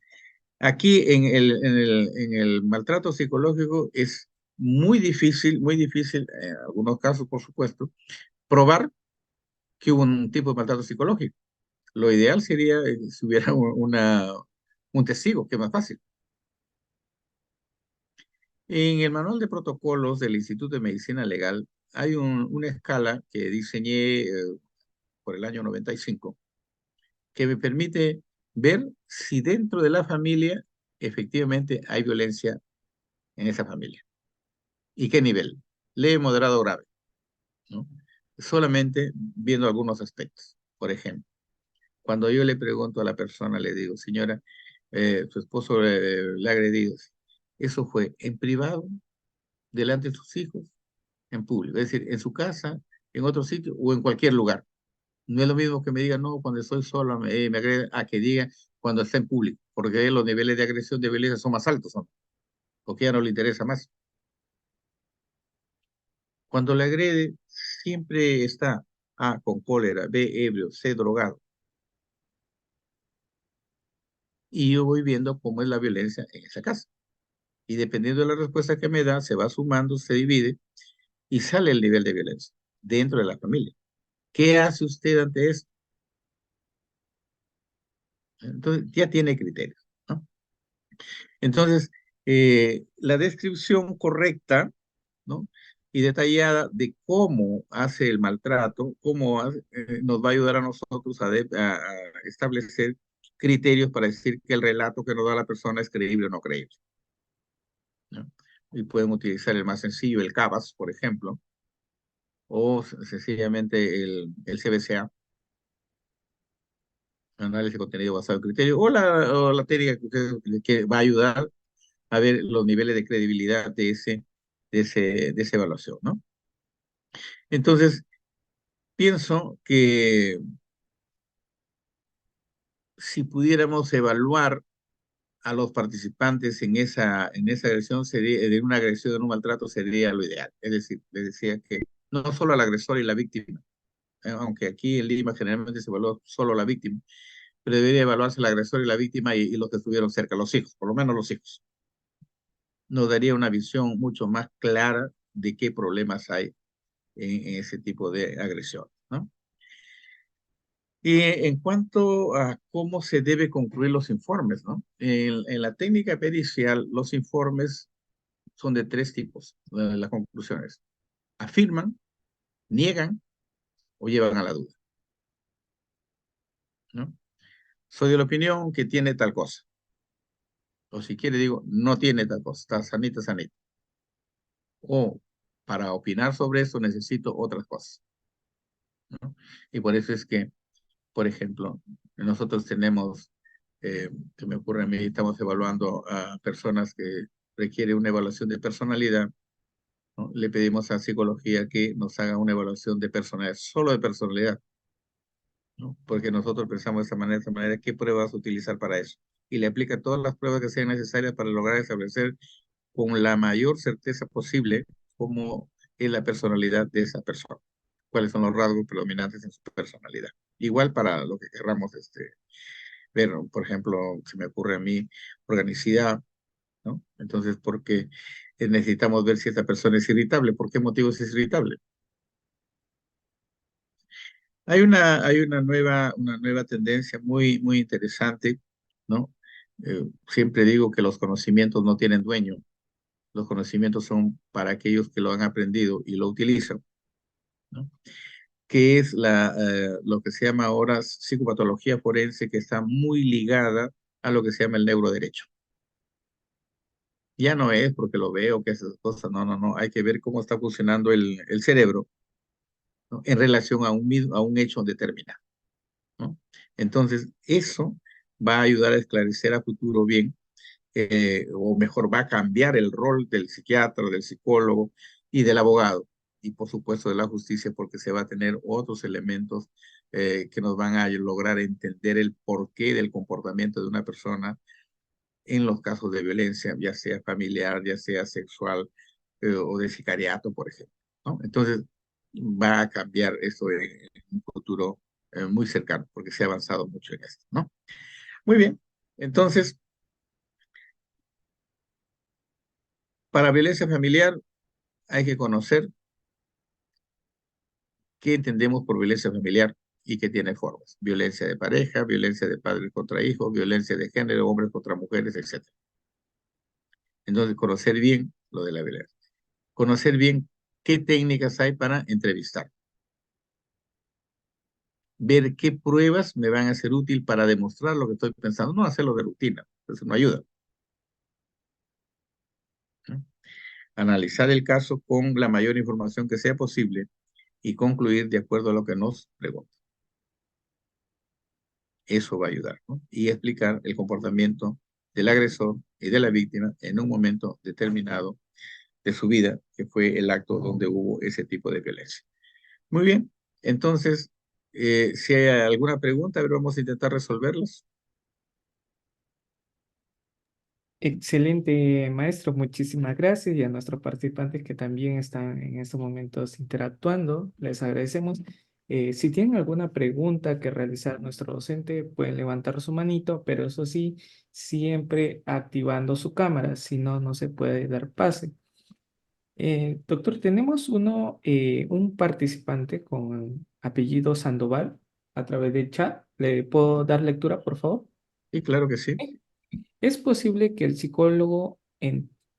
aquí en el maltrato psicológico es muy difícil, en algunos casos, por supuesto, probar que hubo un tipo de maltrato psicológico. Lo ideal sería si hubiera un testigo, que es más fácil. En el manual de protocolos del Instituto de Medicina Legal hay una escala que diseñé por el año 95 que me permite ver si dentro de la familia efectivamente hay violencia en esa familia. ¿Y qué nivel? Leve, moderado, grave, ¿no? Solamente viendo algunos aspectos. Por ejemplo, cuando yo le pregunto a la persona, le digo, señora, su esposo le ha agredido. ¿Eso fue en privado, delante de sus hijos, en público? Es decir, en su casa, en otro sitio o en cualquier lugar. No es lo mismo que me diga, no, cuando estoy solo me agrede, a que diga cuando está en público, porque los niveles de agresión, de violencia son más altos, ¿no? Porque ya no le interesa más. Cuando le agrede, siempre está A, con cólera, B, ebrio, C, drogado. Y yo voy viendo cómo es la violencia en esa casa. Y dependiendo de la respuesta que me da, se va sumando, se divide y sale el nivel de violencia dentro de la familia. ¿Qué hace usted ante eso? Entonces, ya tiene criterios, ¿no? Entonces, la descripción correcta, ¿no? Y detallada de cómo hace el maltrato, nos va a ayudar a nosotros a establecer criterios para decir que el relato que nos da la persona es creíble o no creíble, ¿no? Y pueden utilizar el más sencillo, el CABAS, por ejemplo, o sencillamente el CBCA, análisis de contenido basado en criterio, o la técnica que va a ayudar a ver los niveles de credibilidad de esa evaluación, ¿no? Entonces, pienso que si pudiéramos evaluar a los participantes en esa agresión, de una agresión, de un maltrato, sería lo ideal. Es decir, les decía que no solo al agresor y la víctima, aunque aquí en Lima generalmente se evalúa solo la víctima, pero debería evaluarse el agresor y la víctima y los que estuvieron cerca, los hijos, por lo menos los hijos. Nos daría una visión mucho más clara de qué problemas hay en ese tipo de agresión, ¿no? Y en cuanto a cómo se debe concluir los informes, ¿no? En la técnica pericial, los informes son de tres tipos, las conclusiones. Afirman, niegan o llevan a la duda, ¿no? Soy de la opinión que tiene tal cosa. O si quiere digo, no tiene tal cosa, está sanita, sanita. O para opinar sobre eso necesito otras cosas, ¿no? Y por eso es que, por ejemplo, nosotros tenemos, se me ocurre a mí, estamos evaluando a personas que requieren una evaluación de personalidad, ¿no? Le pedimos a psicología que nos haga una evaluación de personalidad, solo de personalidad, ¿no? Porque nosotros pensamos de esta manera, ¿qué pruebas utilizar para eso? Y le aplica todas las pruebas que sean necesarias para lograr establecer con la mayor certeza posible cómo es la personalidad de esa persona, cuáles son los rasgos predominantes en su personalidad. Igual para lo que queramos ver, ¿no? Por ejemplo, se me ocurre a mí organicidad, ¿no? Entonces, ¿por qué necesitamos ver si esta persona es irritable? ¿Por qué motivos es irritable? Hay una nueva tendencia muy, muy interesante, ¿no? Siempre digo que los conocimientos no tienen dueño. Los conocimientos son para aquellos que lo han aprendido y lo utilizan, ¿no? Que es lo que se llama ahora psicopatología forense, que está muy ligada a lo que se llama el neuroderecho. Ya no es porque lo veo que esas cosas, no, no, no, hay que ver cómo está funcionando el cerebro, ¿no? En relación a un hecho determinado, ¿no? Entonces, eso va a ayudar a esclarecer a futuro bien, o mejor, va a cambiar el rol del psiquiatra, del psicólogo y del abogado, y por supuesto de la justicia, porque se va a tener otros elementos que nos van a lograr entender el porqué del comportamiento de una persona en los casos de violencia, ya sea familiar, ya sea sexual, o de sicariato, por ejemplo, ¿no? Entonces, va a cambiar eso en un futuro muy cercano, porque se ha avanzado mucho en esto, ¿no? Muy bien. Entonces, para violencia familiar hay que conocer qué entendemos por violencia familiar, y que tiene formas. Violencia de pareja, violencia de padres contra hijos, violencia de género, hombres contra mujeres, etc. Entonces, conocer bien lo de la violencia. Conocer bien qué técnicas hay para entrevistar. Ver qué pruebas me van a ser útil para demostrar lo que estoy pensando, no hacerlo de rutina, eso no ayuda, ¿no? Analizar el caso con la mayor información que sea posible y concluir de acuerdo a lo que nos preguntan. Eso va a ayudar, ¿no? Y explicar el comportamiento del agresor y de la víctima en un momento determinado de su vida, que fue el acto donde hubo ese tipo de violencia. Muy bien, entonces, si hay alguna pregunta, a ver, vamos a intentar resolverlas. Excelente, maestro. Muchísimas gracias. Y a nuestros participantes que también están en estos momentos interactuando, les agradecemos. Si tienen alguna pregunta que realizar a nuestro docente, pueden levantar su manito, pero eso sí, siempre activando su cámara, si no, no se puede dar pase. Doctor, tenemos un participante con apellido Sandoval a través del chat. ¿Le puedo dar lectura, por favor? Sí, claro que sí. ¿Es posible que el psicólogo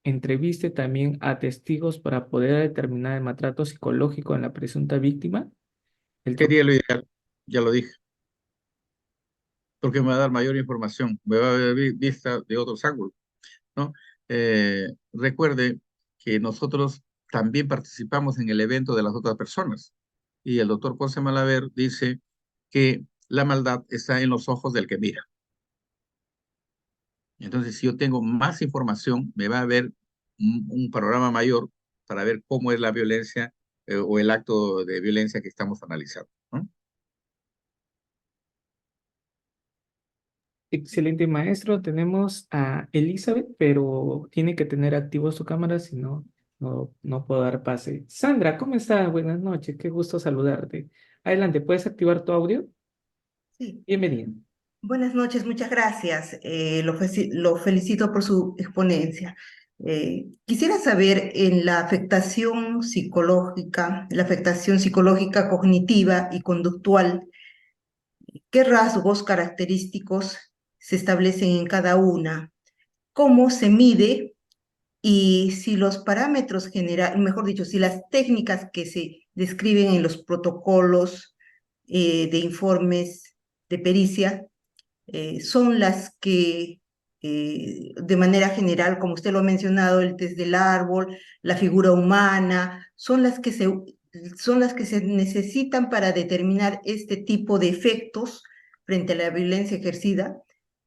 entreviste también a testigos para poder determinar el maltrato psicológico en la presunta víctima? El doc- Sería lo ideal, ya lo dije, porque me va a dar mayor información, me va a dar vista de otros ángulos, ¿no? Recuerde que nosotros también participamos en el evento de las otras personas, y el doctor Ponce Malaver dice que la maldad está en los ojos del que mira. Entonces, si yo tengo más información, me va a ver un panorama mayor para ver cómo es la violencia o el acto de violencia que estamos analizando, ¿no? Excelente maestro. Tenemos a Elizabeth, pero tiene que tener activo su cámara, si no, no puedo dar pase. Sandra, ¿cómo estás? Buenas noches, qué gusto saludarte. Adelante, ¿puedes activar tu audio? Sí, Bienvenido. buenas noches, muchas gracias. Lo felicito por su exponencia. Quisiera saber en la afectación psicológica, cognitiva y conductual, ¿qué rasgos característicos se establecen en cada una? ¿Cómo se mide? Y si los parámetros generales, mejor dicho, si las técnicas que se describen en los protocolos de informes de pericia son las que de manera general, como usted lo ha mencionado, el test del árbol, la figura humana, son las que se necesitan para determinar este tipo de efectos frente a la violencia ejercida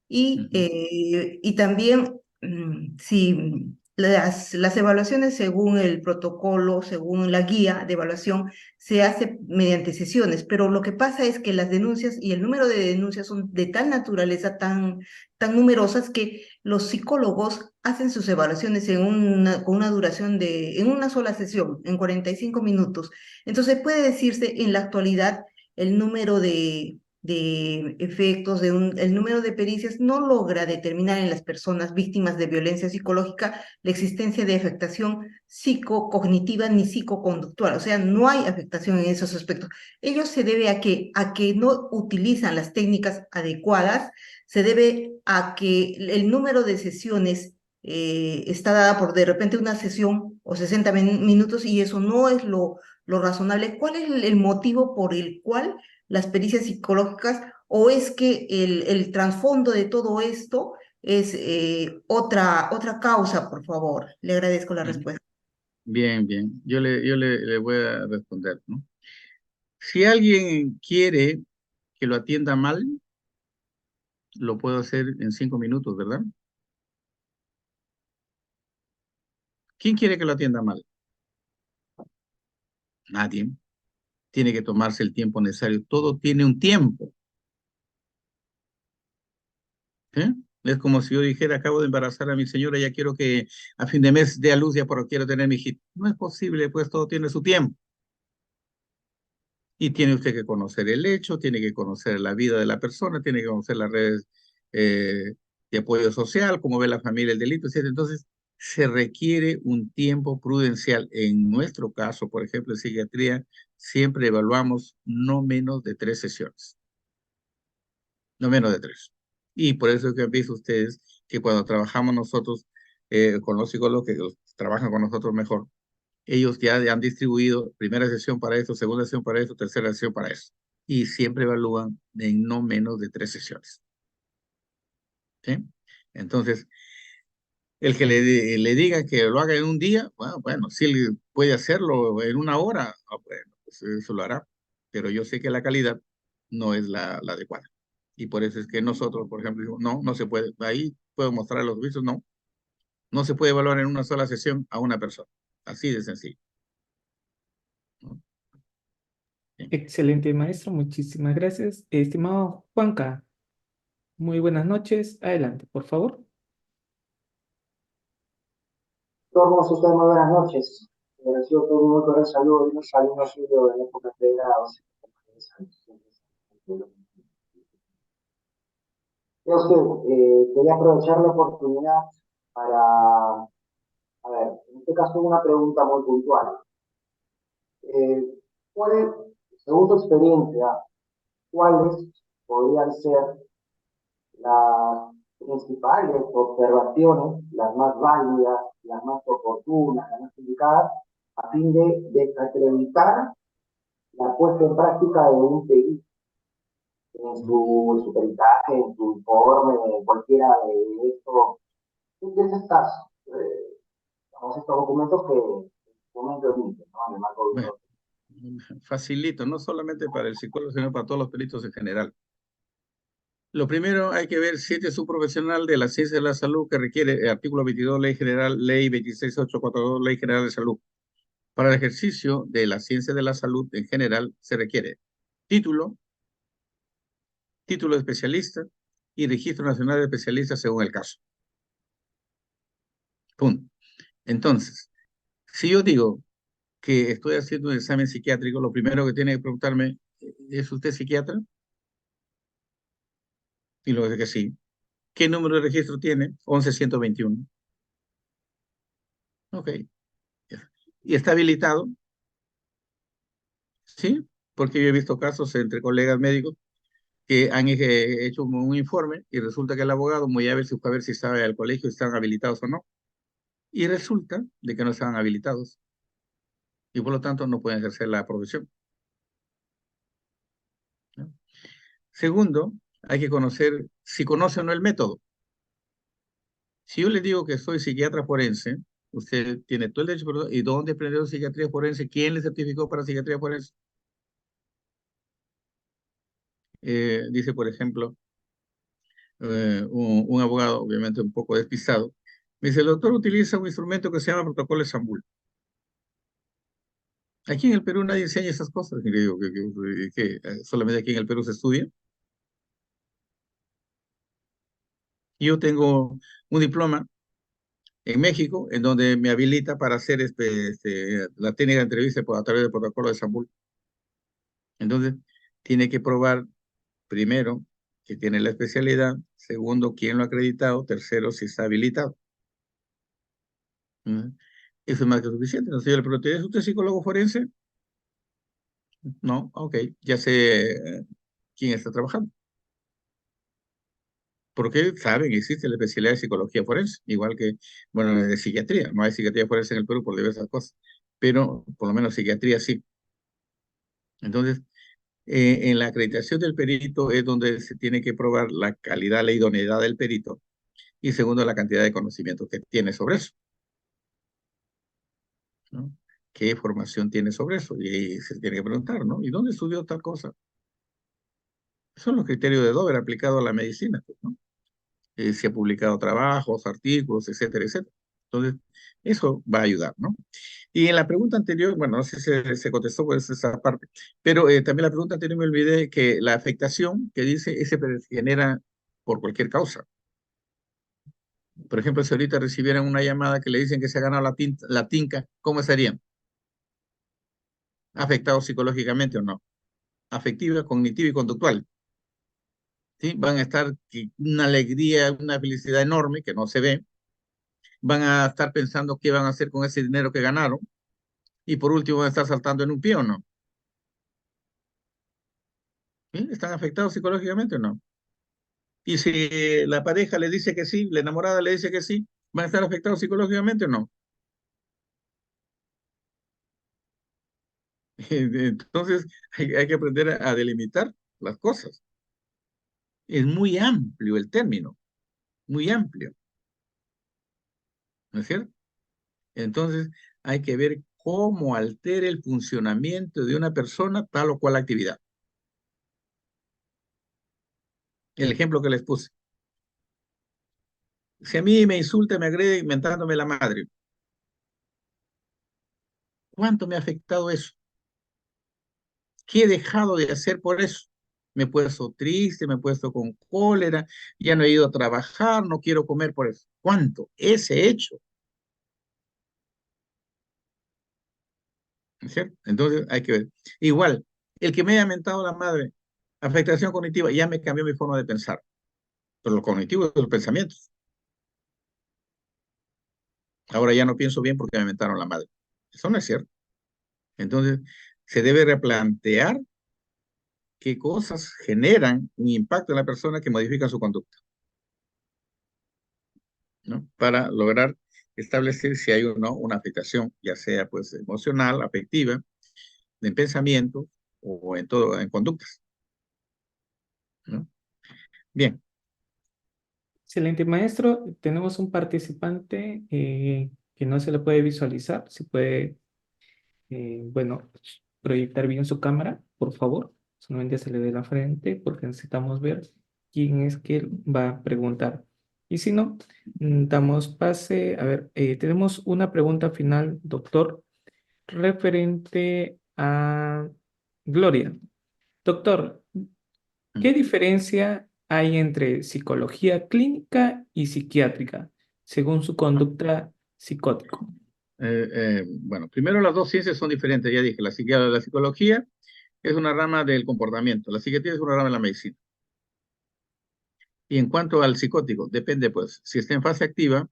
Ujú. y también si las evaluaciones según el protocolo, según la guía de evaluación, se hace mediante sesiones, pero lo que pasa es que las denuncias y el número de denuncias son de tal naturaleza, tan numerosas, que los psicólogos hacen sus evaluaciones con una duración en una sola sesión, en 45 minutos. Entonces puede decirse en la actualidad el número de efectos, el número de pericias no logra determinar en las personas víctimas de violencia psicológica la existencia de afectación psicocognitiva ni psicoconductual, o sea, no hay afectación en esos aspectos. Ello se debe a que no utilizan las técnicas adecuadas, se debe a que el número de sesiones está dada por de repente una sesión o 60 minutos y eso no es lo razonable. ¿Cuál es el motivo por el cual las pericias psicológicas o es que el trasfondo de todo esto es otra causa, por favor? Le agradezco la Ujú. respuesta. Bien, bien. Le voy a responder, ¿no? Si alguien quiere que lo atienda mal, lo puedo hacer en 5 minutos, ¿verdad? ¿Quién quiere que lo atienda mal? Nadie. Tiene que tomarse el tiempo necesario. Todo tiene un tiempo, ¿eh? Es como si yo dijera, acabo de embarazar a mi señora, ya quiero que a fin de mes dé a luz, ya porque quiero tener mi hijito. No es posible, pues todo tiene su tiempo. Y tiene usted que conocer el hecho, tiene que conocer la vida de la persona, tiene que conocer las redes de apoyo social, cómo ve la familia el delito, etc. Entonces, se requiere un tiempo prudencial. En nuestro caso, por ejemplo, en psiquiatría, siempre evaluamos no menos de 3 sesiones, no menos de 3. Y por eso es que han visto ustedes que cuando trabajamos nosotros con los psicólogos que trabajan con nosotros mejor, ellos ya han distribuido primera sesión para esto, segunda sesión para esto, tercera sesión para eso. Y siempre evalúan en no menos de 3 sesiones. ¿Sí? Entonces, el que le diga que lo haga en un día, bueno, si él puede hacerlo en una hora, bueno, pues eso lo hará. Pero yo sé que la calidad no es la adecuada. Y por eso es que nosotros, por ejemplo, digo, no se puede. Ahí puedo mostrar los vicios, no se puede evaluar en una sola sesión a una persona. Así de sencillo. ¿No? Bien. Excelente, maestro. Muchísimas gracias. Estimado Juanca, muy buenas noches. Adelante, por favor. Todos ustedes muy buenas noches. Recibo todo un muy cordial saludo y un saludo suyo en época de grado. Yo usted, quería aprovechar la oportunidad para, a ver, en este caso una pregunta muy puntual. ¿Cuál es, según tu experiencia, cuáles podrían ser las principales observaciones, las más válidas, las más oportunas, las más indicadas, a fin de desacreditar la puesta en práctica de un perito en su peritaje, en su informe, en cualquiera de estos, digamos, estos documentos que momento emite, ¿no? En el marco de un Bueno, facilito, no solamente para el psicólogo, sino para todos los peritos en general. Lo primero, hay que ver si este es un profesional de la ciencia de la salud que requiere el artículo 22, Ley General, Ley 26842, Ley General de Salud. Para el ejercicio de la ciencia de la salud en general se requiere título, título de especialista y registro nacional de especialistas según el caso. Punto. Entonces, si yo digo que estoy haciendo un examen psiquiátrico, lo primero que tiene que preguntarme, ¿es usted psiquiatra? Y luego dice que sí. ¿Qué número de registro tiene? 11121. Ok. ¿Y está habilitado? Sí, porque yo he visto casos entre colegas médicos que han hecho un informe y resulta que el abogado muy a ver si fue a ver si estaba al colegio, si estaban habilitados o no. Y resulta de que no estaban habilitados y por lo tanto no pueden ejercer la profesión, ¿no? Segundo, hay que conocer si conoce o no el método. Si yo le digo que soy psiquiatra forense, usted tiene todo el derecho, pero ¿y dónde aprendió psiquiatría forense? ¿Quién le certificó para psiquiatría forense? Dice, por ejemplo, un abogado, obviamente un poco despistado, me dice, el doctor utiliza un instrumento que se llama protocolo de Estambul. Aquí en el Perú nadie enseña esas cosas. Y le digo, ¿solamente aquí en el Perú se estudia? Yo tengo un diploma en México en donde me habilita para hacer la técnica de entrevista a través del protocolo de Estambul. Entonces, tiene que probar, primero, que tiene la especialidad, segundo, quién lo ha acreditado, tercero, si está habilitado. ¿Mm? Eso es más que suficiente. Entonces yo le pregunté, ¿es usted psicólogo forense? No, ok, ya sé quién está trabajando. Porque saben, existe la especialidad de psicología forense, igual que, bueno, de psiquiatría. No hay psiquiatría forense en el Perú por diversas cosas, pero por lo menos psiquiatría sí. Entonces, en la acreditación del perito es donde se tiene que probar la calidad, la idoneidad del perito y segundo, la cantidad de conocimiento que tiene sobre eso, ¿no? ¿Qué formación tiene sobre eso? Y ahí se tiene que preguntar, ¿no? ¿Y dónde estudió tal cosa? Son los criterios de Dover aplicados a la medicina, pues, ¿no? Se ha publicado trabajos, artículos, etcétera, etcétera. Entonces, eso va a ayudar, ¿no? Y en la pregunta anterior, bueno, no sé si se contestó pues esa parte, pero también la pregunta anterior me olvidé que la afectación que dice se genera por cualquier causa. Por ejemplo, si ahorita recibieran una llamada que le dicen que se ha ganado la tinca, ¿cómo estarían? ¿Afectados psicológicamente o no? Afectiva, cognitiva y conductual. ¿Sí? Van a estar una alegría, una felicidad enorme que no se ve, van a estar pensando qué van a hacer con ese dinero que ganaron, y por último van a estar saltando en un pie o no. ¿Sí? ¿Están afectados psicológicamente o no? Y si la pareja le dice que sí, la enamorada le dice que sí, ¿van a estar afectados psicológicamente o no? Entonces hay que aprender a delimitar las cosas. Es muy amplio el término, muy amplio, ¿no es cierto? Entonces hay que ver cómo altera el funcionamiento de una persona tal o cual actividad. El ejemplo que les puse. Si a mí me insulta, me agrede inventándome la madre, ¿cuánto me ha afectado eso? ¿Qué he dejado de hacer por eso? Me he puesto triste, me he puesto con cólera, ya no he ido a trabajar, no quiero comer por eso. ¿Cuánto? Ese hecho, ¿no es cierto? Entonces hay que ver. Igual, el que me haya mentado la madre, afectación cognitiva, ya me cambió mi forma de pensar. Pero lo cognitivo es los pensamientos. Ahora ya no pienso bien porque me mentaron la madre. Eso no es cierto. Entonces, se debe replantear qué cosas generan un impacto en la persona que modifica su conducta, ¿no? Para lograr establecer si hay o no una afectación, ya sea pues emocional, afectiva, en pensamiento o en todo, en conductas, ¿no? Bien. Excelente, maestro. Tenemos un participante que no se le puede visualizar. Si puede, bueno, proyectar bien su cámara, por favor. Solamente se le dé la frente porque necesitamos ver quién es que va a preguntar. Y si no, damos pase. A ver, tenemos una pregunta final, doctor, referente a Gloria. Doctor, ¿qué diferencia hay entre psicología clínica y psiquiátrica según su conducta psicótica? Bueno, primero las dos ciencias son diferentes, ya dije, la psicología es una rama del comportamiento, la psiquiatría es una rama de la medicina. Y en cuanto al psicótico, depende pues, si está en fase activa,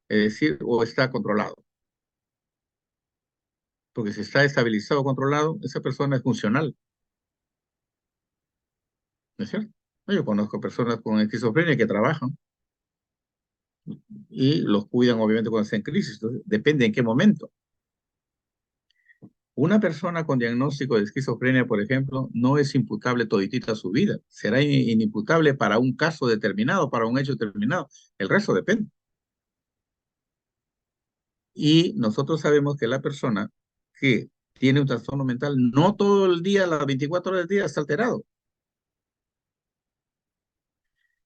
es decir, o está controlado. Porque si está estabilizado o controlado, esa persona es funcional, ¿no es cierto? Yo conozco personas con esquizofrenia que trabajan y los cuidan obviamente cuando están en crisis. Entonces, depende en qué momento. Una persona con diagnóstico de esquizofrenia, por ejemplo, no es imputable toditita su vida. Será inimputable para un caso determinado, para un hecho determinado. El resto depende. Y nosotros sabemos que la persona que tiene un trastorno mental, no todo el día, las 24 horas del día, está alterado.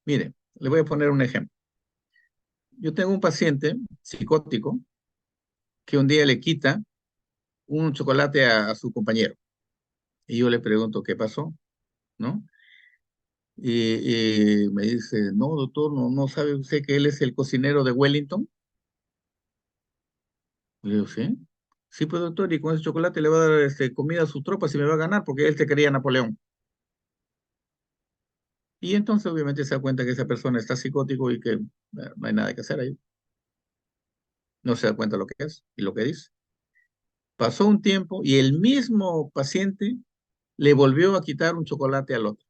Mire, le voy a poner un ejemplo. Yo tengo un paciente psicótico que un día le quita un chocolate a su compañero. Y yo le pregunto, ¿qué pasó? ¿No? Y me dice, no, doctor, no sabe usted que él es el cocinero de Wellington. Y yo, sí. Sí, pues doctor, y con ese chocolate le va a dar comida a su tropa si me va a ganar, porque él se quería Napoleón. Y entonces obviamente se da cuenta que esa persona está psicótico y que no hay nada que hacer ahí. No se da cuenta lo que es y lo que dice. Pasó un tiempo y el mismo paciente le volvió a quitar un chocolate al otro,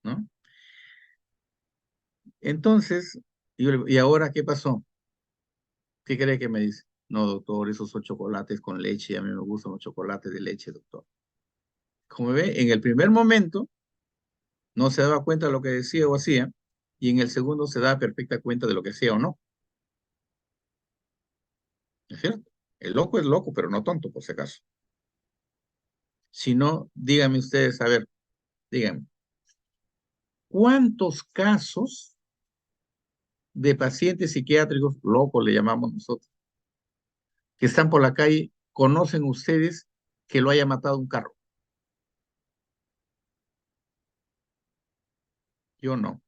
¿no? Entonces, ¿y ahora qué pasó? ¿Qué cree que me dice? No, doctor, esos son chocolates con leche y a mí me gustan los chocolates de leche, doctor. Como ve, en el primer momento no se daba cuenta de lo que decía o hacía y en el segundo se da perfecta cuenta de lo que hacía o no. ¿Es cierto? El loco es loco, pero no tonto, por si acaso. Si no, díganme ustedes, a ver, díganme, ¿cuántos casos de pacientes psiquiátricos, locos le llamamos nosotros, que están por la calle, conocen ustedes que lo haya matado un carro? Yo no.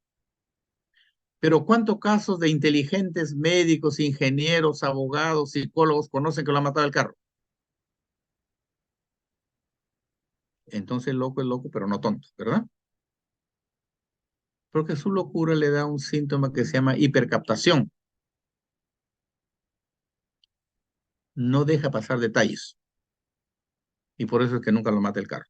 Pero ¿cuántos casos de inteligentes médicos, ingenieros, abogados, psicólogos conocen que lo ha matado el carro? Entonces loco es loco, pero no tonto, ¿verdad? Porque su locura le da un síntoma que se llama hipercaptación. no deja pasar detalles. Y por eso es que nunca lo mata el carro.